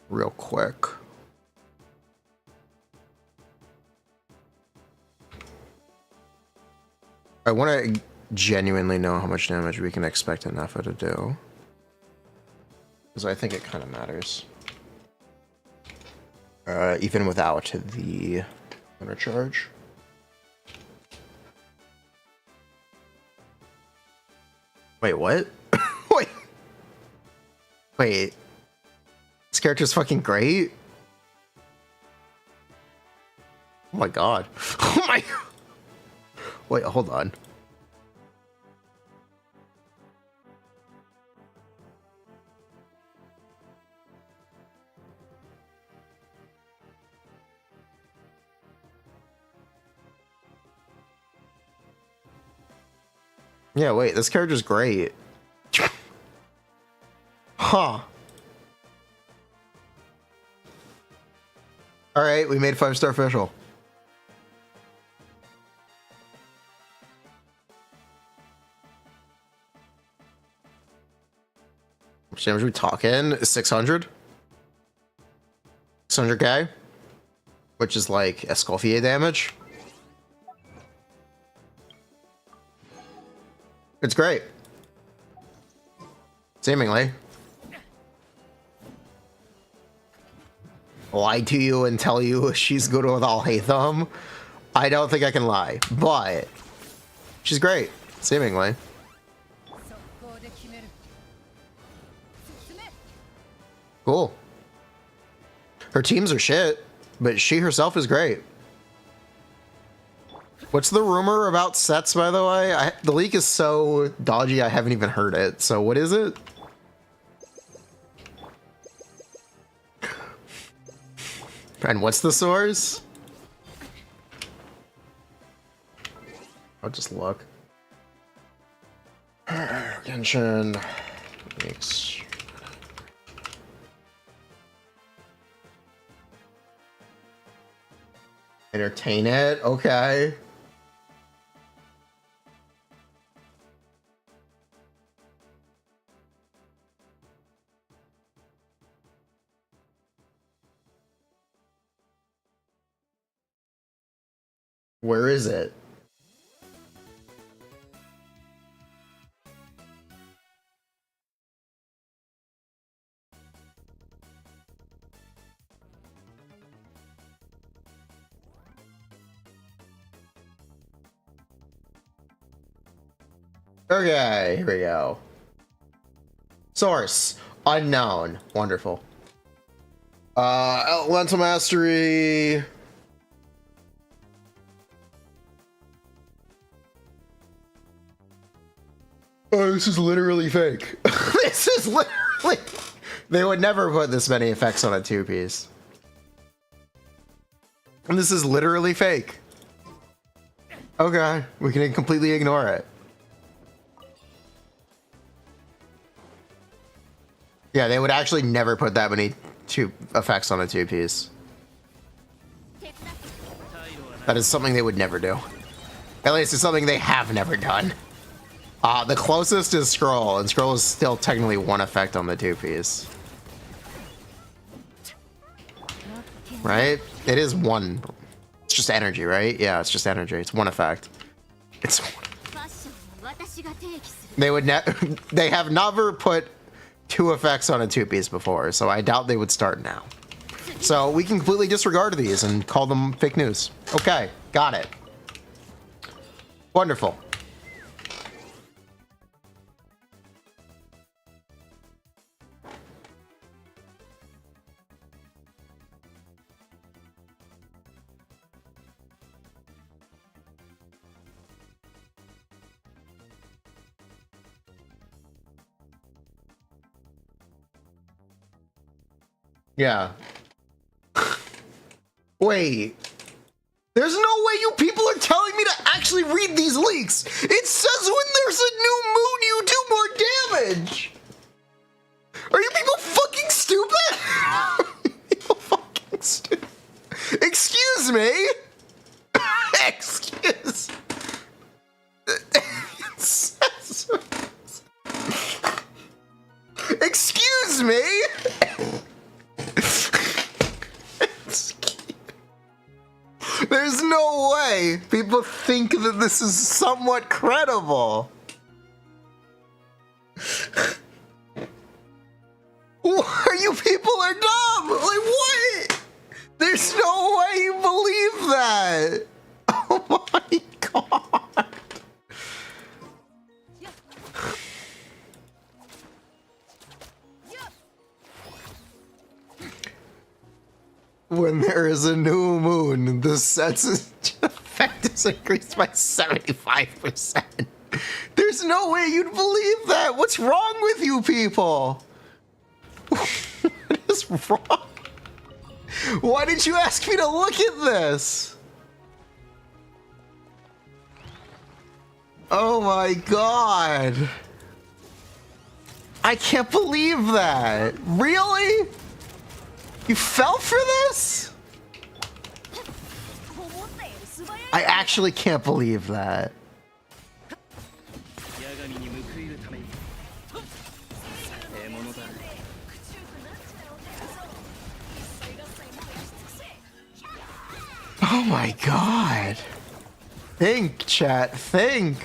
real quick. I want to genuinely know how much damage we can expect Ineffa to do, because I think it kind of matters. Even without the intercharge. Wait, what? Wait. This character's fucking great? Oh my god. Oh my... Wait, hold on. Yeah, wait, this character's great. Huh. Alright, we made 5-star official. How much damage are we talking? 600? 600k? Which is like Escoffier damage. It's great. Seemingly. Lie to you and tell you she's good with all Hatham. I don't think I can lie, but she's great, seemingly. Cool. Her teams are shit, but she herself is great. What's the rumor about sets, by the way? The leak is so dodgy, I haven't even heard it. So what is it? And what's the source? I'll just look. Genshin makes... Entertain it? Okay. Where is it? Okay, here we go. Source unknown. Wonderful. Elemental Mastery. Oh, this is literally fake. This is literally... They would never put this many effects on a two-piece. And this is literally fake. Okay, we can completely ignore it. Yeah, they would actually never put that many effects on a two-piece. That is something they would never do. At least it's something they have never done. The closest is Scroll, and Scroll is still technically one effect on the two-piece. Right? It is one. It's just energy, right? Yeah, it's just energy. It's one effect. It's... They would they have never put two effects on a two-piece before, so I doubt they would start now. So we can completely disregard these and call them fake news. Okay, got it. Wonderful. Yeah. Wait. There's no way you people are telling me to actually read these leaks. It says when there's a new moon, you do more damage. Are you people fucking stupid? Are you people fucking stupid? Excuse me? Excuse. Excuse me? There's no way people think that this is somewhat credible. You people are dumb. Like, what? There's no way you believe that. Oh my god. When there is a new moon, the set's effect is increased by 75%. There's no way you'd believe that. What's wrong with you people? What is wrong? Why did you ask me to look at this? Oh my god. I can't believe that. Really? You fell for this? I actually can't believe that. Oh my god. Think, chat, think.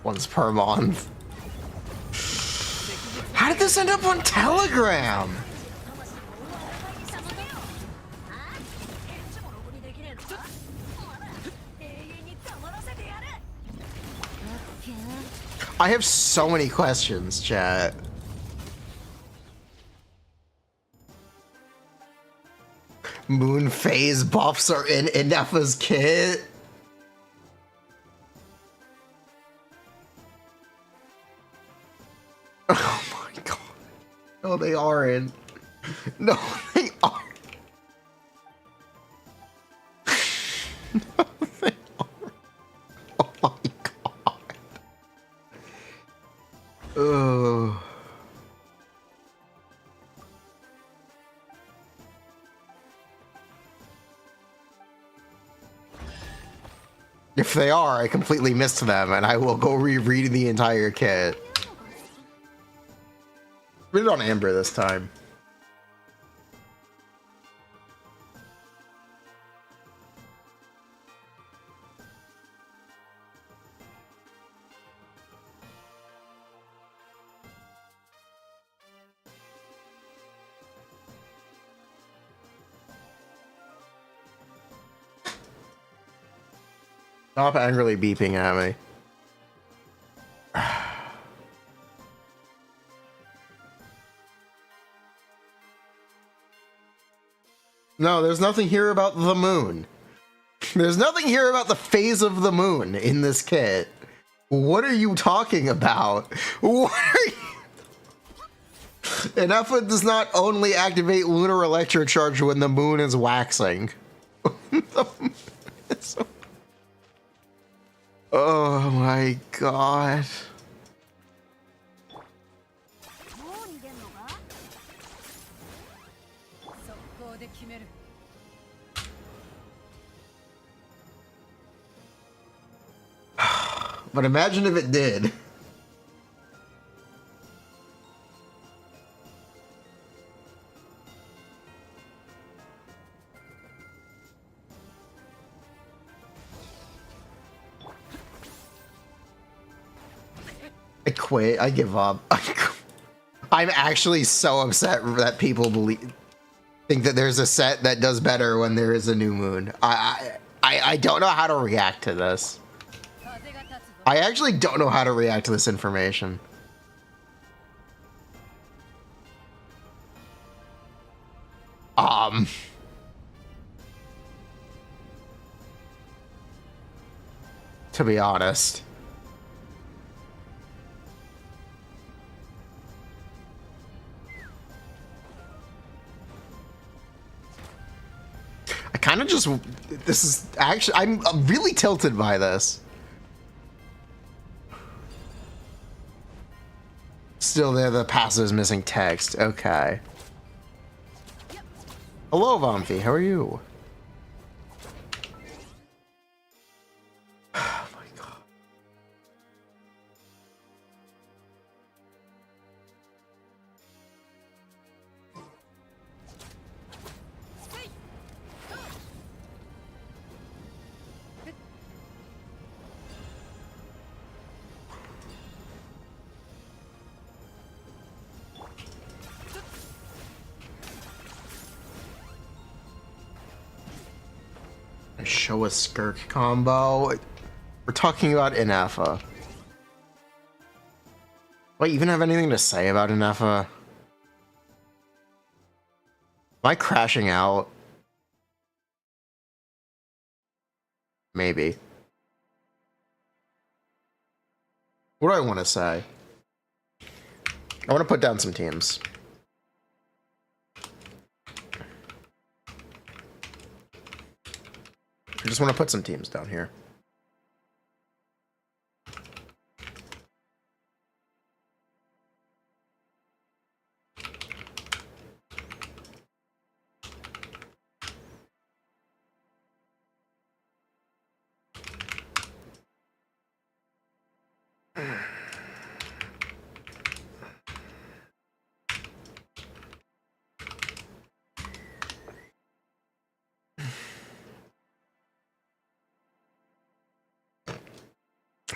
Once per month. How did this end up on Telegram? I have so many questions, chat. Moon phase buffs are in Ineffa's kit. Oh my god. No, they aren't. No, they aren't. No, they aren't. Oh my god. Ugh. If they are, I completely missed them, and I will go reread the entire kit. Read it on Amber this time. Stop angrily beeping at me. No, there's nothing here about the moon. There's nothing here about the phase of the moon in this kit. What are you talking about? What are you... Ineffa does not only activate lunar electric charge when the moon is waxing. Oh my god. But imagine if it did. I quit. I give up. I'm actually so upset that people think that there's a set that does better when there is a new moon. I don't know how to react to this. I actually don't know how to react to this information. To be honest. I kind of just, this is actually, I'm really tilted by this. Still there, the passive is missing text. Okay. Hello, Vamfi. How are you? Oh my god. Show a skirk combo. We're talking about Ineffa. Do I even have anything to say about Ineffa? Am I crashing out? Maybe. What do I want to say? I want to put down some teams. I just want to put some teams down here.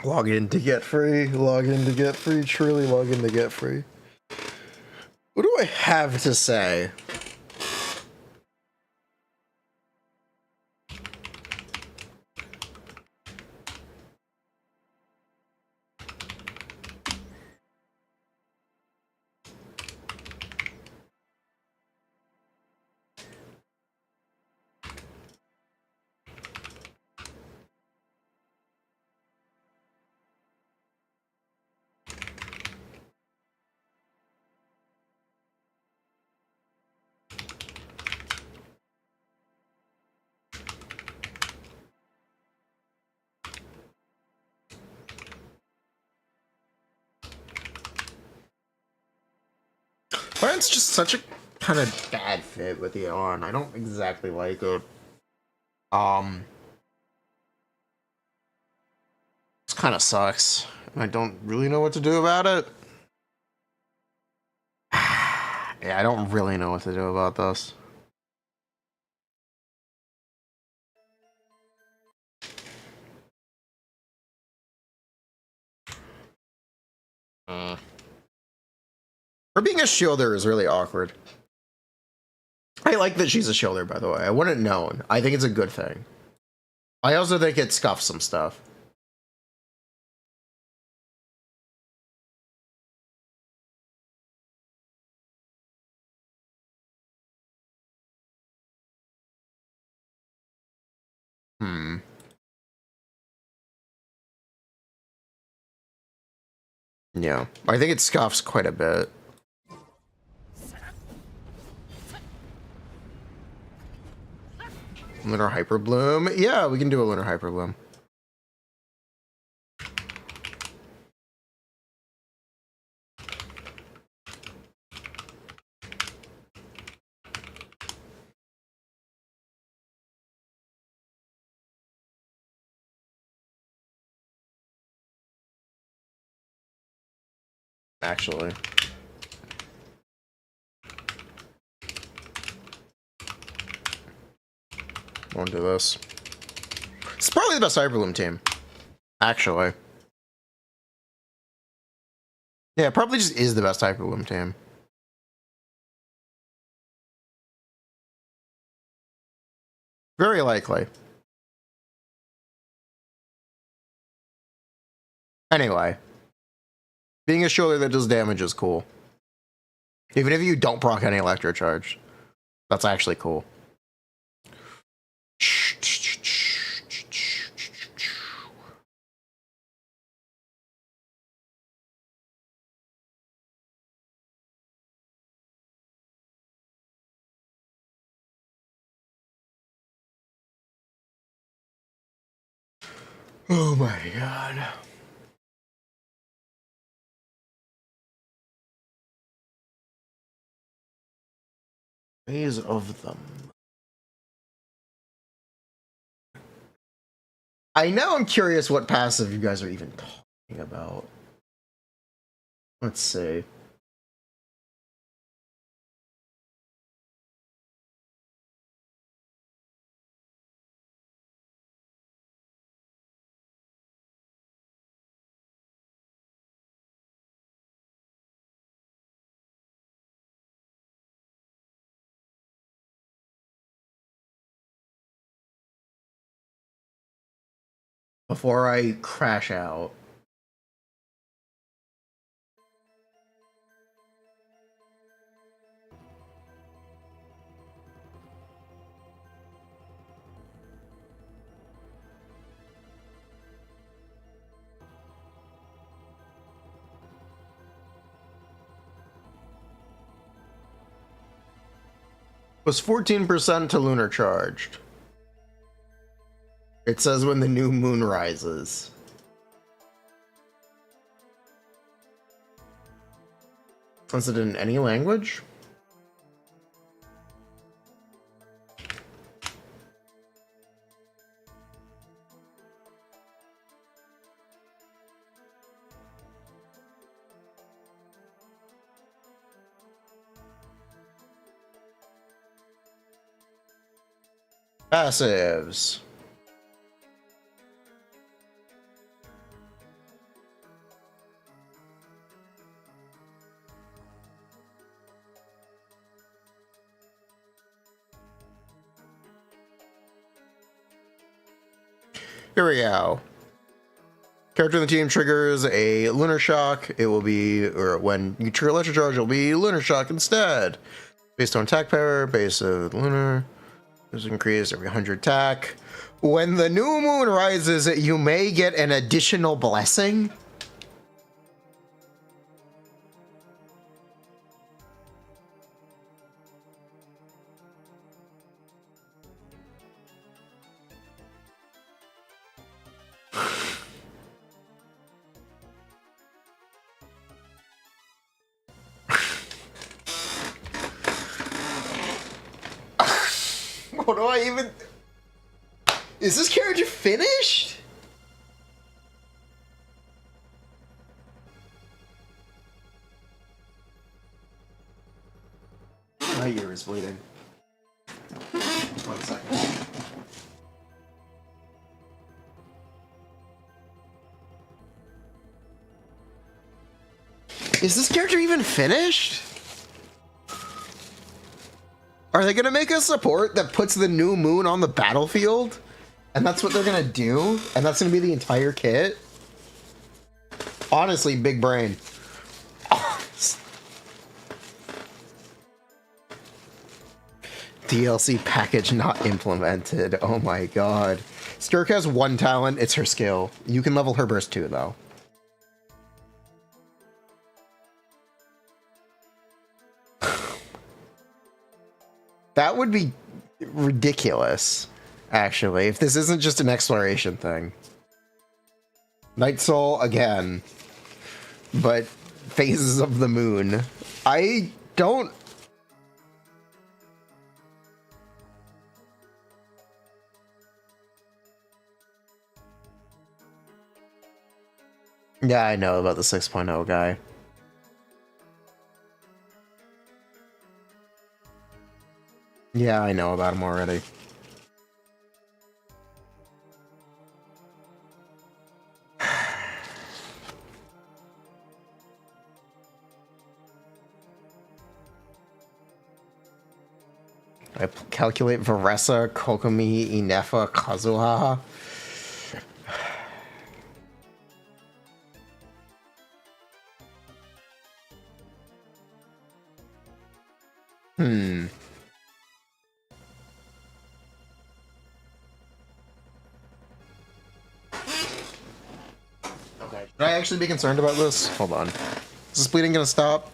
Log in to get free, log in to get free, truly log in to get free. What do I have to say? It's just such a kind of bad fit with the on. I don't exactly like it. This kind of sucks. I don't really know what to do about it. Yeah, I don't really know what to do about this. Her being a shielder is really awkward. I like that she's a shielder, by the way. I wouldn't known. I think it's a good thing. I also think it scuffs some stuff. Yeah, I think it scuffs quite a bit. Lunar Hyper Bloom. Yeah, we can do a Lunar Hyper Bloom. Actually. Won't do this. It's probably the best Hyper Bloom team. Actually. Yeah, it probably just is the best Hyper Bloom team. Very likely. Anyway. Being a shoulder that does damage is cool. Even if you don't proc any Electro Charge. That's actually cool. Oh my god. Ways of them. I know I'm curious what passive you guys are even talking about. Let's see. Before I crash out. Was 14% to lunar charged. It says when the new moon rises. Is it in any language? Passives. Here we go. Character in the team triggers a Lunar Shock. It will be, or when you trigger Electro Charge, it will be Lunar Shock instead. Based on attack power, base of Lunar. There's increase every 100 attack. When the new moon rises, you may get an additional blessing. What do I even... Is this character finished? My ear is bleeding. 1 second. Is this character even finished? Are they gonna make a support that puts the new moon on the battlefield? And that's what they're gonna do? And that's gonna be the entire kit? Honestly, big brain. DLC package not implemented. Oh my god. Stirk has one talent, it's her skill. You can level her burst too, though. That would be ridiculous, actually, if this isn't just an exploration thing. Night Soul again. But phases of the moon. I don't... Yeah, I know about the 6.0 guy. Yeah, I know about him already. I calculate Varesa, Kokomi, Ineffa, Kazuha. Okay. Should I actually be concerned about this? Hold on. Is this bleeding gonna stop?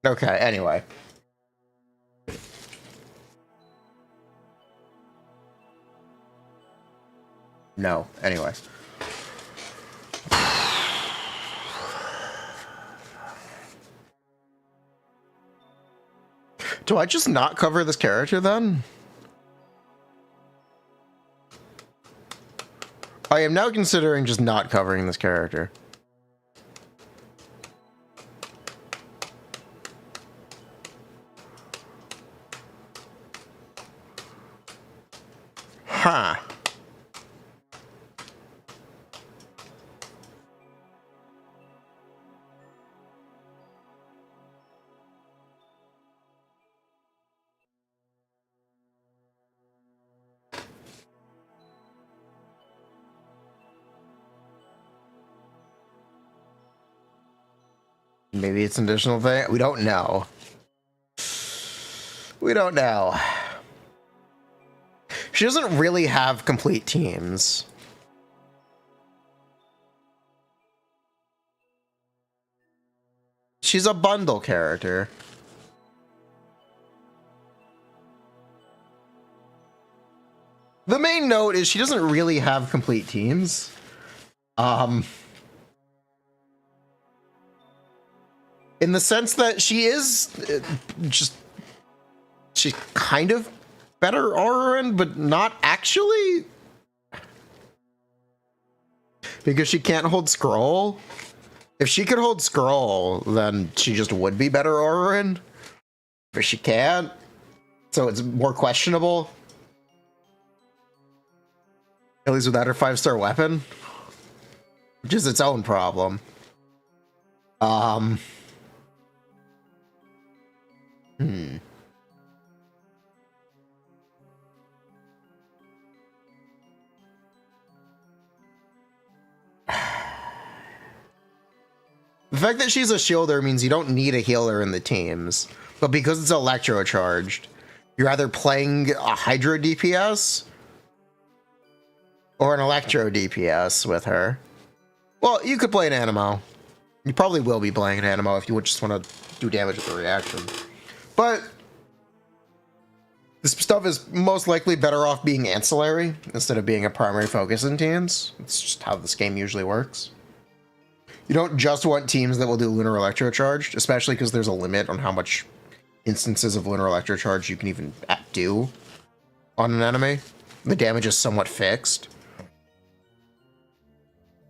Okay, anyway. No, anyway. Do I just not cover this character then? I am now considering just not covering this character. Huh. Maybe it's an additional thing. We don't know. We don't know. She doesn't really have complete teams. She's a bundle character. The main note is she doesn't really have complete teams. In the sense that she is she's kind of better Auroran, but not actually. Because she can't hold scroll. If she could hold scroll, then she just would be better Auroran. But she can't. So it's more questionable. At least without her 5-star weapon. Which is its own problem. The fact that she's a shielder means you don't need a healer in the teams. But because it's electro charged, you're either playing a Hydro DPS or an electro DPS with her. Well, you could play an Animo. You probably will be playing an Animo if you would just want to do damage with the reaction. But this stuff is most likely better off being ancillary instead of being a primary focus in teams. It's just how this game usually works. You don't just want teams that will do Lunar Electro Charged, especially because there's a limit on how much instances of Lunar Electro Charge you can even do on an enemy. The damage is somewhat fixed.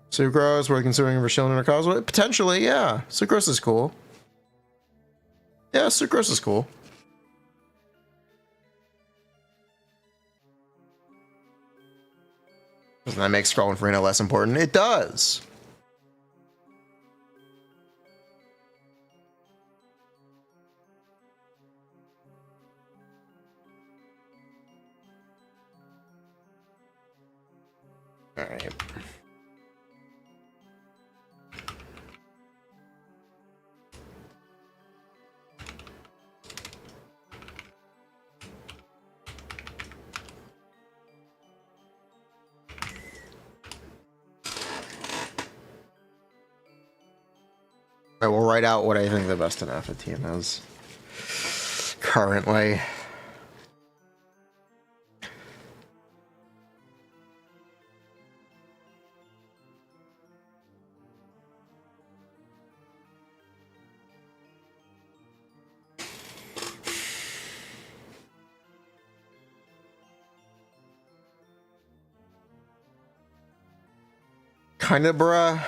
Sucrose, we're considering for shielding or causeway? Potentially, yeah. Sucrose is cool. Yeah, sucrose is cool. Doesn't that make scrolling Furina less important? It does. All right. I will write out what I think the best Ineffa team is currently. Kinda, bruh.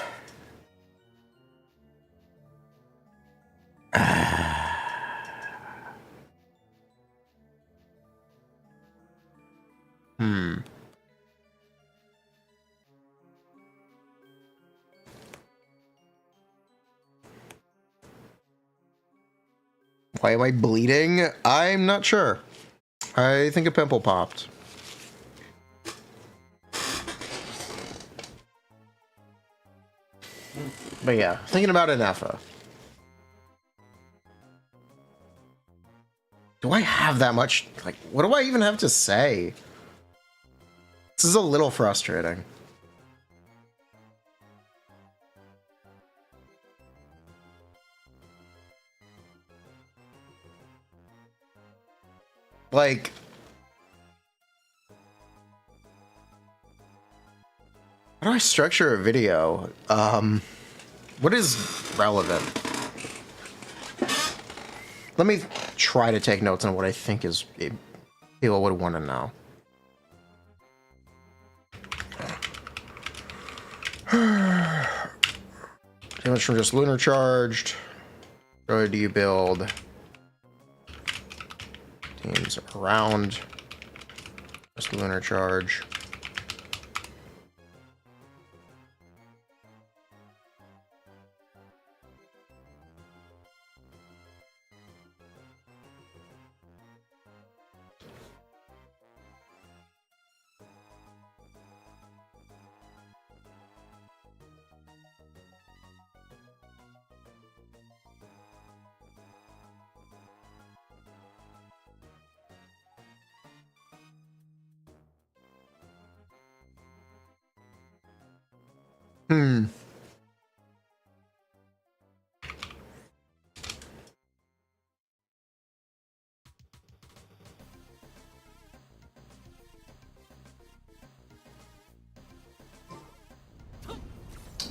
Why am I bleeding? I'm not sure. I think a pimple popped. But yeah, thinking about Ineffa. Do I have that much? Like, what do I even have to say? This is a little frustrating. Like, how do I structure a video? What is relevant? Let me try to take notes on what I think is people would want to know. Damage from just lunar charged. How do you build teams around just lunar charge?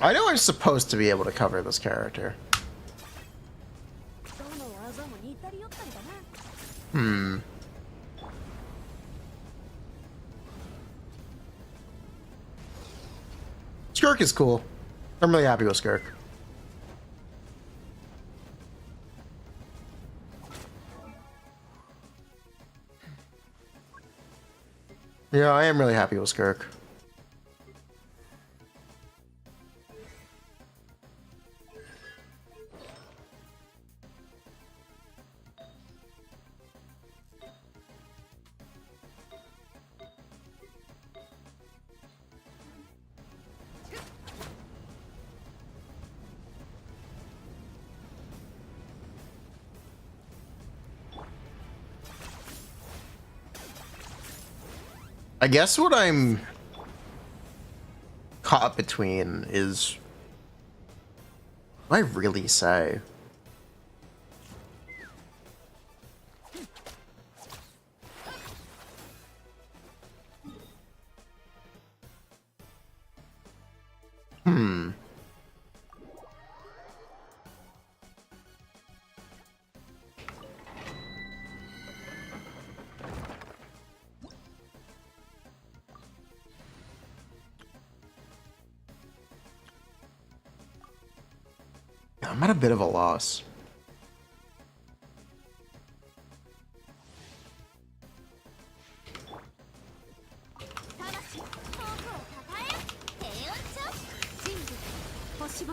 I know I'm supposed to be able to cover this character. Skirk is cool. I'm really happy with Skirk. Yeah, I am really happy with Skirk. I guess what I'm caught between is what do I really say? I'm at a bit of a loss.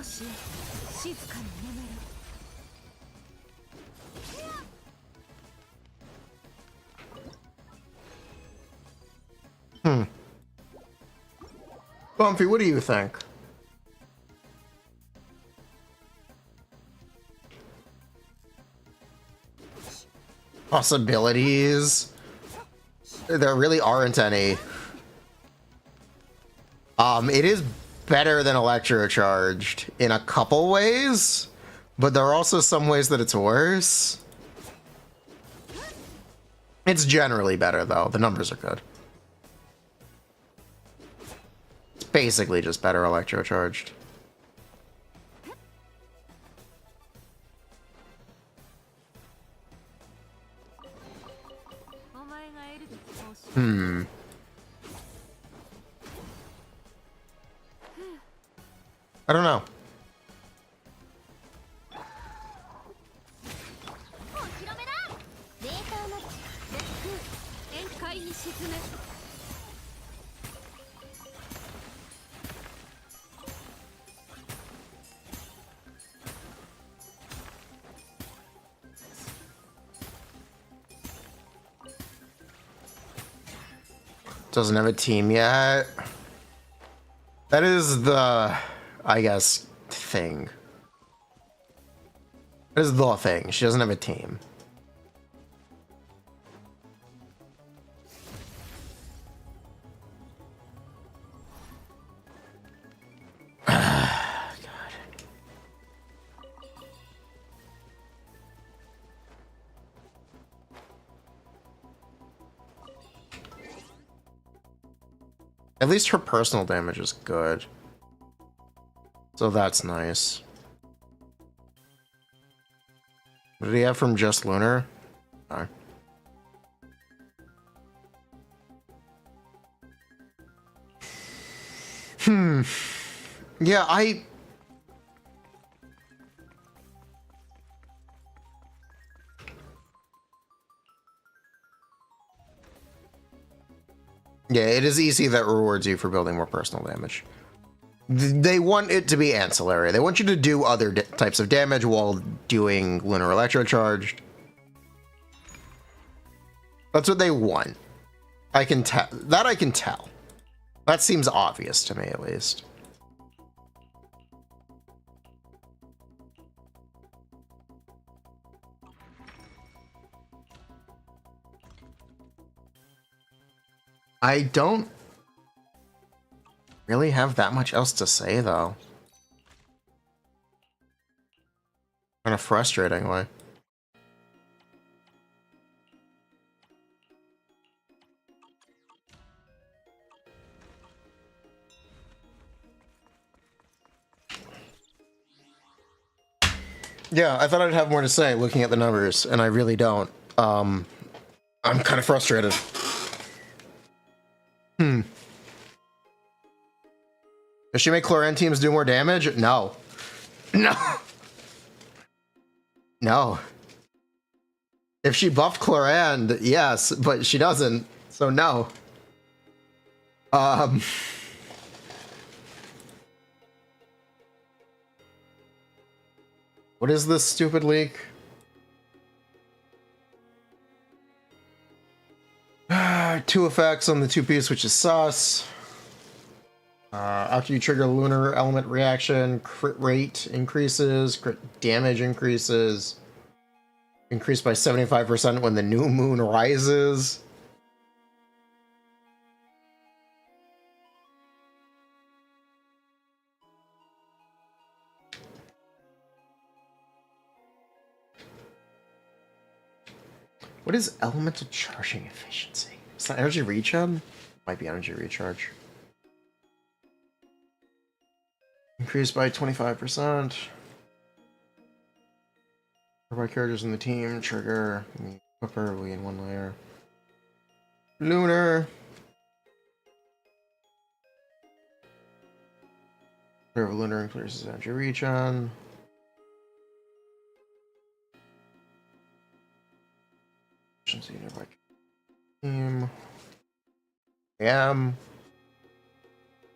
星よ、静かに眠れ。Bumpy, what do you think? Possibilities? There really aren't any. It is better than electrocharged in a couple ways, but there are also some ways that it's worse. It's generally better though. The numbers are good. It's basically just better electrocharged. I don't know. Doesn't have a team yet. That is the, I guess, thing. That is the thing. She doesn't have a team. At least her personal damage is good. So that's nice. What did he have from just Lunar? Oh. Yeah, yeah, it is easy that rewards you for building more personal damage. They want it to be ancillary. They want you to do other types of damage while doing Lunar Electrocharged. That's what they want. I can tell. That I can tell. That seems obvious to me, at least. I don't really have that much else to say, though. Kind of frustratingly. Yeah, I thought I'd have more to say looking at the numbers, and I really don't. I'm kind of frustrated. Does she make Chlorine teams do more damage? No. No. No. If she buffed Chlorine, yes, but she doesn't, so no. What is this stupid leak? Two effects on the two-piece, which is sus. After you trigger the lunar element reaction, crit rate increases, crit damage increases. Increased by 75% when the new moon rises. What is elemental charging efficiency? Is that energy recharge? Might be energy recharge. Increased by 25%. By characters in the team, trigger, preferably in one layer. Lunar. Lunar increases energy recharge. Efficiency nearby team. EM.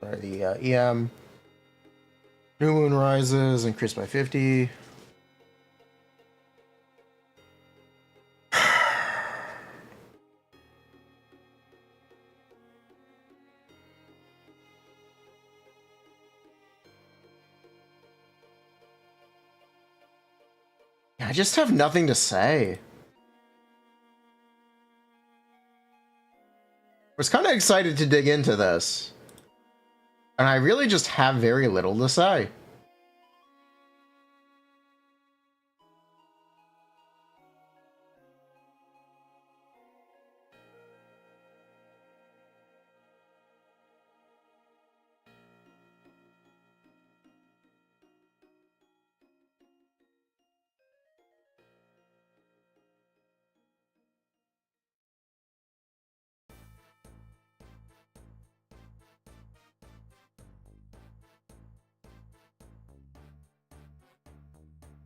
Sorry, the EM. New moon rises, increased by 50. I just have nothing to say. I was kind of excited to dig into this, and I really just have very little to say.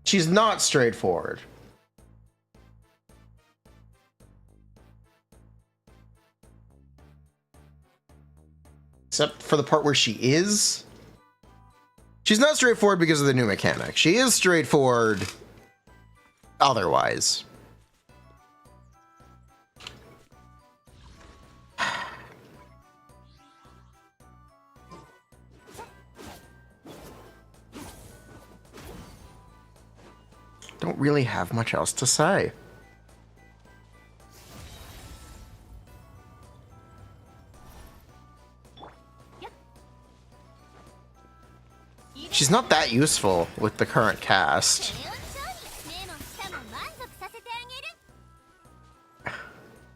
She's not straightforward. Except for the part where she is. She's not straightforward because of the new mechanic. She is straightforward otherwise. Don't really have much else to say. She's not that useful with the current cast.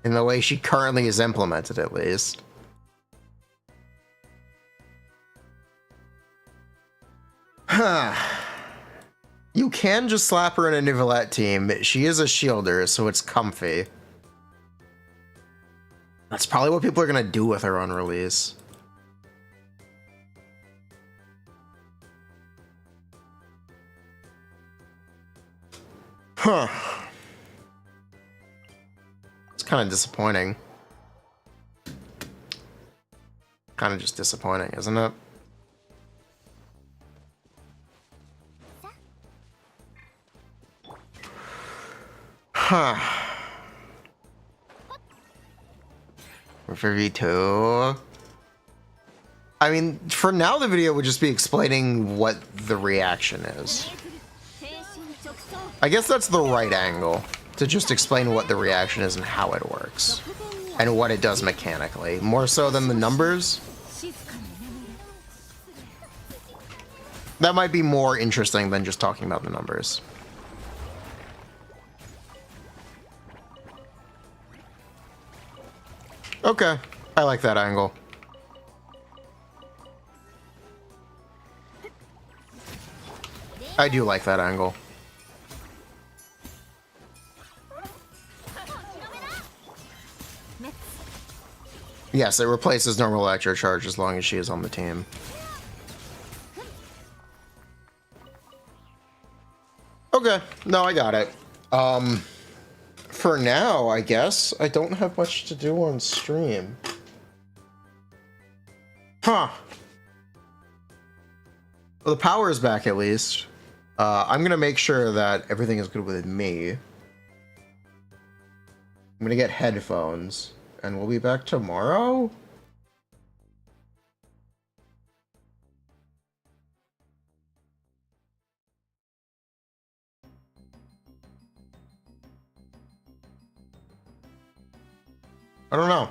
In the way she currently is implemented, at least. Huh. You can just slap her in a Nivelette team. She is a shielder, so it's comfy. That's probably what people are gonna do with her on release. Huh. It's kind of disappointing. Kind of just disappointing, isn't it? Huh. For V2. I mean, for now the video would just be explaining what the reaction is. I guess that's the right angle, to just explain what the reaction is and how it works. And what it does mechanically, more so than the numbers. That might be more interesting than just talking about the numbers. Okay, I like that angle. I do like that angle. Yes, it replaces normal electro charge as long as she is on the team. Okay, no, I got it. For now, I guess I don't have much to do on stream. Huh. Well, the power is back at least. I'm gonna make sure that everything is good with me. I'm gonna get headphones, and we'll be back tomorrow? I don't know.